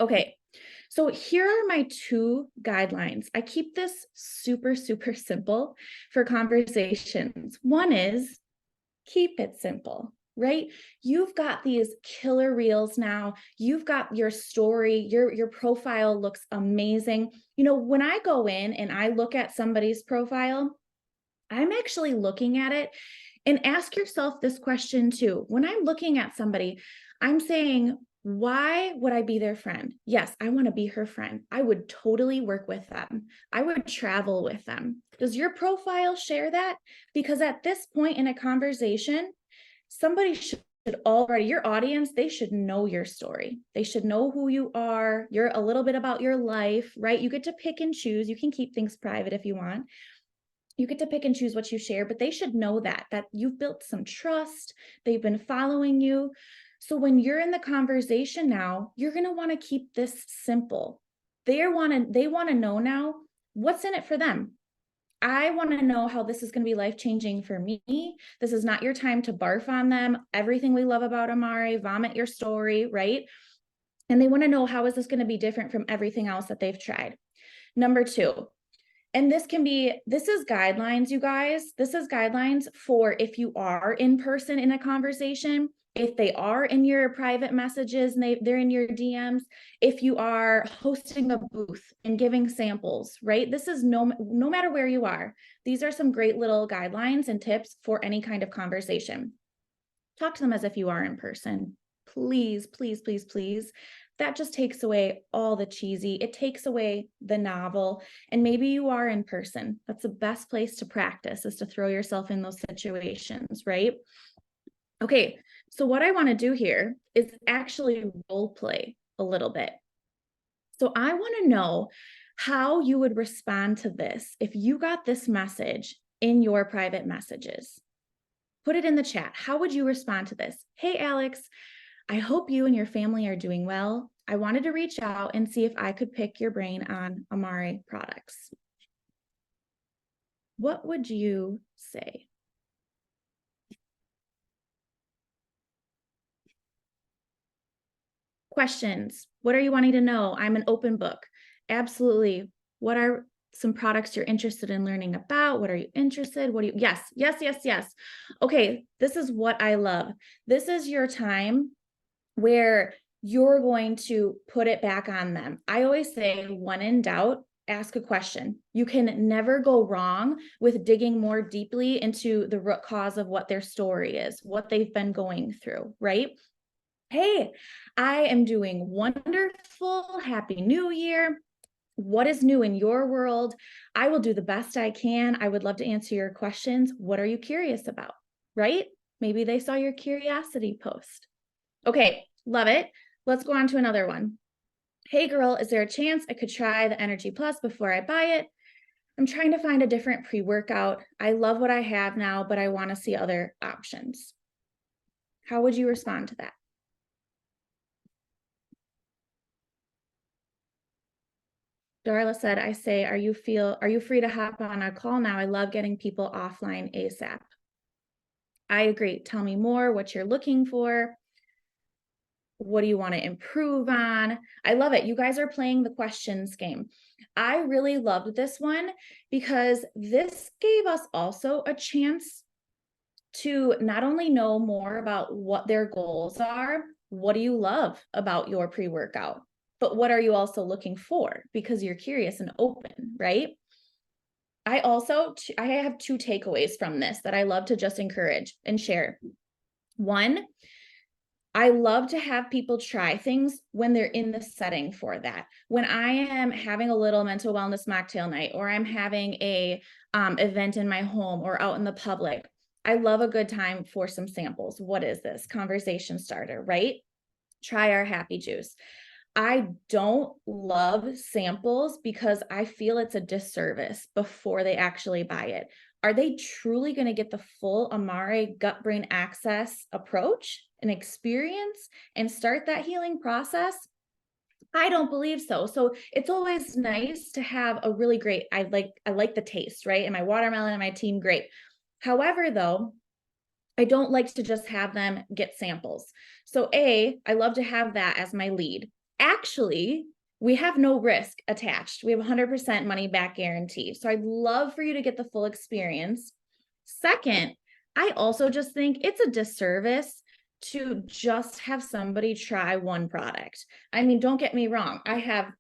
Okay, so here are my 2 guidelines. I keep this super, super simple for conversations. One is keep it simple, right? You've got these killer reels now. You've got your story, your profile looks amazing. You know, when I go in and I look at somebody's profile, I'm actually looking at it, and ask yourself this question too. When I'm looking at somebody, I'm saying, why would I be their friend? Yes, I want to be her friend. I would totally work with them. I would travel with them. Does your profile share that? Because at this point in a conversation, somebody should already, your audience, they should know your story. They should know who you are. You're a little bit about your life, right? You get to pick and choose. You can keep things private if you want. You get to pick and choose what you share, but they should know that you've built some trust. They've been following you. So when you're in the conversation now, you're going to want to keep this simple. They want to know now what's in it for them. I want to know how this is going to be life-changing for me. This is not your time to barf on them. Everything we love about Amare, vomit your story, right? And they want to know, how is this going to be different from everything else that they've tried? Number 2, and this is guidelines, you guys. This is guidelines for if you are in person in a conversation, if they are in your private messages and they're in your DMs, if you are hosting a booth and giving samples, right? This is no matter where you are. These are some great little guidelines and tips for any kind of conversation. Talk to them as if you are in person. Please, please, please, please. That just takes away all the cheesy. It takes away the novel. And maybe you are in person. That's the best place to practice, is to throw yourself in those situations, right? Okay, so what I want to do here is actually role play a little bit. So I want to know how you would respond to this if you got this message in your private messages. Put it in the chat. How would you respond to this? Hey, Alex, I hope you and your family are doing well. I wanted to reach out and see if I could pick your brain on Amare products. What would you say? Questions. What are you wanting to know? I'm an open book. Absolutely. What are some products you're interested in learning about? What are you interested? What do you, yes, yes, yes, yes. Okay, this is what I love. This is your time where you're going to put it back on them. I always say, when in doubt, ask a question. You can never go wrong with digging more deeply into the root cause of what their story is, what they've been going through, right? Hey, I am doing wonderful. Happy New Year. What is new in your world? I will do the best I can. I would love to answer your questions. What are you curious about, right? Maybe they saw your curiosity post. Okay, love it. Let's go on to another one. Hey girl, is there a chance I could try the Energy Plus before I buy it? I'm trying to find a different pre-workout. I love what I have now, but I want to see other options. How would you respond to that? Darla said, I say, are you free to hop on a call now? I love getting people offline ASAP. I agree. Tell me more, what you're looking for. What do you want to improve on? I love it. You guys are playing the questions game. I really loved this one because this gave us also a chance to not only know more about what their goals are, what do you love about your pre-workout, but what are you also looking for? Because you're curious and open, right? I have 2 takeaways from this that I love to just encourage and share. One, I love to have people try things when they're in the setting for that. When I am having a little mental wellness mocktail night, or I'm having a event in my home or out in the public, I love a good time for some samples. What is this? Conversation starter, right? Try our happy juice. I don't love samples because I feel it's a disservice before they actually buy it. Are they truly going to get the full Amare gut brain access approach and experience and start that healing process? I don't believe so. So it's always nice to have a really great, I like the taste, right? And my watermelon and my team, great. However, though, I don't like to just have them get samples. So I love to have that as my lead. Actually, we have no risk attached. We have 100% money back guarantee. So I'd love for you to get the full experience. Second, I also just think it's a disservice to just have somebody try one product. I mean, don't get me wrong. I have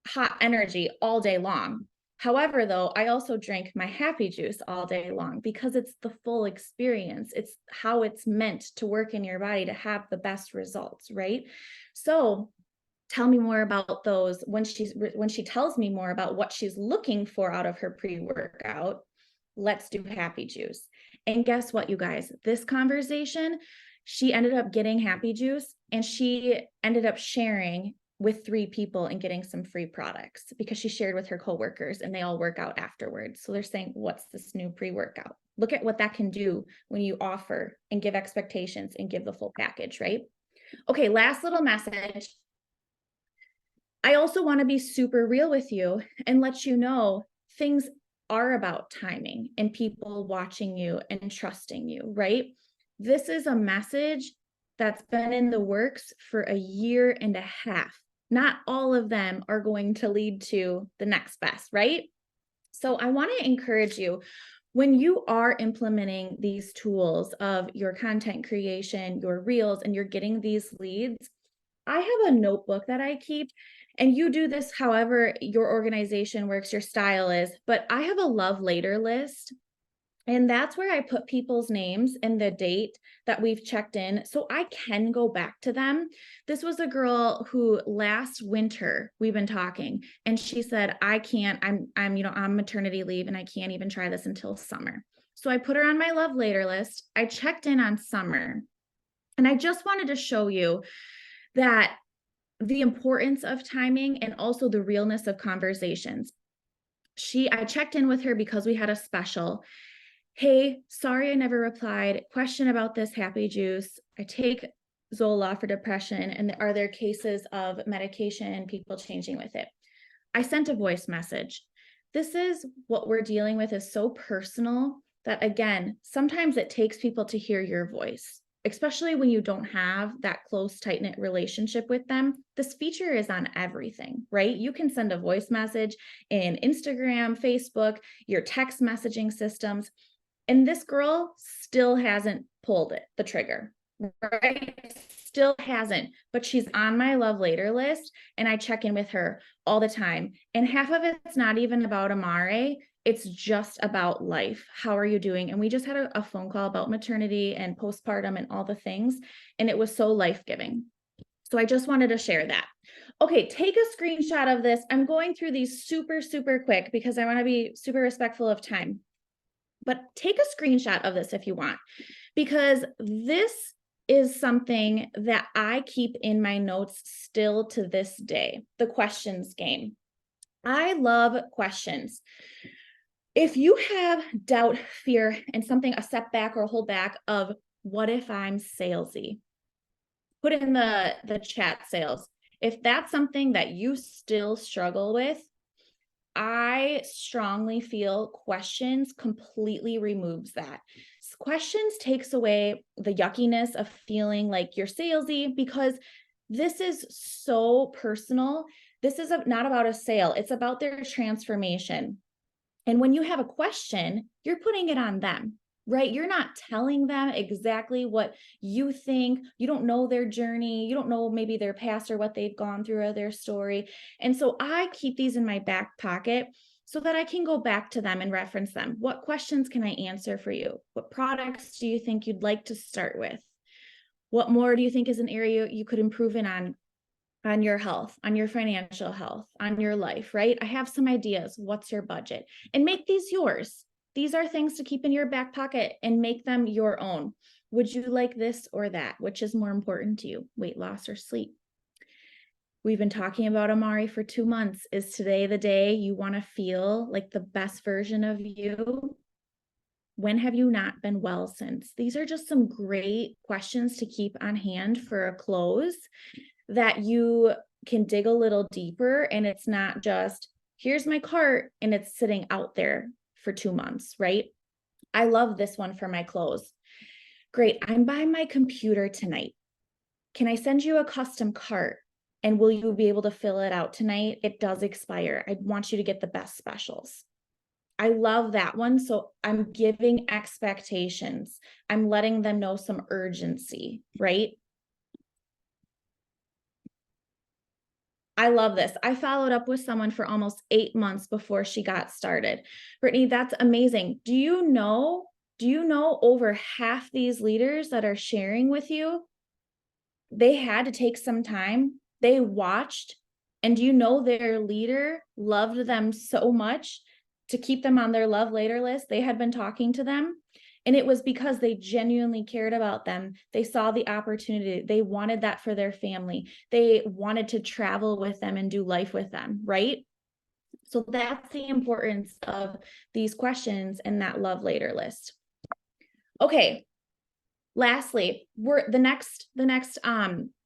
hot energy all day long. However, though, I also drink my happy juice all day long because it's the full experience. It's how it's meant to work in your body to have the best results, right? So tell me more about those. When she tells me more about what she's looking for out of her pre-workout, let's do happy juice. And guess what, you guys? This conversation, she ended up getting happy juice and she ended up sharing with 3 people and getting some free products because she shared with her coworkers and they all work out afterwards. So they're saying, what's this new pre-workout? Look at what that can do when you offer and give expectations and give the full package, right? Okay, last little message. I also want to be super real with you and let you know things are about timing and people watching you and trusting you, right? This is a message that's been in the works for a year and a half. Not all of them are going to lead to the next best, right? So I want to encourage you, when you are implementing these tools of your content creation, your reels, and you're getting these leads, I have a notebook that I keep, and you do this however your organization works, your style is, but I have a love later list. And that's where I put people's names and the date that we've checked in so I can go back to them. This was a girl who last winter we've been talking and she said, I can't, I'm on maternity leave and I can't even try this until summer. So I put her on my love later list. I checked in on summer and I just wanted to show you that the importance of timing and also the realness of conversations. I checked in with her because we had a special. Hey, sorry I never replied. Question about this happy juice. I take Zoloft for depression, and are there cases of medication and people changing with it? I sent a voice message. This is what we're dealing with is so personal that, again, sometimes it takes people to hear your voice, especially when you don't have that close, tight-knit relationship with them. This feature is on everything, right? You can send a voice message in Instagram, Facebook, your text messaging systems. And this girl still hasn't pulled the trigger, right? Still hasn't, but she's on my love later list and I check in with her all the time. And half of it's not even about Amare. It's just about life. How are you doing? And we just had a phone call about maternity and postpartum and all the things. And it was so life-giving. So I just wanted to share that. Okay, take a screenshot of this. I'm going through these super, super quick because I want to be super respectful of time. But take a screenshot of this if you want, because this is something that I keep in my notes still to this day, the questions game. I love questions. If you have doubt, fear, and something, a setback or a holdback of what if I'm salesy, put in the chat sales. If that's something that you still struggle with, I strongly feel questions completely removes that. Questions takes away the yuckiness of feeling like you're salesy because this is so personal. This is not about a sale. It's about their transformation. And when you have a question, you're putting it on them, right? You're not telling them exactly what you think. You don't know their journey. You don't know maybe their past or what they've gone through or their story. And so I keep these in my back pocket so that I can go back to them and reference them. What questions can I answer for you? What products do you think you'd like to start with? What more do you think is an area you could improve on your health, on your financial health, on your life, right? I have some ideas. What's your budget? And make these yours. These are things to keep in your back pocket and make them your own. Would you like this or that? Which is more important to you, weight loss or sleep? We've been talking about Amare for 2 months. Is today the day you want to feel like the best version of you? When have you not been well since? These are just some great questions to keep on hand for a close that you can dig a little deeper, and it's not just, here's my cart and it's sitting out there for 2 months, right? I love this one for my clothes. Great, I'm by my computer tonight. Can I send you a custom cart? And will you be able to fill it out tonight? It does expire. I want you to get the best specials. I love that one. So I'm giving expectations. I'm letting them know some urgency, right? I love this. I followed up with someone for almost 8 months before she got started. Brittany, that's amazing. Do you know over half these leaders that are sharing with you, they had to take some time, they watched, and do you know their leader loved them so much to keep them on their love later list? They had been talking to them, and it was because they genuinely cared about them. They saw the opportunity. They wanted that for their family. They wanted to travel with them and do life with them, right? So that's the importance of these questions and that love later list. Okay. Lastly, the next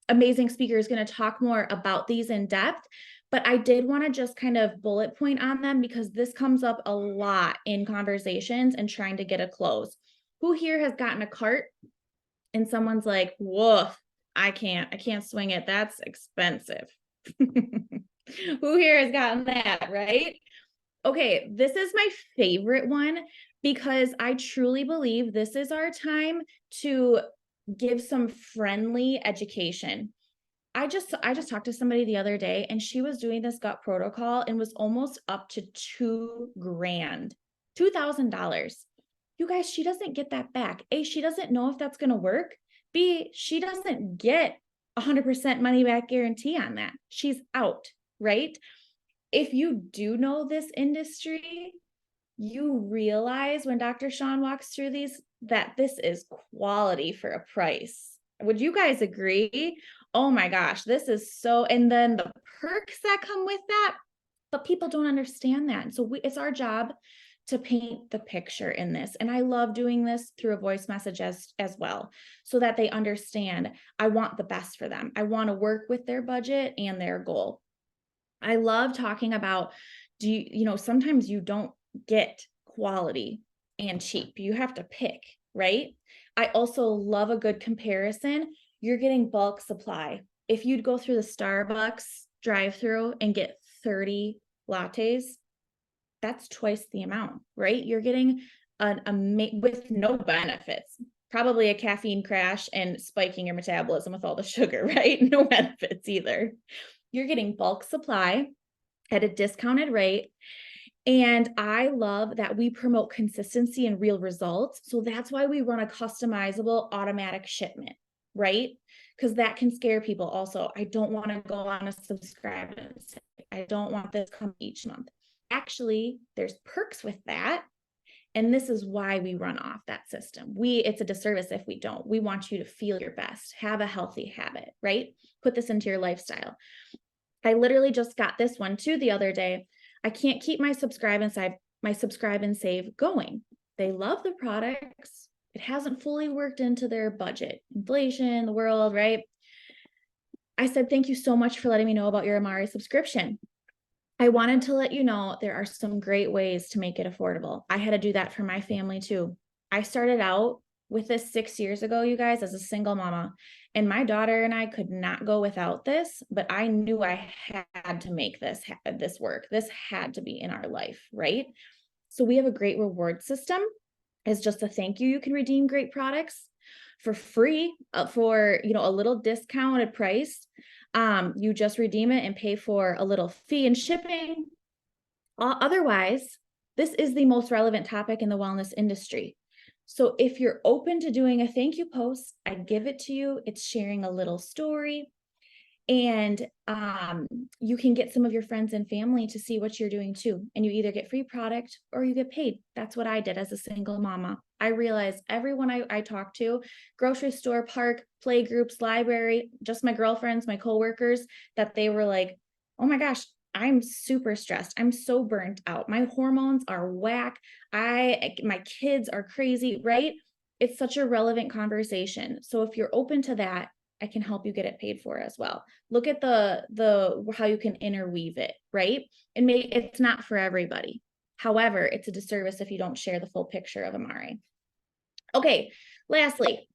amazing speaker is going to talk more about these in depth, but I did want to just kind of bullet point on them because this comes up a lot in conversations and trying to get a close. Who here has gotten a cart and someone's like, woof, I can't swing it. That's expensive. Who here has gotten that, right? Okay, this is my favorite one because I truly believe this is our time to give some friendly education. I just talked to somebody the other day and she was doing this gut protocol and was almost up to $2,000, $2,000. You guys, she doesn't get that back. A, she doesn't know if that's going to work. B, she doesn't get 100% money back guarantee on that. She's out, right? If you do know this industry, you realize when Dr. Sean walks through these, that this is quality for a price. Would you guys agree? Oh my gosh, this is so, and then the perks that come with that, but people don't understand that. And so it's our job to paint the picture in this. And I love doing this through a voice message as well, so that they understand I want the best for them. I want to work with their budget and their goal. I love talking about, sometimes you don't get quality and cheap. You have to pick, right? I also love a good comparison. You're getting bulk supply. If you'd go through the Starbucks drive-through and get 30 lattes, that's twice the amount, right? You're getting with no benefits, probably a caffeine crash and spiking your metabolism with all the sugar, right? No benefits either. You're getting bulk supply at a discounted rate. And I love that we promote consistency and real results. So that's why we run a customizable automatic shipment, right? Because that can scare people also. I don't want to go on a subscribe and say, I don't want this come each month. Actually, there's perks with that. And this is why we run off that system. It's a disservice if we don't. We want you to feel your best, have a healthy habit, right? Put this into your lifestyle. I literally just got this one too the other day. I can't keep my subscribe and save going. They love the products. It hasn't fully worked into their budget. Inflation, the world, right? I said, thank you so much for letting me know about your Amare subscription. I wanted to let you know there are some great ways to make it affordable. I had to do that for my family too. I started out with this 6 years ago, you guys, as a single mama, and my daughter and I could not go without this, but I knew I had to make this work. This had to be in our life, right? So we have a great reward system. As just a thank you, you can redeem great products for free for a little discounted price. You just redeem it and pay for a little fee and shipping. Otherwise, this is the most relevant topic in the wellness industry. So if you're open to doing a thank you post, I give it to you. It's sharing a little story. And you can get some of your friends and family to see what you're doing too. And you either get free product or you get paid. That's what I did as a single mama. I realized everyone I talked to, grocery store, park, play groups, library, just my girlfriends, my coworkers, that they were like, oh my gosh, I'm super stressed. I'm so burnt out. My hormones are whack. My kids are crazy, right? It's such a relevant conversation. So if you're open to that, I can help you get it paid for as well. Look at the how you can interweave it, right? And it's not for everybody. However, it's a disservice if you don't share the full picture of Amare. Okay, lastly,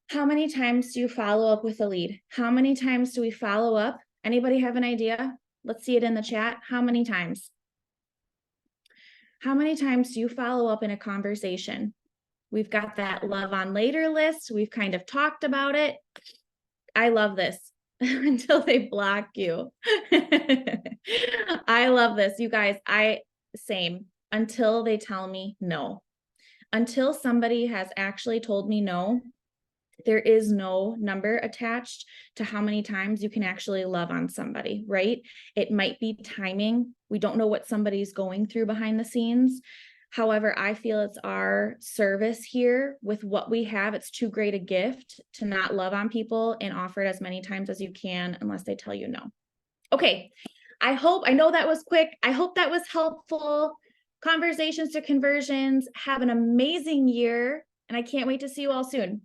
how many times do you follow up with a lead? How many times do we follow up? Anybody have an idea? Let's see it in the chat. How many times? How many times do you follow up in a conversation? We've got that love on later list. We've kind of talked about it. I love this until they block you. I love this. You guys, same until they tell me no. Until somebody has actually told me no, there is no number attached to how many times you can actually love on somebody, right? It might be timing. We don't know what somebody's going through behind the scenes. However, I feel it's our service here with what we have. It's too great a gift to not love on people and offer it as many times as you can unless they tell you no. Okay, I know that was quick. I hope that was helpful. Conversations to Conversions. Have an amazing year, and I can't wait to see you all soon.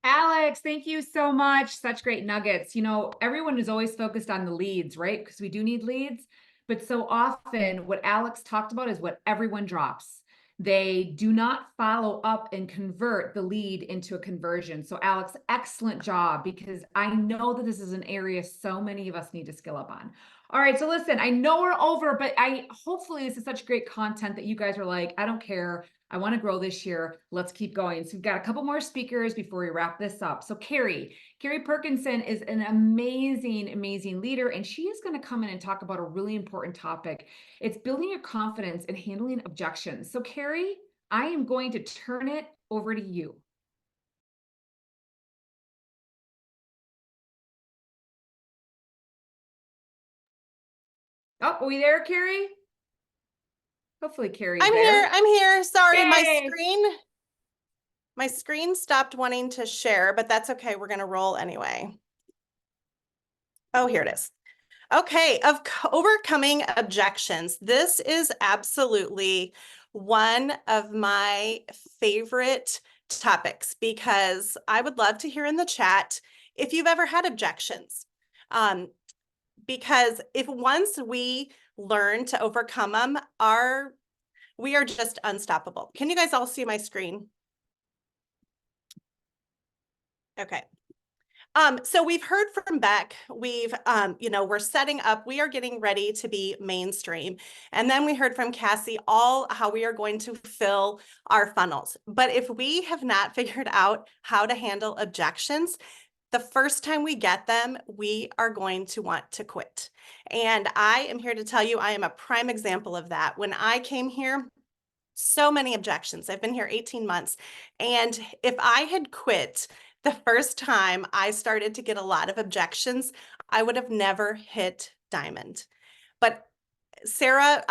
Alex, thank you so much. Such great nuggets. You know, everyone is always focused on the leads, right? Because we do need leads. But so often what Alex talked about is what everyone drops. They do not follow up and convert the lead into a conversion. So Alex, excellent job, because I know that this is an area so many of us need to skill up on. All right, so listen, I know we're over, but hopefully this is such great content that you guys are like, I don't care. I want to grow this year. Let's keep going. So we've got a couple more speakers before we wrap this up. So Carrie Perkinson is an amazing, amazing leader, and she is going to come in and talk about a really important topic. It's building your confidence and handling objections. So Carrie, I am going to turn it over to you. Oh, are we there, Carrie? Hopefully Carrie's there. I'm here. Sorry, Yay. my screen stopped wanting to share, but that's okay. We're going to roll anyway. Oh, here it is. Okay, overcoming objections. This is absolutely one of my favorite topics because I would love to hear in the chat if you've ever had objections. Because if once we learn to overcome them, we are just unstoppable. Can you guys all see my screen? Okay. So we've heard from Beck, we're setting up, we are getting ready to be mainstream. And then we heard from Cassie how we are going to fill our funnels. But if we have not figured out how to handle objections, the first time we get them, we are going to want to quit. And I am here to tell you, I am a prime example of that. When I came here, so many objections. I've been here 18 months. And if I had quit the first time I started to get a lot of objections, I would have never hit diamond. But Sarah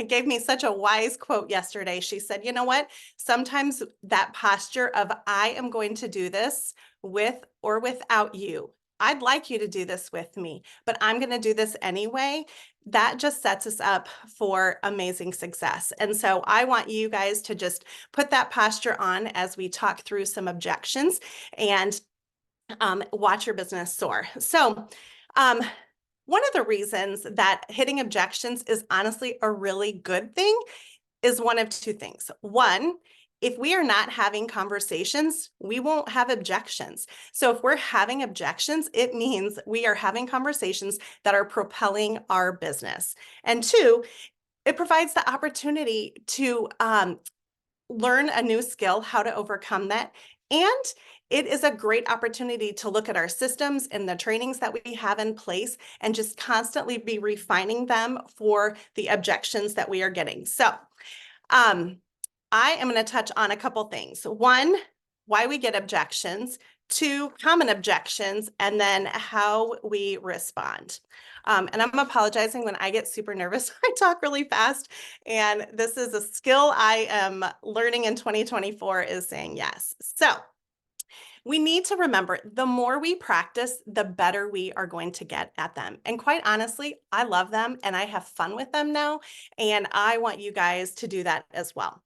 gave me such a wise quote yesterday. She said, you know what? Sometimes that posture of I am going to do this with or without you. I'd like you to do this with me, but I'm going to do this anyway. That just sets us up for amazing success. And so I want you guys to just put that posture on as we talk through some objections and watch your business soar. So, one of the reasons that hitting objections is honestly a really good thing is one of two things. One, if we are not having conversations, we won't have objections. So if we're having objections, it means we are having conversations that are propelling our business. And two, it provides the opportunity to learn a new skill, how to overcome that. And it is a great opportunity to look at our systems and the trainings that we have in place and just constantly be refining them for the objections that we are getting. So I am going to touch on a couple things. One, why we get objections. Two, common objections, and then how we respond. And I'm apologizing when I get super nervous. I talk really fast, and this is a skill I am learning in 2024 is saying yes. So we need to remember the more we practice, the better we are going to get at them. And quite honestly, I love them and I have fun with them now. And I want you guys to do that as well.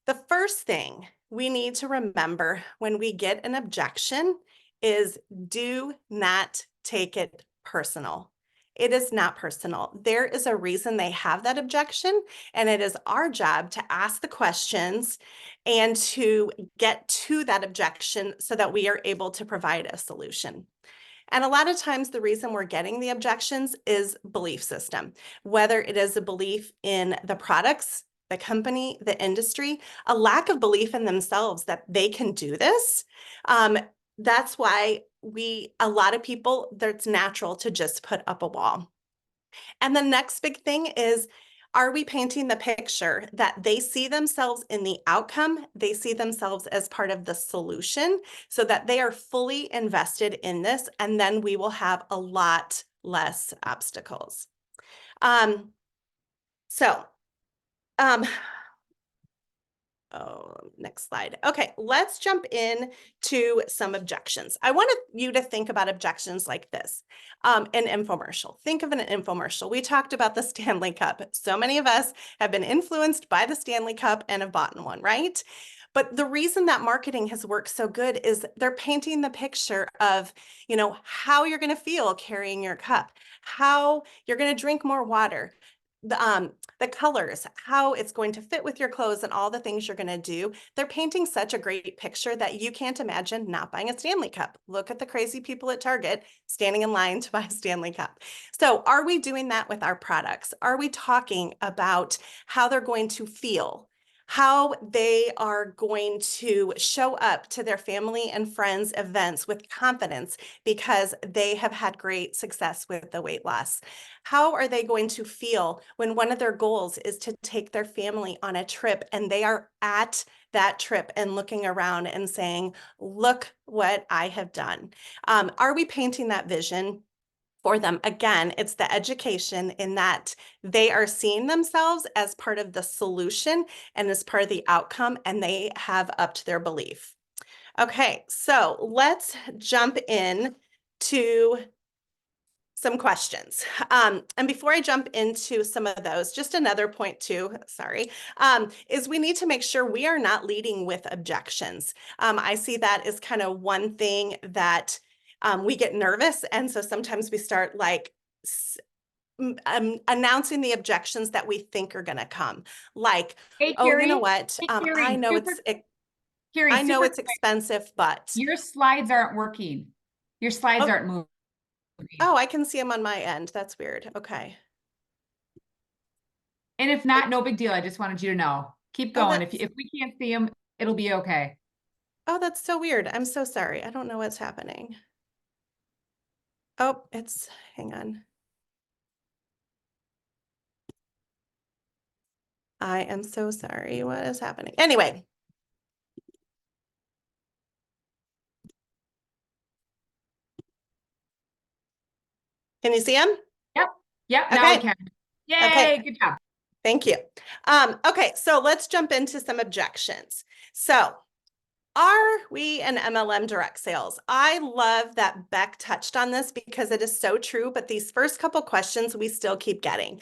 The first thing we need to remember when we get an objection is do not take it personal. It is not personal. There is a reason they have that objection, and it is our job to ask the questions and to get to that objection so that we are able to provide a solution. And a lot of times the reason we're getting the objections is belief system, whether it is a belief in the products, the company, the industry, a lack of belief in themselves that they can do this. That's why a lot of people, it's natural to just put up a wall. And the next big thing is, are we painting the picture that they see themselves in the outcome? They see themselves as part of the solution so that they are fully invested in this, and then we will have a lot less obstacles. Next slide. Okay, let's jump in to some objections. I want you to think about objections like this. An infomercial. Think of an infomercial. We talked about the Stanley Cup. So many of us have been influenced by the Stanley Cup and have bought one, right? But the reason that marketing has worked so good is they're painting the picture of, how you're going to feel carrying your cup, how you're going to drink more water, the colors, how it's going to fit with your clothes and all the things you're going to do. They're painting such a great picture that you can't imagine not buying a Stanley Cup. Look at the crazy people at Target standing in line to buy a Stanley Cup. So are we doing that with our products? Are we talking about how they're going to feel, how they are going to show up to their family and friends events with confidence because they have had great success with the weight loss? How are they going to feel when one of their goals is to take their family on a trip and they are at that trip and looking around and saying, look what I have done? Are we painting that vision for them? Again, it's the education in that they are seeing themselves as part of the solution and as part of the outcome, and they have upped their belief. Okay, so let's jump in to some questions. And before I jump into some of those, just another point too, is we need to make sure we are not leading with objections. I see that as kind of one thing that we get nervous. And so sometimes we start announcing the objections that we think are going to come. Like, Hey, oh, you Carrie. know what? Hey, Carrie, I know Carrie, I know super it's quick. expensive, but. Your slides aren't working. Your slides Oh. aren't moving. Oh, I can see them on my end. That's weird. Okay. And if not, no big deal. I just wanted you to know. Keep Oh, going. If we can't see them, it'll be okay. Oh, that's so weird. I'm so sorry. I don't know what's happening. Oh, hang on. I am so sorry. What is happening? Anyway. Can you see them? Yep. Now we Okay. can. Yay. Okay. Good job. Thank you. Okay, so let's jump into some objections. So, are we an MLM direct sales? I love that Beck touched on this because it is so true, but these first couple questions we still keep getting.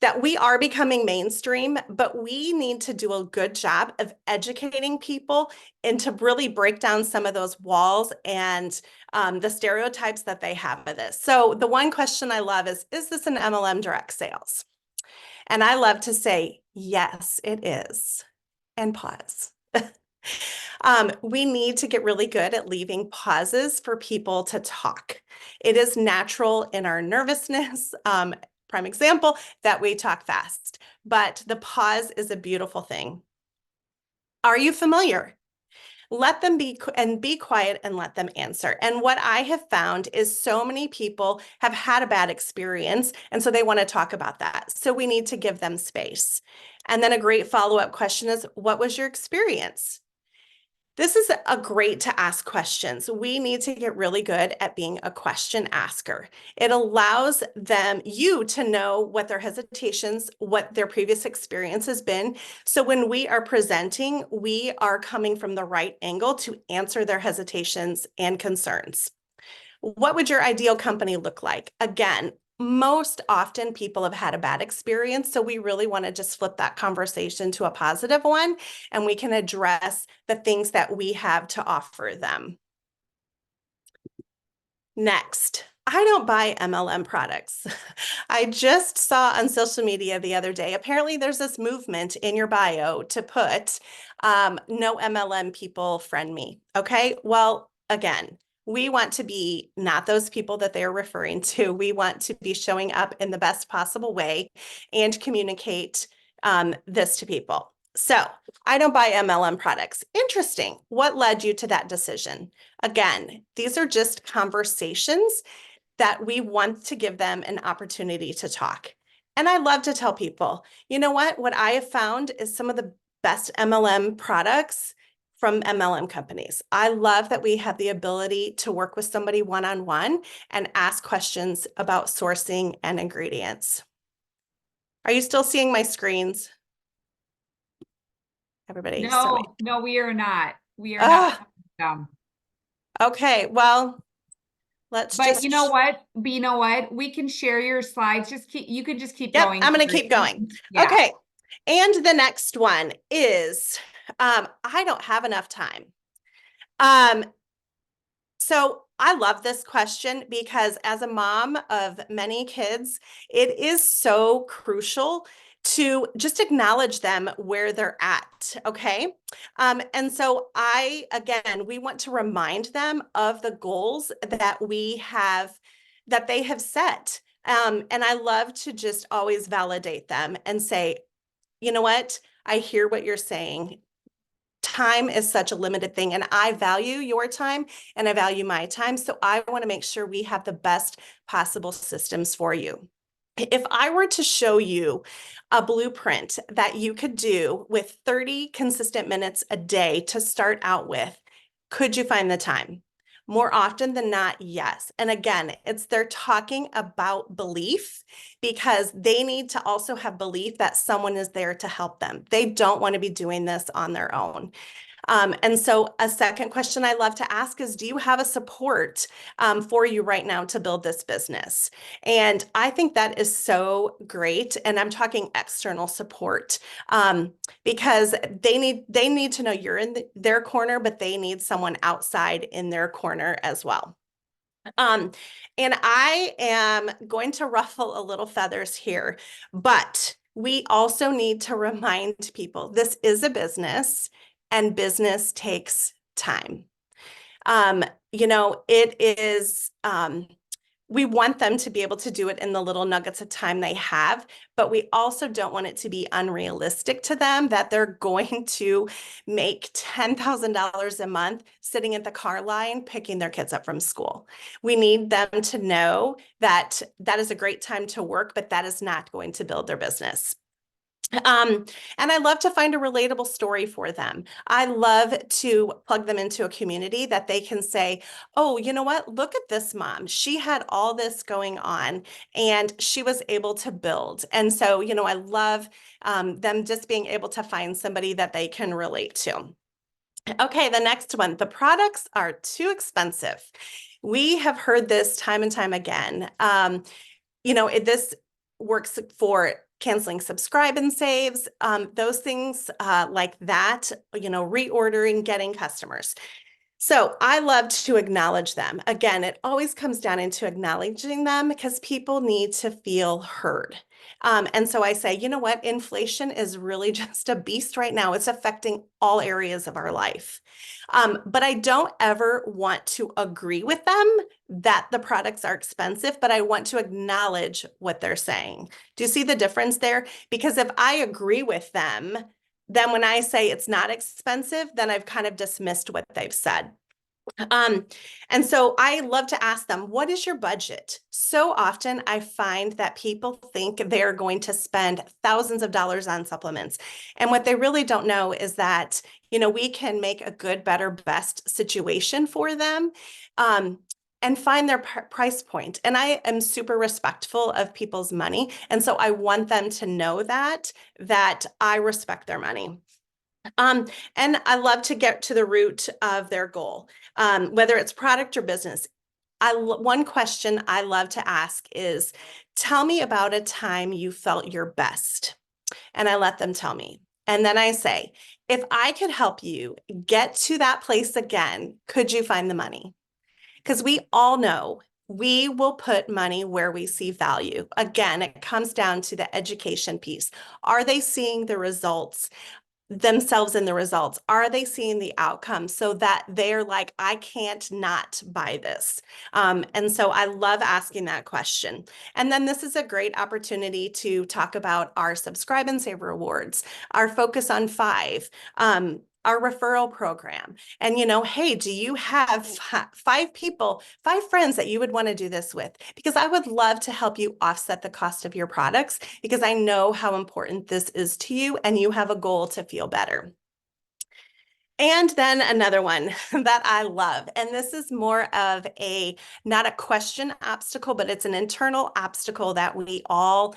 That we are becoming mainstream, but we need to do a good job of educating people and to really break down some of those walls and the stereotypes that they have of this. So the one question I love is this an MLM direct sales? And I love to say, yes, it is. And pause. We need to get really good at leaving pauses for people to talk. It is natural in our nervousness. Prime example, that we talk fast, but the pause is a beautiful thing. Are you familiar? Let them be quiet and let them answer. And what I have found is so many people have had a bad experience, and so they want to talk about that. So we need to give them space. And then a great follow-up question is, what was your experience? This is a great to ask questions. We need to get really good at being a question asker. It allows you to know what their hesitations, what their previous experience has been. So when we are presenting, we are coming from the right angle to answer their hesitations and concerns. What would your ideal company look like? Again, most often people have had a bad experience. So we really want to just flip that conversation to a positive one, and we can address the things that we have to offer them. Next, I don't buy MLM products. I just saw on social media the other day, apparently there's this movement in your bio to put no MLM people friend me. Okay. Well, again, we want to be not those people that they're referring to. We want to be showing up in the best possible way and communicate this to people. So I don't buy MLM products. Interesting. What led you to that decision? Again, these are just conversations that we want to give them an opportunity to talk. And I love to tell people, you know what I have found is some of the best MLM products from MLM companies. I love that we have the ability to work with somebody one-on-one and ask questions about sourcing and ingredients. Are you still seeing my screens? Everybody. No, we are not. We are not. Okay, well, But you know what? We can share your slides. You can just keep going. I'm going to keep going. Yeah. Okay. And the next one is, I don't have enough time. So I love this question because as a mom of many kids, it is so crucial to just acknowledge them where they're at. Okay. And so we want to remind them of the goals that they have set. And I love to just always validate them and say, you know what? I hear what you're saying. Time is such a limited thing, and I value your time and I value my time. So I want to make sure we have the best possible systems for you. If I were to show you a blueprint that you could do with 30 consistent minutes a day to start out with, could you find the time? More often than not, yes. And again, they're talking about belief because they need to also have belief that someone is there to help them. They don't want to be doing this on their own. And so a second question I love to ask is, do you have a support for you right now to build this business? And I think that is so great. And I'm talking external support because they need to know you're in their corner, but they need someone outside in their corner as well. And I am going to ruffle a little feathers here, but we also need to remind people this is a business. And business takes time. It is, we want them to be able to do it in the little nuggets of time they have, but we also don't want it to be unrealistic to them that they're going to make $10,000 a month sitting at the car line, picking their kids up from school. We need them to know that that is a great time to work, but that is not going to build their business. And I love to find a relatable story for them. I love to plug them into a community that they can say, oh, you know what? Look at this mom. She had all this going on and she was able to build. And so, I love them just being able to find somebody that they can relate to. Okay, the next one, the products are too expensive. We have heard this time and time again. This works for canceling subscribe and saves, those things like that, reordering, getting customers. So I love to acknowledge them. Again, it always comes down into acknowledging them because people need to feel heard. And so I say, you know what? Inflation is really just a beast right now. It's affecting all areas of our life. But I don't ever want to agree with them that the products are expensive, but I want to acknowledge what they're saying. Do you see the difference there? Because if I agree with them, then when I say it's not expensive, then I've kind of dismissed what they've said. And so I love to ask them, what is your budget? So often I find that people think they're going to spend thousands of dollars on supplements. And what they really don't know is that, we can make a good, better, best situation for them. And find their price point. And I am super respectful of people's money. And so I want them to know that I respect their money. And I love to get to the root of their goal, whether it's product or business. one question I love to ask is, tell me about a time you felt your best. And I let them tell me. And then I say, if I could help you get to that place again, could you find the money? Because we all know we will put money where we see value. Again, it comes down to the education piece. Are they seeing the results themselves in the results? Are they seeing the outcome so that they're like, I can't not buy this? And so I love asking that question. And then this is a great opportunity to talk about our Subscribe and Save rewards, our Focus on 5, our referral program. And, hey, do you have 5 people, 5 friends that you would want to do this with? Because I would love to help you offset the cost of your products, because I know how important this is to you and you have a goal to feel better. And then another one that I love, and this is more of not a question obstacle, but it's an internal obstacle that we all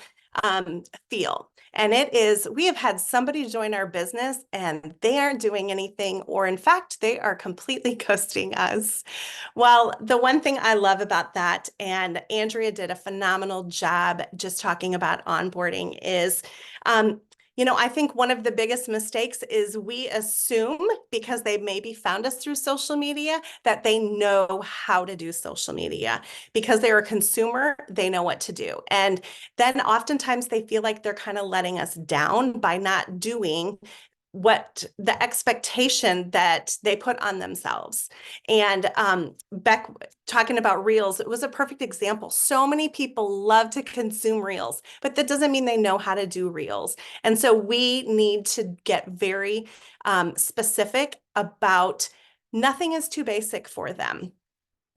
feel. And it is, we have had somebody join our business and they aren't doing anything, or in fact, they are completely ghosting us. Well, the one thing I love about that, and Andrea did a phenomenal job just talking about onboarding, is, I think one of the biggest mistakes is we assume, because they maybe found us through social media, that they know how to do social media. Because they're a consumer, they know what to do. And then oftentimes they feel like they're kind of letting us down by not doing what the expectation that they put on themselves. And Beck, talking about Reels, it was a perfect example. So many people love to consume Reels, but that doesn't mean they know how to do Reels. And so we need to get very specific about, nothing is too basic for them.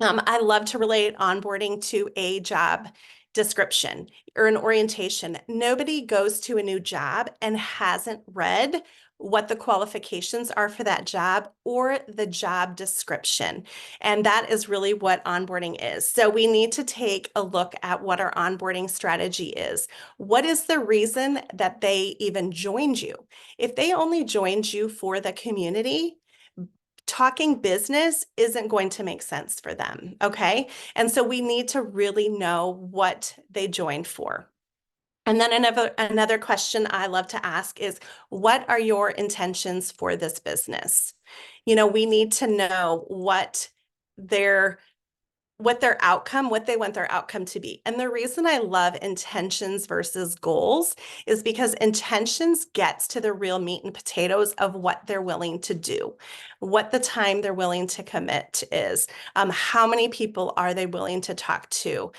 I love to relate onboarding to a job description or an orientation. Nobody goes to a new job and hasn't read what the qualifications are for that job or the job description. And that is really what onboarding is. So we need to take a look at what our onboarding strategy is. What is the reason that they even joined you? If they only joined you for the community, talking business isn't going to make sense for them, okay? And so we need to really know what they joined for. And then another question I love to ask is, what are your intentions for this business? We need to know what they want their outcome to be. And the reason I love intentions versus goals is because intentions gets to the real meat and potatoes of what they're willing to do, what the time they're willing to commit is, how many people are they willing to talk to.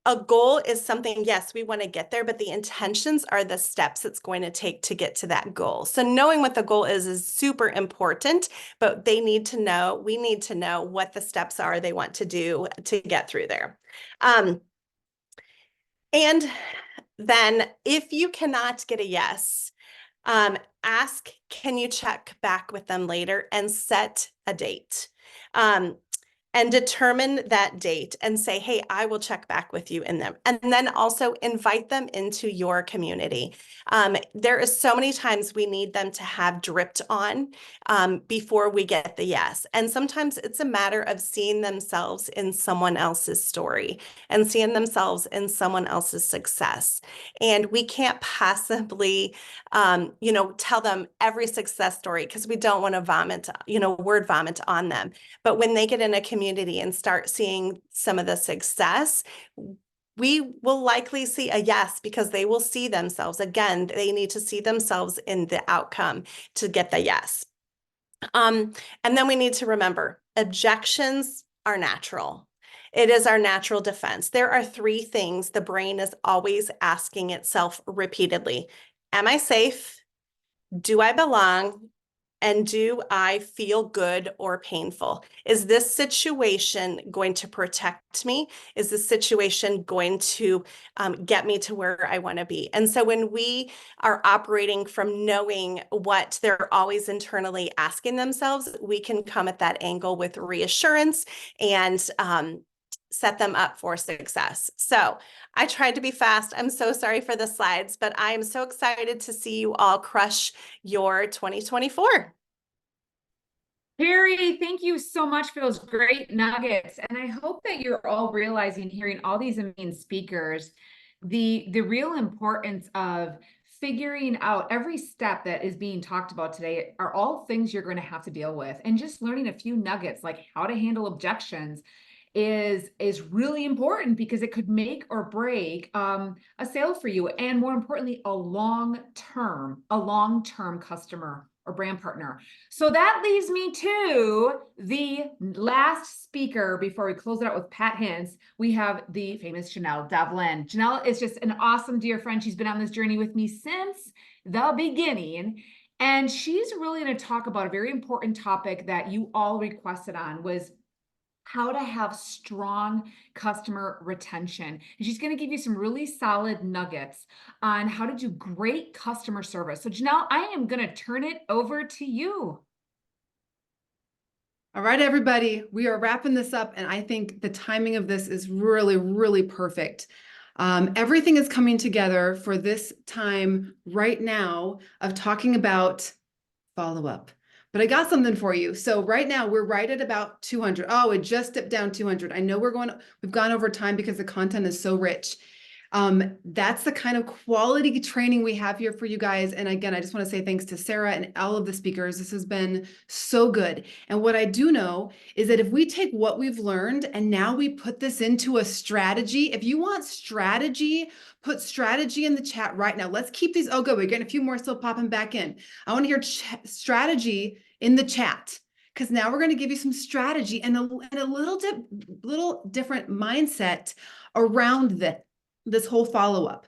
A goal is something, yes, we want to get there, but the intentions are the steps it's going to take to get to that goal. So knowing what the goal is super important, but we need to know what the steps are they want to do to get through there. And then if you cannot get a yes, ask, can you check back with them later, and set a date. And determine that date and say, hey, I will check back with you in them. And then also invite them into your community. There is so many times we need them to have dripped on before we get the yes. And sometimes it's a matter of seeing themselves in someone else's story and seeing themselves in someone else's success. And we can't possibly, tell them every success story, because we don't want to word vomit on them. But when they get in a community and start seeing some of the success, we will likely see a yes, because they will see themselves. Again, they need to see themselves in the outcome to get the yes. And then we need to remember, objections are natural. It is our natural defense. There are 3 things the brain is always asking itself repeatedly. Am I safe? Do I belong? And do I feel good or painful? Is this situation going to protect me? Is this situation going to get me to where I want to be? And so when we are operating from knowing what they're always internally asking themselves, we can come at that angle with reassurance and set them up for success. So I tried to be fast. I'm so sorry for the slides, but I am so excited to see you all crush your 2024. Harry, thank you so much for those great nuggets. And I hope that you're all realizing, hearing all these amazing speakers, the real importance of figuring out every step that is being talked about today are all things you're going to have to deal with. And just learning a few nuggets like how to handle objections is really important, because it could make or break a sale for you, and more importantly, a long-term customer or brand partner. So that leads me to the last speaker before we close it out with Pat Hintz. We have the famous Janelle Devlin. Janelle is just an awesome dear friend. She's been on this journey with me since the beginning. And she's really going to talk about a very important topic that you all requested on, was how to have strong customer retention. And she's going to give you some really solid nuggets on how to do great customer service. So Janelle, I am going to turn it over to you. All right, everybody, we are wrapping this up, and I think the timing of this is really, really perfect. Everything is coming together for this time right now of talking about follow-up. But I got something for you. So right now we're right at about 200. Oh, it just dipped down 200. I know we've gone over time because the content is so rich. That's the kind of quality training we have here for you guys. And again, I just want to say thanks to Sarah and all of the speakers. This has been so good. And what I do know is that if we take what we've learned and now we put this into a strategy, if you want strategy, put strategy in the chat right now. Let's keep these. Oh, good. We're getting a few more still popping back in. I want to hear strategy in the chat, because now we're going to give you some strategy and a little different mindset around this whole follow-up.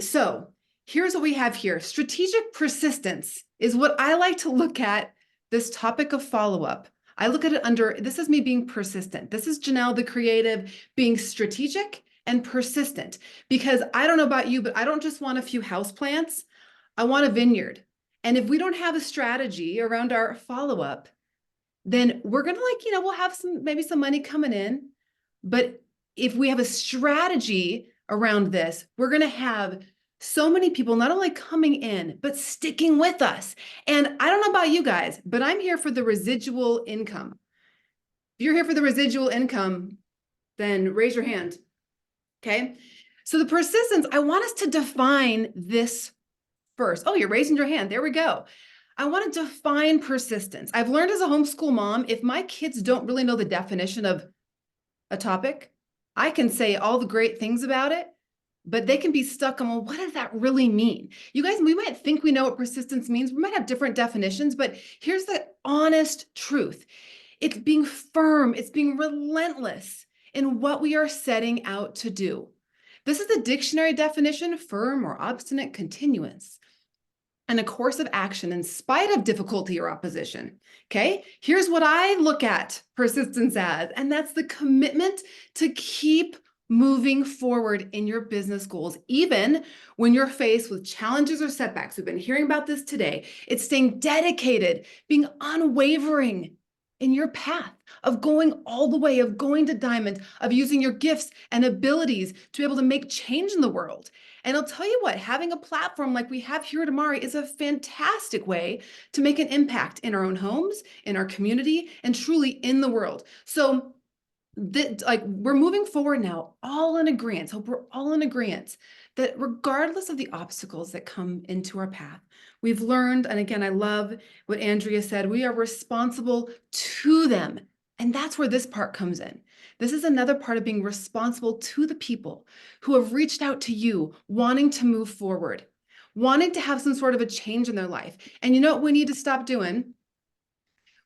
So here's what we have here. Strategic persistence is what I like to look at this topic of follow-up. I look at it under, this is me being persistent. This is Janelle, the creative, being strategic and persistent, because I don't know about you, but I don't just want a few houseplants. I want a vineyard. And if we don't have a strategy around our follow-up, then we're going to we'll have maybe some money coming in. But if we have a strategy around this, we're going to have so many people not only coming in, but sticking with us. And I don't know about you guys, but I'm here for the residual income. If you're here for the residual income, then raise your hand. Okay. So the persistence, I want us to define this first. Oh, you're raising your hand. There we go. I want to define persistence. I've learned as a homeschool mom, if my kids don't really know the definition of a topic, I can say all the great things about it, but they can be stuck on, well, what does that really mean? You guys, we might think we know what persistence means. We might have different definitions, but here's the honest truth. It's being firm. It's being relentless in what we are setting out to do. This is the dictionary definition: firm or obstinate continuance, and a course of action in spite of difficulty or opposition. Okay, here's what I look at persistence as, and that's the commitment to keep moving forward in your business goals, even when you're faced with challenges or setbacks. We've been hearing about this today. It's staying dedicated, being unwavering in your path of going all the way, of going to diamond, of using your gifts and abilities to be able to make change in the world. And I'll tell you what, having a platform like we have here at Amari is a fantastic way to make an impact in our own homes, in our community, and truly in the world. So we're moving forward now, all in agreement. Hope we're all in agreement that regardless of the obstacles that come into our path, we've learned, and again, I love what Andrea said, we are responsible to them. And that's where this part comes in. This is another part of being responsible to the people who have reached out to you, wanting to move forward, wanting to have some sort of a change in their life. And you know what we need to stop doing?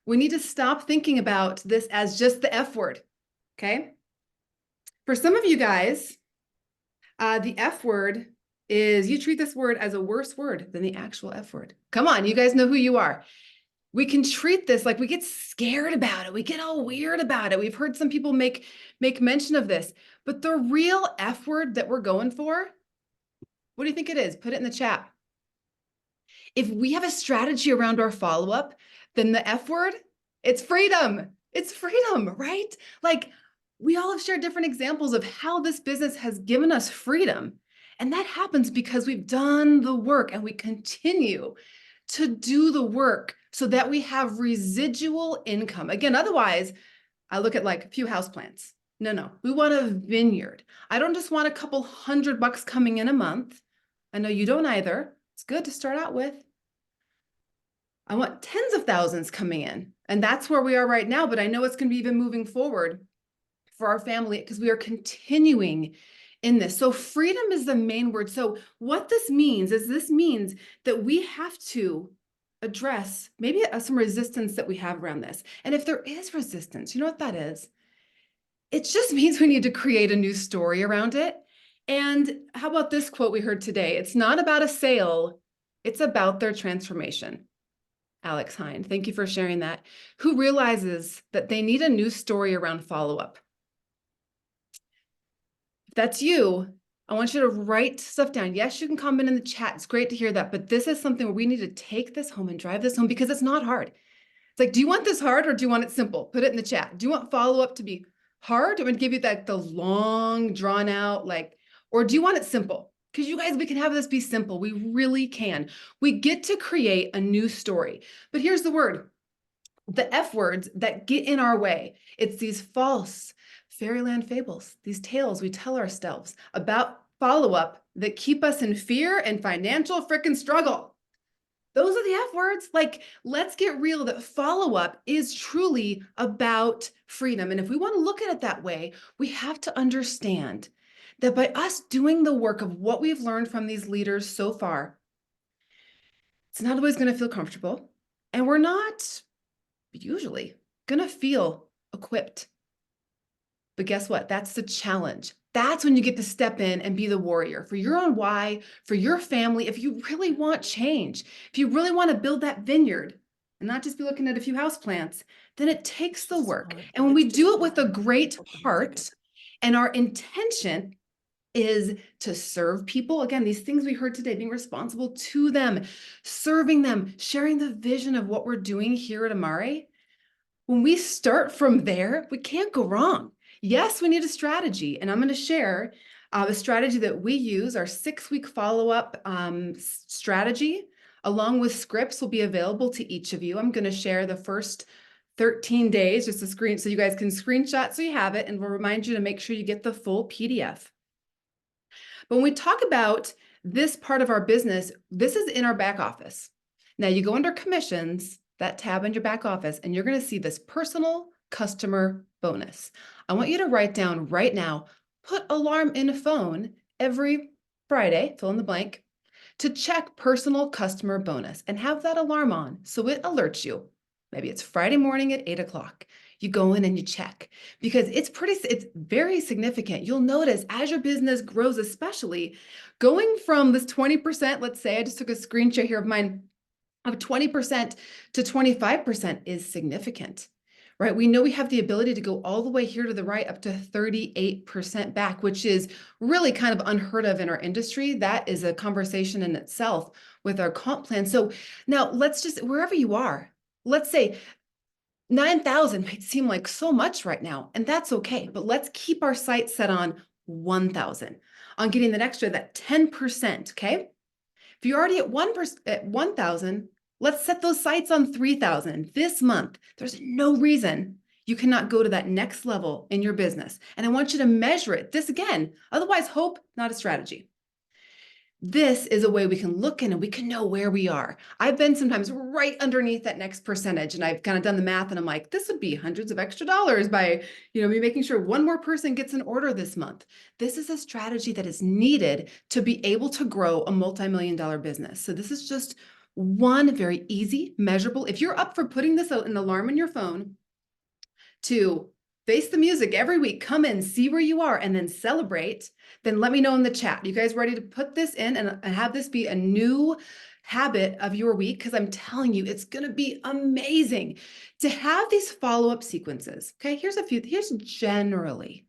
We need to stop thinking about this as just the F word. Okay. For some of you guys, the F word is, you treat this word as a worse word than the actual F word. Come on, you guys know who you are. We can treat this like we get scared about it. We get all weird about it. We've heard some people make mention of this, but the real F word that we're going for, what do you think it is? Put it in the chat. If we have a strategy around our follow-up, then the F word, it's freedom. It's freedom, right? Like, we all have shared different examples of how this business has given us freedom. And that happens because we've done the work and we continue to do the work so that we have residual income. Again, otherwise, I look at like a few houseplants. No, we want a vineyard. I don't just want a couple $100 coming in a month. I know you don't either. It's good to start out with. I want tens of thousands coming in. And that's where we are right now. But I know it's going to be even moving forward for our family because we are continuing in this. So freedom is the main word. So what this means is this means that we have to address maybe some resistance that we have around this. And if there is resistance, you know what that is? It just means we need to create a new story around it. And how about this quote we heard today? It's not about a sale, it's about their transformation. Alex Hine, thank you for sharing that. Who realizes that they need a new story around follow-up? If that's you, I want you to write stuff down. Yes, you can comment in the chat. It's great to hear that, but this is something where we need to take this home and drive this home because it's not hard. It's like, do you want this hard or do you want it simple? Put it in the chat. Do you want follow-up to be hard? I'm going to give you that the long, drawn out, or do you want it simple? Because you guys, we can have this be simple. We really can. We get to create a new story. But here's the word, the F words that get in our way. It's these false fairyland fables, these tales we tell ourselves about follow-up that keep us in fear and financial frickin' struggle. Those are the F words. Let's get real that follow-up is truly about freedom. And if we want to look at it that way, we have to understand that by us doing the work of what we've learned from these leaders so far, it's not always going to feel comfortable. And we're not usually going to feel equipped. But guess what? That's the challenge. That's when you get to step in and be the warrior for your own why, for your family. If you really want change, if you really want to build that vineyard and not just be looking at a few houseplants, then it takes the work. And when we do it with a great heart and our intention is to serve people, again, these things we heard today, being responsible to them, serving them, sharing the vision of what we're doing here at Amare. When we start from there, we can't go wrong. Yes, we need a strategy, and I'm going to share a strategy that we use, our 6-week follow-up strategy, along with scripts will be available to each of you. I'm going to share the first 13 days, just a screen, so you guys can screenshot so you have it, and we'll remind you to make sure you get the full PDF. But when we talk about this part of our business, this is in our back office. Now you go under commissions, that tab in your back office, and you're going to see this personal customer bonus. I want you to write down right now, put alarm in a phone every Friday, fill in the blank, to check personal customer bonus and have that alarm on so it alerts you. Maybe it's Friday morning at 8 o'clock. You go in and you check because it's very significant. You'll notice as your business grows, especially going from this 20%, let's say I just took a screen share here of mine, of 20% to 25% is significant. Right? We know we have the ability to go all the way here to the right up to 38% back, which is really kind of unheard of in our industry. That is a conversation in itself with our comp plan. So now let's just, wherever you are, let's say 9,000 might seem like so much right now, and that's okay. But let's keep our sights set on 1,000, on getting that extra, that 10%, okay? If you're already at 1,000, let's set those sights on 3,000 this month. There's no reason you cannot go to that next level in your business. And I want you to measure it. This again, otherwise hope, not a strategy. This is a way we can look in and we can know where we are. I've been sometimes right underneath that next percentage and I've kind of done the math and I'm like, this would be hundreds of extra dollars by, me making sure one more person gets an order this month. This is a strategy that is needed to be able to grow a multi-million-dollar business. So this is just one very easy, measurable. If you're up for putting this out, an alarm in your phone to face the music every week, come in, see where you are, and then celebrate, then let me know in the chat. You guys ready to put this in and have this be a new habit of your week? Because I'm telling you, it's going to be amazing to have these follow-up sequences. Okay, here's generally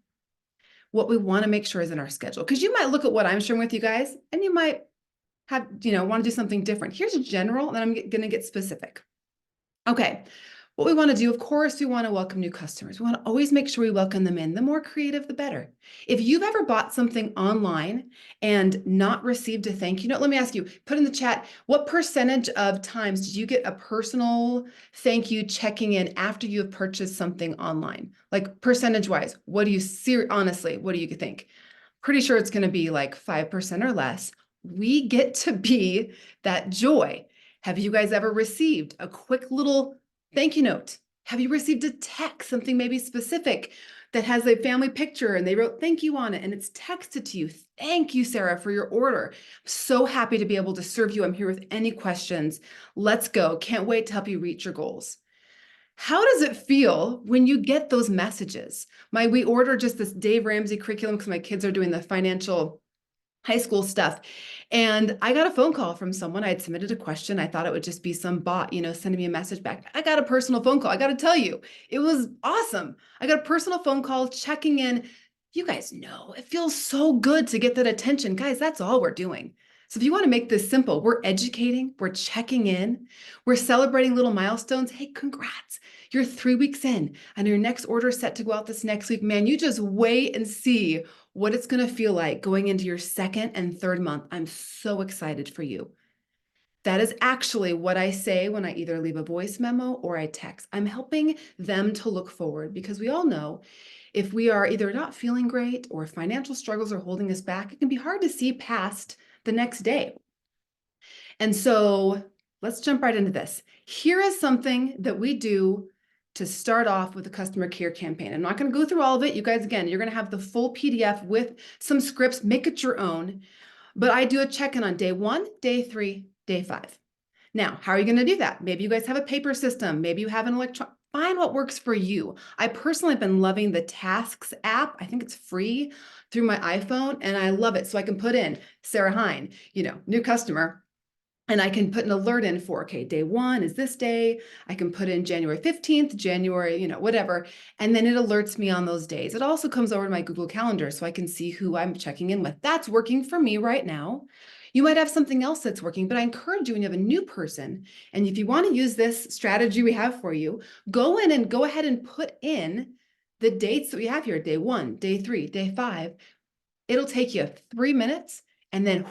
what we want to make sure is in our schedule. Because you might look at what I'm sharing with you guys, and you might want to do something different. Here's a general, and then I'm going to get specific. Okay. What we want to do, of course, we want to welcome new customers. We want to always make sure we welcome them in. The more creative, the better. If you've ever bought something online and not received a thank you note, let me ask you, put in the chat, what percentage of times did you get a personal thank you checking in after you have purchased something online? Like percentage wise, what do you honestly, what do you think? Pretty sure it's going to be like 5% or less. We get to be that joy. Have you guys ever received a quick little thank you note? Have you received a text, something maybe specific that has a family picture and they wrote thank you on it and it's texted to you? Thank you, Sarah, for your order. I'm so happy to be able to serve you. I'm here with any questions. Let's go. Can't wait to help you reach your goals. How does it feel when you get those messages? We order just this Dave Ramsey curriculum because my kids are doing the financial high school stuff. And I got a phone call from someone. I had submitted a question. I thought it would just be some bot, sending me a message back. I got a personal phone call. I got to tell you, it was awesome. I got a personal phone call checking in. You guys know, it feels so good to get that attention. Guys, that's all we're doing. So if you want to make this simple, we're educating, we're checking in, we're celebrating little milestones. Hey, congrats. You're 3 weeks in and your next order is set to go out this next week. Man, you just wait and see what it's going to feel like going into your second and third month. I'm so excited for you. That is actually what I say when I either leave a voice memo or I text. I'm helping them to look forward because we all know if we are either not feeling great or financial struggles are holding us back, it can be hard to see past the next day. And so let's jump right into this. Here is something that we do to start off with a customer care campaign. I'm not going to go through all of it. You guys, again, you're going to have the full PDF with some scripts, make it your own. But I do a check-in on day 1, day 3, day 5. Now, how are you going to do that? Maybe you guys have a paper system. Maybe you have an electronic. Find what works for you. I personally have been loving the Tasks app. I think it's free through my iPhone and I love it. So I can put in Sarah Hine, new customer. And I can put an alert in for, okay, day 1 is this day. I can put in January 15th, January, whatever. And then it alerts me on those days. It also comes over to my Google Calendar so I can see who I'm checking in with. That's working for me right now. You might have something else that's working, but I encourage you when you have a new person, and if you want to use this strategy we have for you, go in and go ahead and put in the dates that we have here, day 1, day 3, day 5. It'll take you 3 minutes and then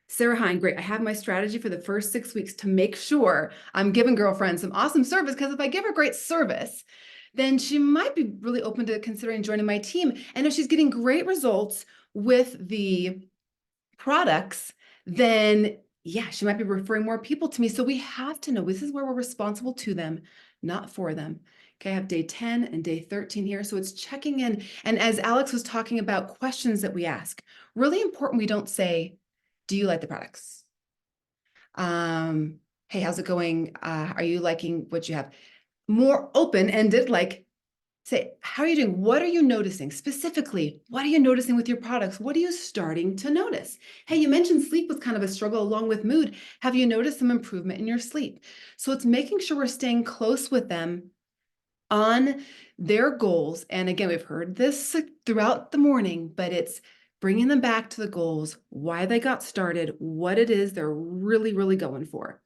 Sarah Hine, great. I have my strategy for the first 6 weeks to make sure I'm giving girlfriend some awesome service, because if I give her great service, then she might be really open to considering joining my team. And if she's getting great results with the products, then yeah, she might be referring more people to me. So we have to know this is where we're responsible to them, not for them. Okay, I have day 10 and day 13 here. So it's checking in. And as Alex was talking about questions that we ask, really important we don't say, do you like the products? Hey, how's it going? Are you liking what you have? More open-ended, like say, how are you doing? What are you noticing? Specifically, what are you noticing with your products? What are you starting to notice? Hey, you mentioned sleep was kind of a struggle along with mood. Have you noticed some improvement in your sleep? So it's making sure we're staying close with them on their goals. And again, we've heard this throughout the morning, but it's bringing them back to the goals, why they got started, what it is they're really, really going for.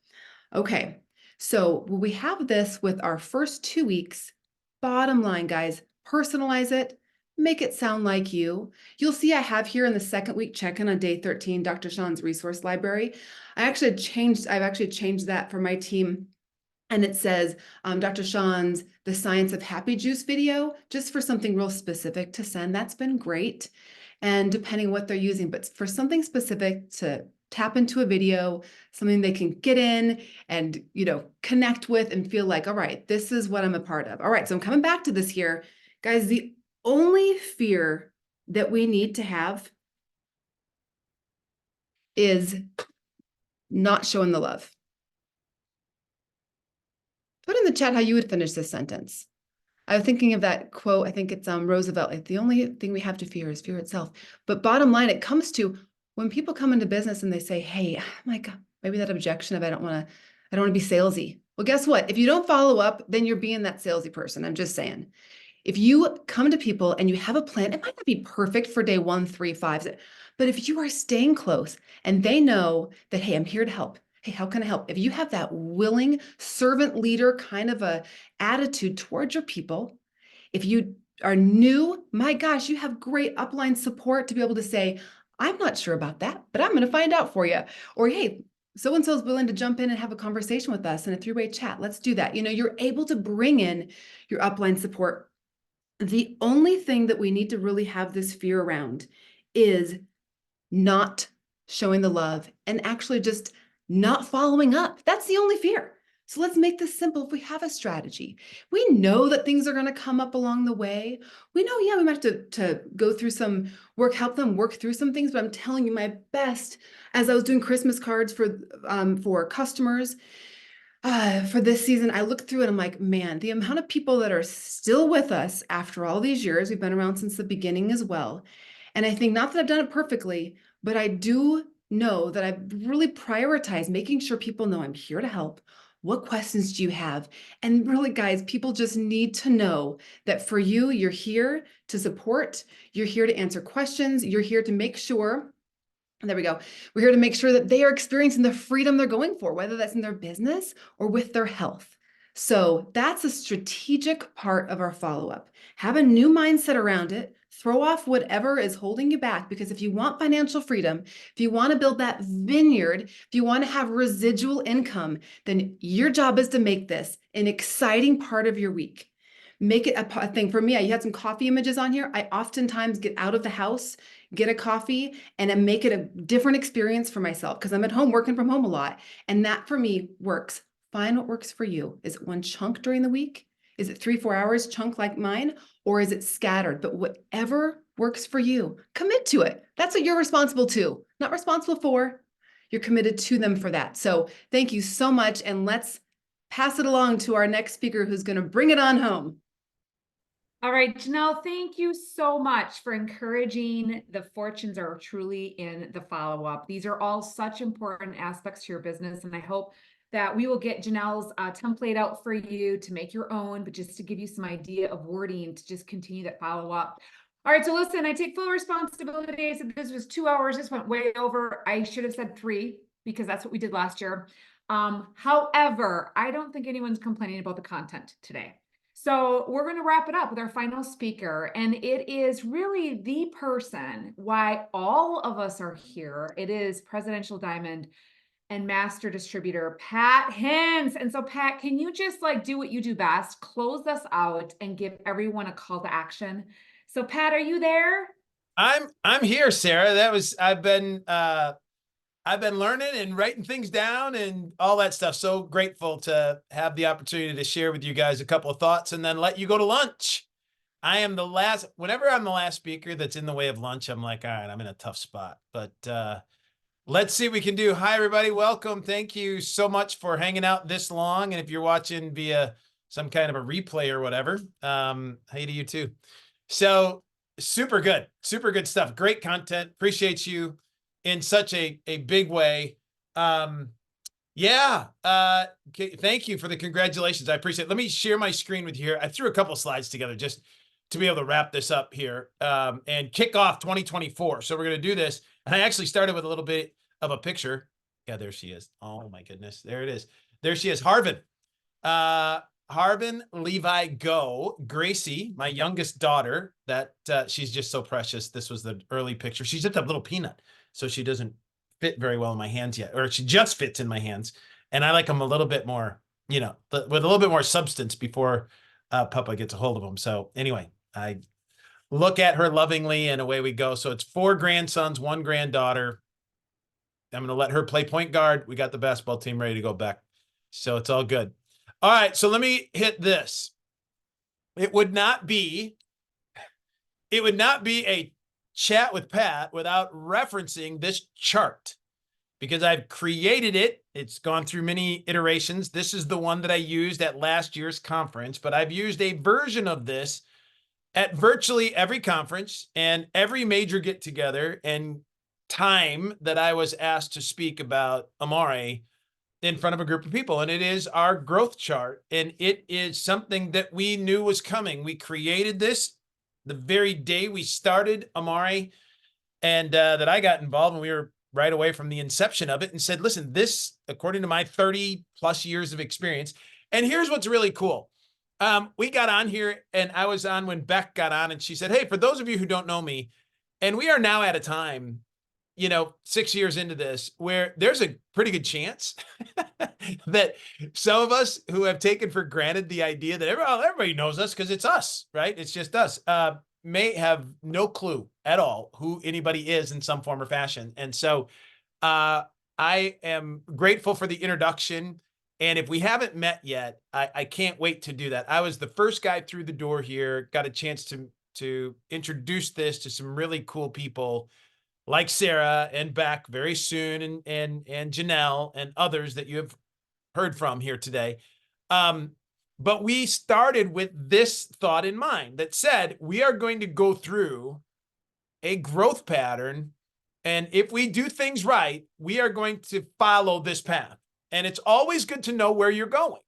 Okay, so we have this with our first 2 weeks. Bottom line, guys, personalize it, make it sound like you. You'll see I have here in the second week check-in on day 13, Dr. Sean's resource library. I've actually changed that for my team. And it says Dr. Sean's The Science of Happy Juice video, just for something real specific to send. That's been great. And depending what they're using, but for something specific to tap into a video, something they can get in and, connect with and feel like, all right, this is what I'm a part of. All right, so I'm coming back to this here. Guys, the only fear that we need to have is not showing the love. Put in the chat how you would finish this sentence. I was thinking of that quote. I think it's Roosevelt. Like, the only thing we have to fear is fear itself. But bottom line, it comes to when people come into business and they say, hey, my God, maybe that objection of I don't want to be salesy. Well, guess what? If you don't follow up, then you're being that salesy person. I'm just saying. If you come to people and you have a plan, it might not be perfect for day 1, 3, 5, but if you are staying close and they know that, hey, I'm here to help. hey, how can I help? If you have that willing servant leader kind of a attitude towards your people, if you are new, my gosh, you have great upline support to be able to say, I'm not sure about that, but I'm going to find out for you. Or, hey, so-and-so is willing to jump in and have a conversation with us in a three-way chat. Let's do that. You know, you're able to bring in your upline support. The only thing that we need to really have this fear around is not showing the love and actually just not following up. That's the only fear. So let's make this simple. If we have a strategy, we know that things are going to come up along the way. We know, yeah, we might have to go through some work, help them work through some things, but I'm telling you my best as I was doing Christmas cards for customers for this season, I looked through it. I'm like, man, the amount of people that are still with us after all these years, we've been around since the beginning as well. And I think not that I've done it perfectly, but I do know that I've really prioritized making sure people know I'm here to help. What questions do you have? And really, guys, people just need to know that for you, you're here to support, you're here to answer questions, you're here to make sure. There we go. We're here to make sure that they are experiencing the freedom they're going for, whether that's in their business or with their health. So that's a strategic part of our follow-up. Have a new mindset around it. Throw off whatever is holding you back, because if you want financial freedom, if you want to build that vineyard, if you want to have residual income, then your job is to make this an exciting part of your week. Make it a thing. For me, you had some coffee images on here. I oftentimes get out of the house, get a coffee, and then make it a different experience for myself because I'm at home working from home a lot. And that for me works. Find what works for you. Is it one chunk during the week? Is it 3-4 hours chunk like mine? Or is it scattered? But whatever works for you, commit to it. That's what you're responsible to, not responsible for. You're committed to them for that. So thank you so much. And let's pass it along to our next speaker who's going to bring it on home. All right, Janelle, thank you so much for encouraging the fortunes are truly in the follow-up. These are all such important aspects to your business, and I hope that we will get Janelle's template out for you to make your own, but just to give you some idea of wording to just continue that follow-up. All right, so listen, I take full responsibility. I said this was 2 hours, this went way over. I should have said 3 because that's what we did last year. However, I don't think anyone's complaining about the content today. So we're going to wrap it up with our final speaker, and it is really the person why all of us are here. It is Presidential Diamond and Master Distributor, Pat Hintz. And so Pat, can you just like do what you do best, close us out and give everyone a call to action? So Pat, are you there? I'm here, Sarah. I've been learning and writing things down and all that stuff. So grateful to have the opportunity to share with you guys a couple of thoughts and then let you go to lunch. Whenever I'm the last speaker that's in the way of lunch, I'm like, all right, I'm in a tough spot, but let's see what we can do. Hi, everybody. Welcome. Thank you so much for hanging out this long. And if you're watching via some kind of a replay or whatever, hey to you too. So super good stuff. Great content. Appreciate you in such a big way. Thank you for the congratulations. I appreciate it. Let me share my screen with you here. I threw a couple of slides together just to be able to wrap this up here and kick off 2024. So we're going to do this. And I actually started with a little bit of a picture. Yeah, there she is. Oh my goodness. There it is. There she is. Harvin. Harvin Levi Go. Gracie, my youngest daughter, that she's just so precious. This was the early picture. She's just a little peanut. So she doesn't fit very well in my hands yet, or she just fits in my hands. And I like them a little bit more, with a little bit more substance before Papa gets a hold of them. So anyway, I look at her lovingly and away we go. So it's 4 grandsons, 1 granddaughter. I'm going to let her play point guard. We got the basketball team ready to go back. So it's all good. All right. So let me hit this. It would not be a chat with Pat without referencing this chart because I've created it. It's gone through many iterations. This is the one that I used at last year's conference, but I've used a version of this at virtually every conference and every major get together and time that I was asked to speak about Amare in front of a group of people. And it is our growth chart. And it is something that we knew was coming. We created this the very day we started Amare, and that I got involved, and we were right away from the inception of it and said, listen, this, according to my 30 plus years of experience, and here's what's really cool. We got on here and I was on when Beck got on and she said, hey, for those of you who don't know me, and we are now at a time, 6 years into this, where there's a pretty good chance that some of us who have taken for granted the idea that everybody knows us because it's us, right? It's just us, may have no clue at all who anybody is in some form or fashion. And so I am grateful for the introduction. And if we haven't met yet, I can't wait to do that. I was the first guy through the door here, got a chance to introduce this to some really cool people like Sarah and Beck very soon, and Janelle and others that you have heard from here today. But we started with this thought in mind that said, we are going to go through a growth pattern. And if we do things right, we are going to follow this path. And it's always good to know where you're going.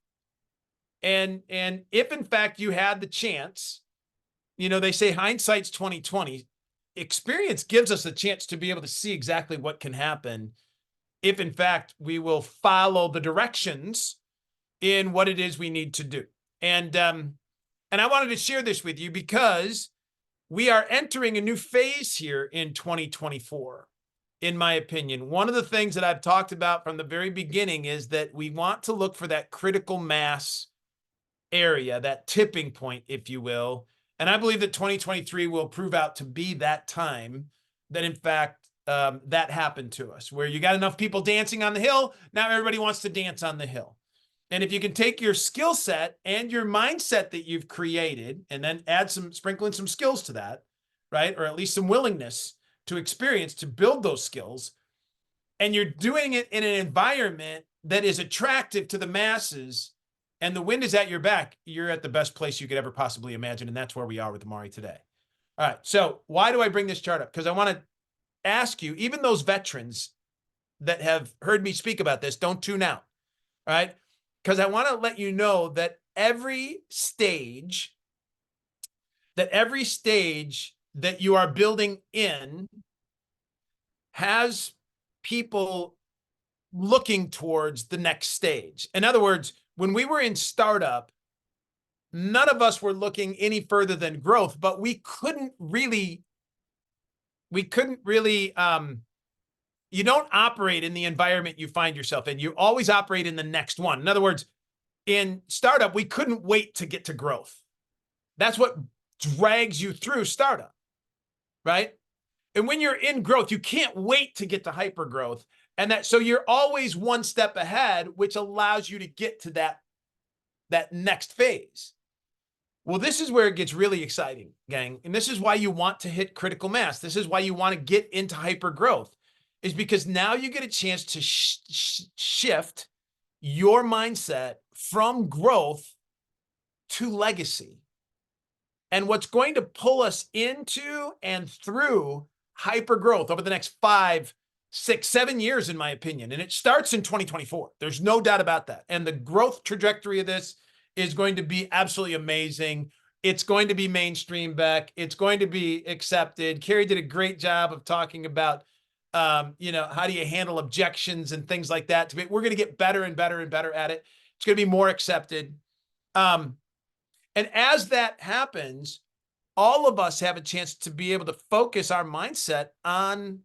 And if in fact you had the chance, they say hindsight's 20/20. Experience gives us a chance to be able to see exactly what can happen if in fact we will follow the directions in what it is we need to do. And I wanted to share this with you because we are entering a new phase here in 2024. In my opinion, one of the things that I've talked about from the very beginning is that we want to look for that critical mass area, that tipping point, if you will. And I believe that 2023 will prove out to be that time that, in fact, that happened to us, where you got enough people dancing on the hill. Now everybody wants to dance on the hill. And if you can take your skill set and your mindset that you've created and then sprinkle in some skills to that, right? Or at least some willingness to experience, to build those skills, and you're doing it in an environment that is attractive to the masses, and the wind is at your back, you're at the best place you could ever possibly imagine. And that's where we are with Amari today. All right. So why do I bring this chart up? Because I want to ask you, even those veterans that have heard me speak about this, don't tune out. All right. Because I want to let you know that every stage that you are building in has people looking towards the next stage. In other words, when we were in startup, none of us were looking any further than growth, but we couldn't really, you don't operate in the environment you find yourself in. You always operate in the next one. In other words, in startup, we couldn't wait to get to growth. That's what drags you through startup, right? And when you're in growth, you can't wait to get to hyper growth. So you're always one step ahead, which allows you to get to that next phase. Well, this is where it gets really exciting, gang. And this is why you want to hit critical mass. This is why you want to get into hyper growth, is because now you get a chance to shift your mindset from growth to legacy. And what's going to pull us into and through hyper growth over the next 5, 6, 7 years, in my opinion. And it starts in 2024. There's no doubt about that. And the growth trajectory of this is going to be absolutely amazing. It's going to be mainstream, Beck. It's going to be accepted. Carrie did a great job of talking about, how do you handle objections and things like that. We're going to get better and better and better at it. It's going to be more accepted. And as that happens, all of us have a chance to be able to focus our mindset on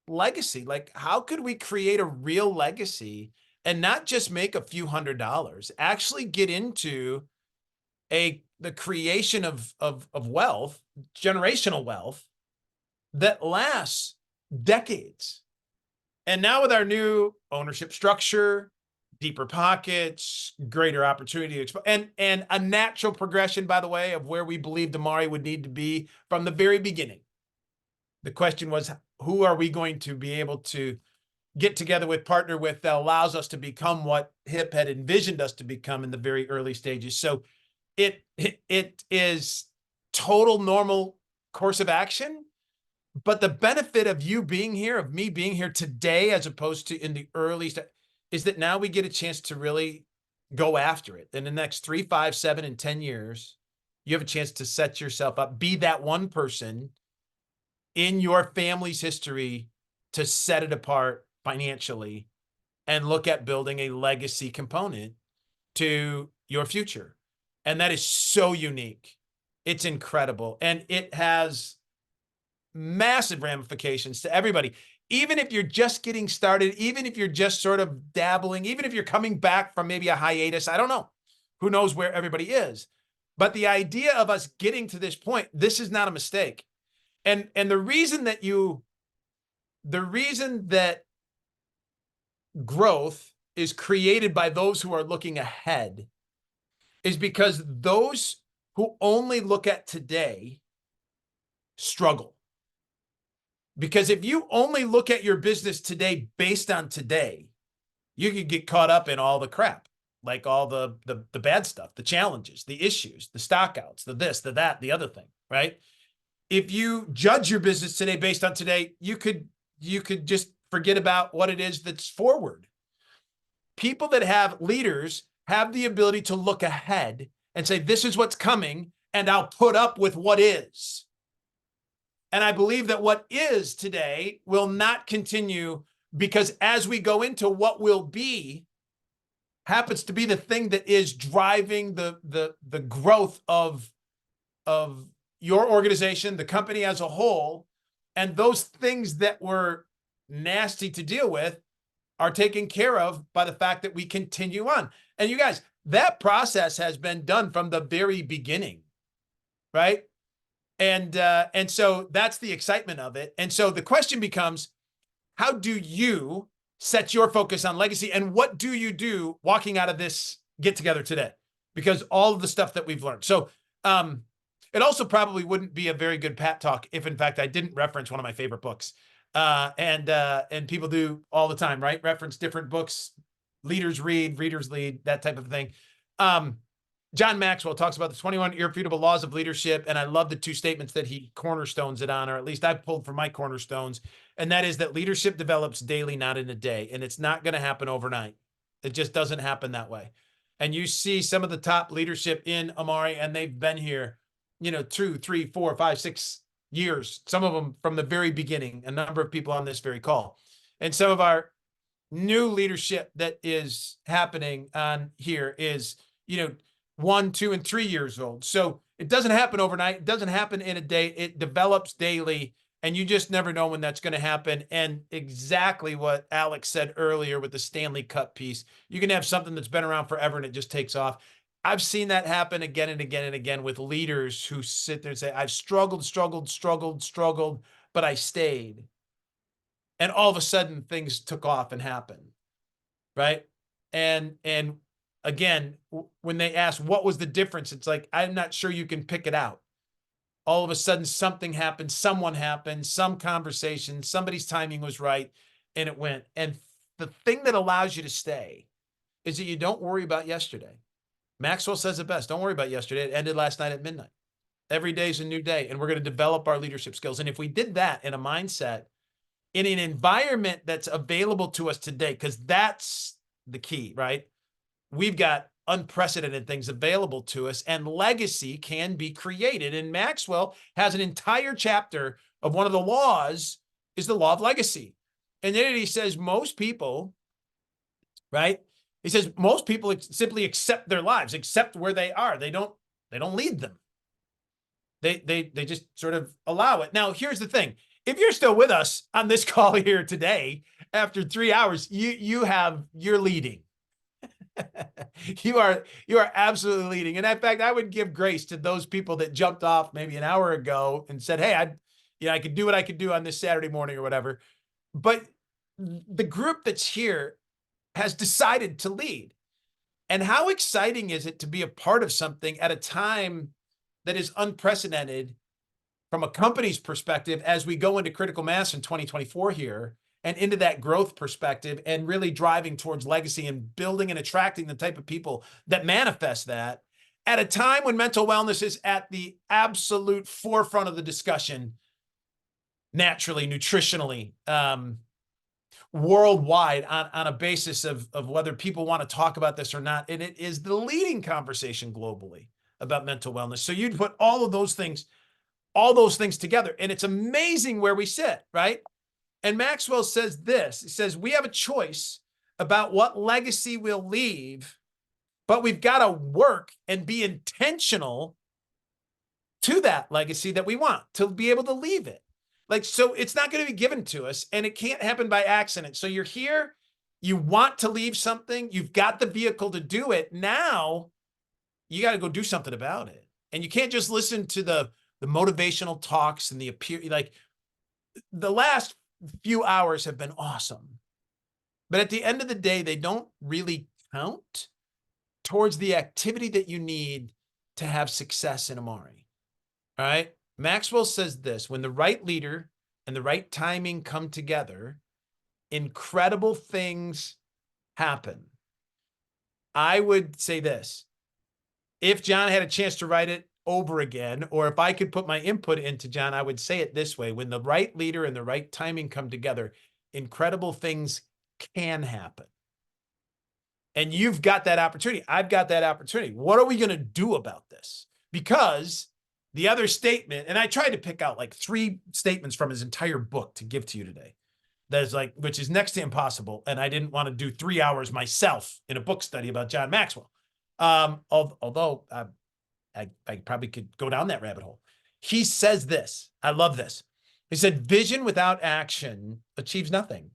legacy. Like, how could we create a real legacy and not just make a few $100s, actually get into the creation of wealth, generational wealth that lasts decades. And now with our new ownership structure, deeper pockets, greater opportunity, and a natural progression, by the way, of where we believed Amari would need to be from the very beginning. The question was, who are we going to be able to get together with, partner with, that allows us to become what HIP had envisioned us to become in the very early stages? So it is total normal course of action. But the benefit of you being here, of me being here today, as opposed to in the early stage, is that now we get a chance to really go after it. In the next 3, 5, 7, and 10 years, you have a chance to set yourself up, be that one person in your family's history to set it apart financially and look at building a legacy component to your future. And that is so unique. It's incredible. And it has massive ramifications to everybody. Even if you're just getting started, even if you're just sort of dabbling, even if you're coming back from maybe a hiatus, I don't know. Who knows where everybody is? But the idea of us getting to this point, this is not a mistake. And the reason that growth is created by those who are looking ahead is because those who only look at today struggle. Because if you only look at your business today based on today, you could get caught up in all the crap, like all the bad stuff, the challenges, the issues, the stockouts, the this, the that, the other thing, right? If you judge your business today based on today, you could just forget about what it is that's forward. People that have leaders have the ability to look ahead and say, this is what's coming, and I'll put up with what is. And I believe that what is today will not continue, because as we go into what will be, happens to be the thing that is driving the growth of your organization, the company as a whole. And those things that were nasty to deal with are taken care of by the fact that we continue on. And you guys, that process has been done from the very beginning, right? And so that's the excitement of it. And so the question becomes, how do you set your focus on legacy, and what do you do walking out of this get together today? Because all of the stuff that we've learned. So it also probably wouldn't be a very good Pat Talk if, in fact, I didn't reference one of my favorite books. And people do all the time, right? Reference different books, leaders read, readers lead, that type of thing. John Maxwell talks about the 21 irrefutable laws of leadership. And I love the two statements that he cornerstones it on, or at least I've pulled from my cornerstones. And that is that leadership develops daily, not in a day. And it's not going to happen overnight. It just doesn't happen that way. And you see some of the top leadership in Amari, and they've been here, 2, 3, 4, 5, 6 years, some of them from the very beginning, a number of people on this very call. And some of our new leadership that is happening on here is, 1, 2, and 3 years old. So it doesn't happen overnight. It doesn't happen in a day. It develops daily, and you just never know when that's going to happen. And exactly what Alex said earlier with the Stanley Cup piece, you can have something that's been around forever and it just takes off. I've seen that happen again and again and again with leaders who sit there and say, I've struggled, but I stayed. And all of a sudden things took off and happened. Right. And again, when they ask, what was the difference? It's like, I'm not sure you can pick it out. All of a sudden something happened, someone happened, some conversation, somebody's timing was right, and it went. And the thing that allows you to stay is that you don't worry about yesterday. Maxwell says it best. Don't worry about yesterday. It ended last night at midnight. Every day is a new day, and we're going to develop our leadership skills. And if we did that in a mindset, in an environment that's available to us today, because that's the key, right? We've got unprecedented things available to us, and legacy can be created. And Maxwell has an entire chapter of one of the laws is the law of legacy. And then he says most people, right? He says most people simply accept their lives, accept where they are. They don't lead them. They just sort of allow it. Now, here's the thing. If you're still with us on this call here today, after 3 hours, you're leading. You are absolutely leading. And in fact, I would give grace to those people that jumped off maybe an hour ago and said, hey, I could do what I could do on this Saturday morning or whatever. But the group that's here has decided to lead. And how exciting is it to be a part of something at a time that is unprecedented from a company's perspective as we go into critical mass in 2024 here, and into that growth perspective, and really driving towards legacy and building and attracting the type of people that manifest that at a time when mental wellness is at the absolute forefront of the discussion, naturally, nutritionally, worldwide, on a basis of whether people want to talk about this or not. And it is the leading conversation globally about mental wellness. So you'd put all those things together, and it's amazing where we sit, right? And Maxwell says this, he says, we have a choice about what legacy we'll leave, but we've got to work and be intentional to that legacy that we want to be able to leave it. Like, so it's not going to be given to us and it can't happen by accident. So you're here, you want to leave something, you've got the vehicle to do it. Now you got to go do something about it. And you can't just listen to the motivational talks and like the last few hours have been awesome. But at the end of the day, they don't really count towards the activity that you need to have success in Amari. All right. Maxwell says this, when the right leader and the right timing come together, incredible things happen. I would say this, if John had a chance to write it over again, or if I could put my input into John, I would say it this way, when the right leader and the right timing come together, incredible things can happen. And you've got that opportunity. I've got that opportunity. What are we going to do about this? Because the other statement, and I tried to pick out like 3 statements from his entire book to give to you today. That is like, which is next to impossible. And I didn't want to do 3 hours myself in a book study about John Maxwell. Although I probably could go down that rabbit hole. He says this, I love this. He said, vision without action achieves nothing.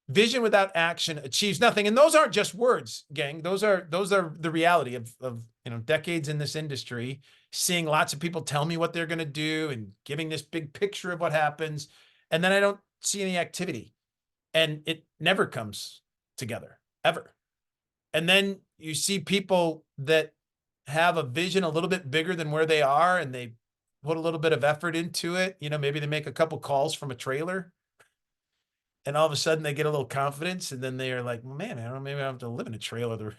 Vision without action achieves nothing. And those aren't just words, gang. Those are the reality of decades in this industry, seeing lots of people tell me what they're going to do and giving this big picture of what happens. And then I don't see any activity and it never comes together ever. And then you see people that have a vision a little bit bigger than where they are and they put a little bit of effort into it. Maybe they make a couple calls from a trailer and all of a sudden they get a little confidence and then they are like, well, man, I don't know, maybe I have to live in a trailer the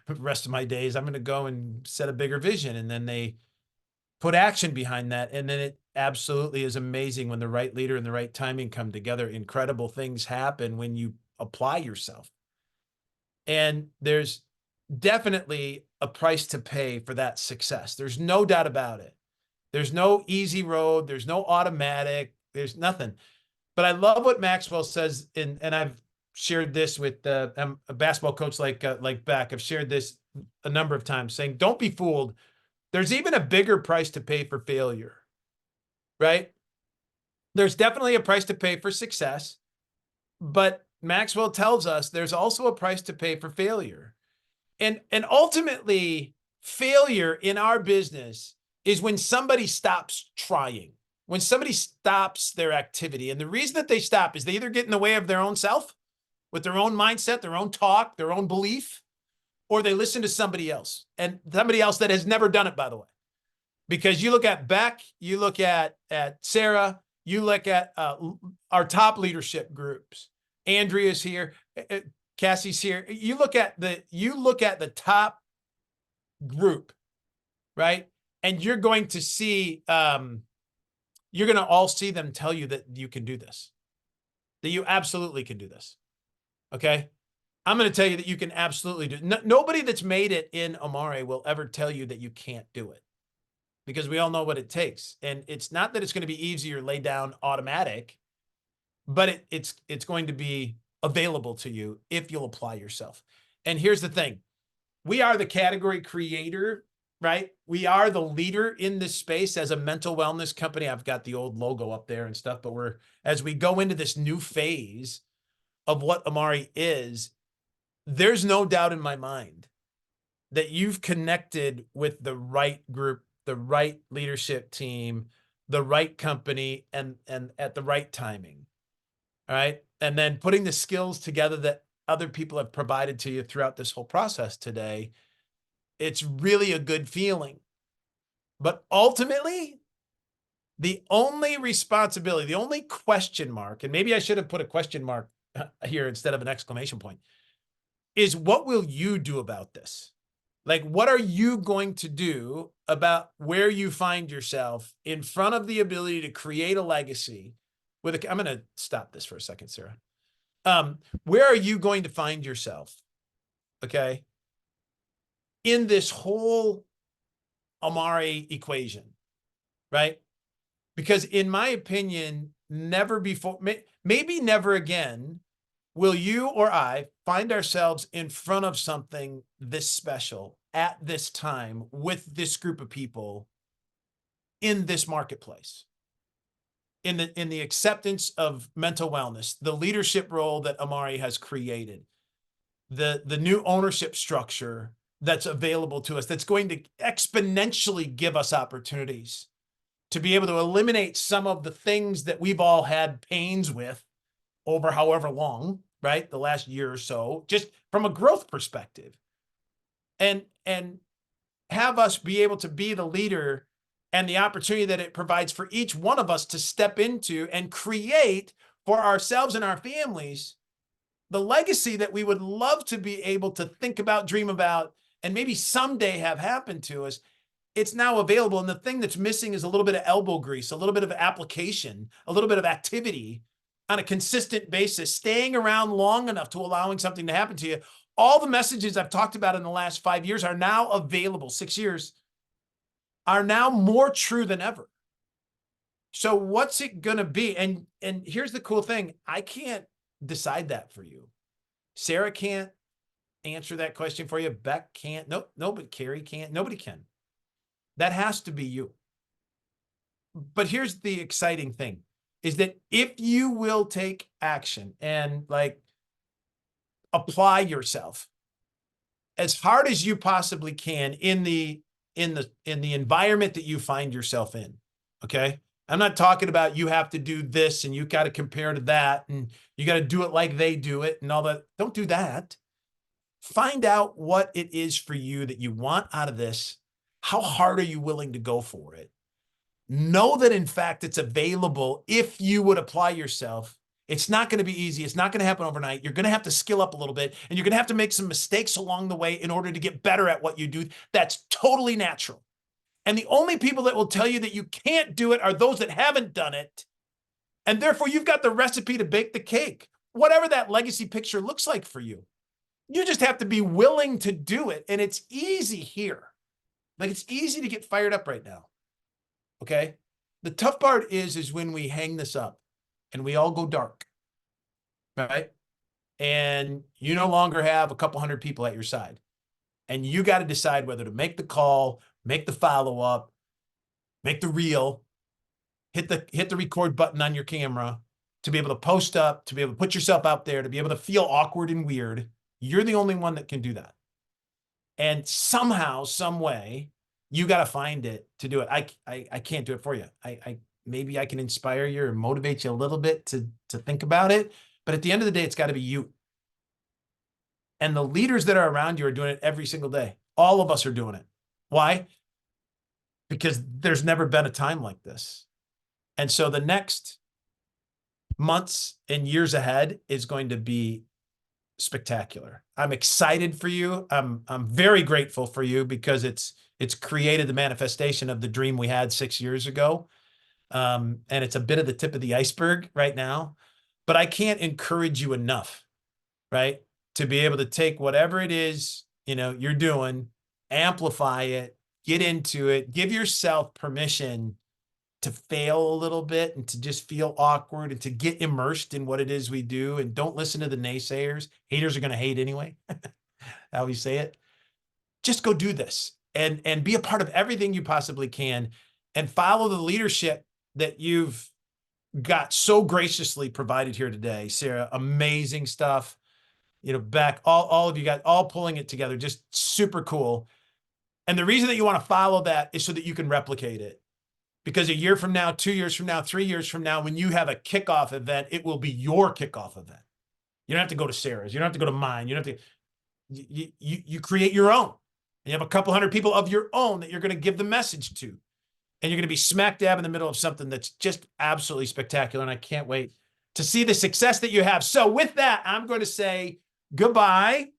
rest of my days. I'm going to go and set a bigger vision. And then they put action behind that. And then it absolutely is amazing when the right leader and the right timing come together. Incredible things happen when you apply yourself. And there's definitely a price to pay for that success. There's no doubt about it. There's no easy road. There's no automatic. There's nothing. But I love what Maxwell says, and I've shared this with a basketball coach like Beck. I've shared this a number of times, saying, don't be fooled. There's even a bigger price to pay for failure, right? There's definitely a price to pay for success, but Maxwell tells us there's also a price to pay for failure. And ultimately, failure in our business is when somebody stops trying. When somebody stops their activity, and the reason that they stop is they either get in the way of their own self with their own mindset, their own talk, their own belief, or they listen to somebody else, and somebody else that has never done it, by the way. Because you look at Beck, you look at Sarah, you look at our top leadership groups. Andrea's here, Cassie's here. You look at the top group, right? And you're going to see you're going to all see them tell you that you can do this, that you absolutely can do this. Okay. I'm going to tell you that you can absolutely do it. Nobody that's made it in Amari will ever tell you that you can't do it, because we all know what it takes. And it's not that it's going to be easy or lay down automatic, but it's going to be available to you if you'll apply yourself. And here's the thing. We are the category creator, right? We are the leader in this space as a mental wellness company. I've got the old logo up there and stuff, but as we go into this new phase of what Amari is, there's no doubt in my mind that you've connected with the right group, the right leadership team, the right company, and at the right timing. All right. And then putting the skills together that other people have provided to you throughout this whole process today. It's really a good feeling. But ultimately, the only responsibility, the only question mark, and maybe I should have put a question mark here instead of an exclamation point, is what will you do about this? Like, what are you going to do about where you find yourself in front of the ability to create a legacy with I'm going to stop this for a second, Sarah. Where are you going to find yourself? Okay. In this whole Amari equation, right? Because in my opinion, never before, maybe never again, will you or I find ourselves in front of something this special at this time with this group of people in this marketplace, in the acceptance of mental wellness, the leadership role that Amari has created, the new ownership structure that's available to us, that's going to exponentially give us opportunities to be able to eliminate some of the things that we've all had pains with over however long, right? The last year or so, just from a growth perspective. And have us be able to be the leader and the opportunity that it provides for each one of us to step into and create for ourselves and our families the legacy that we would love to be able to think about, dream about, and maybe someday have happen to us. It's now available. And the thing that's missing is a little bit of elbow grease, a little bit of application, a little bit of activity on a consistent basis, staying around long enough to allowing something to happen to you. All the messages I've talked about in the last 5 years are now available, 6 years, are now more true than ever. So what's it going to be? And here's the cool thing. I can't decide that for you. Sarah can't answer that question for you. Beck can't. Nope. Nobody. Carrie can't. Nobody can. That has to be you. But here's the exciting thing is that if you will take action and like apply yourself as hard as you possibly can in the environment that you find yourself in. Okay. I'm not talking about you have to do this and you got to compare to that and you got to do it like they do it and all that. Don't do that. Find out what it is for you that you want out of this. How hard are you willing to go for it? Know that in fact it's available if you would apply yourself. It's not going to be easy. It's not going to happen overnight. You're going to have to skill up a little bit and you're going to have to make some mistakes along the way in order to get better at what you do. That's totally natural. And the only people that will tell you that you can't do it are those that haven't done it. And therefore you've got the recipe to bake the cake, whatever that legacy picture looks like for you. You just have to be willing to do it. And it's easy here. Like it's easy to get fired up right now. Okay. The tough part is when we hang this up and we all go dark, right? And you no longer have a couple hundred people at your side and you got to decide whether to make the call, make the follow-up, make the reel, hit the record button on your camera to be able to post up, to be able to put yourself out there, to be able to feel awkward and weird. You're the only one that can do that. And somehow, some way, you got to find it to do it. I can't do it for you. Maybe I can inspire you or motivate you a little bit to think about it. But at the end of the day, it's got to be you. And the leaders that are around you are doing it every single day. All of us are doing it. Why? Because there's never been a time like this. And so the next months and years ahead is going to be spectacular. I'm excited for you. I'm very grateful for you because it's created the manifestation of the dream we had 6 years ago. And it's a bit of the tip of the iceberg right now, but I can't encourage you enough, right? To be able to take whatever it is, you're doing, amplify it, get into it, give yourself permission to fail a little bit and to just feel awkward and to get immersed in what it is we do. And don't listen to the naysayers. Haters are going to hate anyway. How we say it. Just go do this and be a part of everything you possibly can and follow the leadership that you've got so graciously provided here today. Sarah, amazing stuff. Beck, all of you guys, all pulling it together, just super cool. And the reason that you want to follow that is so that you can replicate it. Because a year from now, 2 years from now, 3 years from now, when you have a kickoff event, it will be your kickoff event. You don't have to go to Sarah's. You don't have to go to mine. You don't have to, you create your own. And you have a couple hundred people of your own that you're going to give the message to. And you're going to be smack dab in the middle of something that's just absolutely spectacular. And I can't wait to see the success that you have. So with that, I'm going to say goodbye.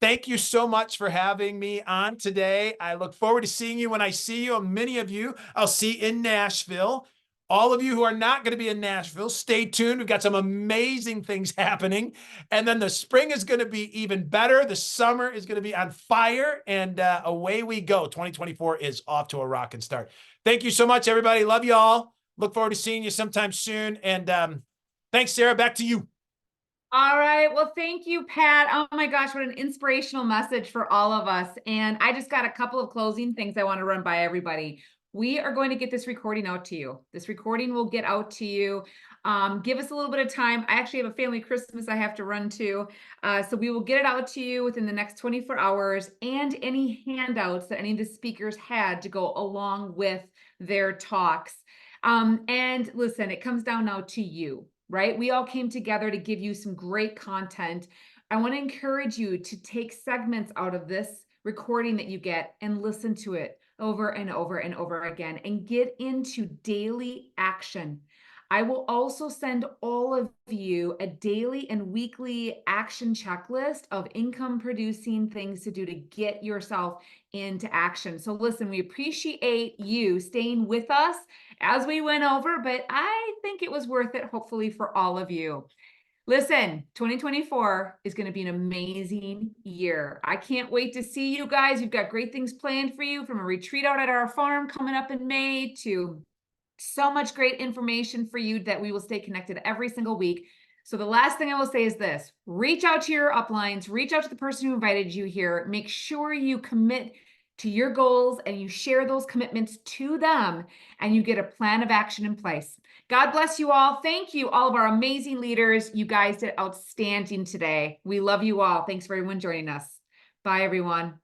Thank you so much for having me on today. I look forward to seeing you when I see you. And many of you I'll see in Nashville. All of you who are not going to be in Nashville, stay tuned. We've got some amazing things happening. And then the spring is going to be even better. The summer is going to be on fire. And away we go. 2024 is off to a rocking start. Thank you so much, everybody. Love you all. Look forward to seeing you sometime soon. And thanks, Sarah. Back to you. All right. Well, thank you, Pat. Oh my gosh, what an inspirational message for all of us. And I just got a couple of closing things I want to run by everybody. We are going to get this recording out to you. This recording will get out to you. Give us a little bit of time. I actually have a family Christmas I have to run to. So we will get it out to you within the next 24 hours, and any handouts that any of the speakers had to go along with their talks. And listen, it comes down now to you, right? We all came together to give you some great content. I want to encourage you to take segments out of this recording that you get and listen to it over and over and over again and get into daily action. I will also send all of you a daily and weekly action checklist of income producing things to do to get yourself into action. So listen, we appreciate you staying with us as we went over, but I think it was worth it, hopefully, for all of you. Listen, 2024 is going to be an amazing year. I can't wait to see you guys. We've got great things planned for you, from a retreat out at our farm coming up in May to so much great information for you that we will stay connected every single week. So the last thing I will say is this: reach out to your uplines, reach out to the person who invited you here. Make sure you commit to your goals and you share those commitments to them, and you get a plan of action in place. God bless you all. Thank you, all of our amazing leaders. You guys did outstanding today. We love you all. Thanks for everyone joining us. Bye, everyone.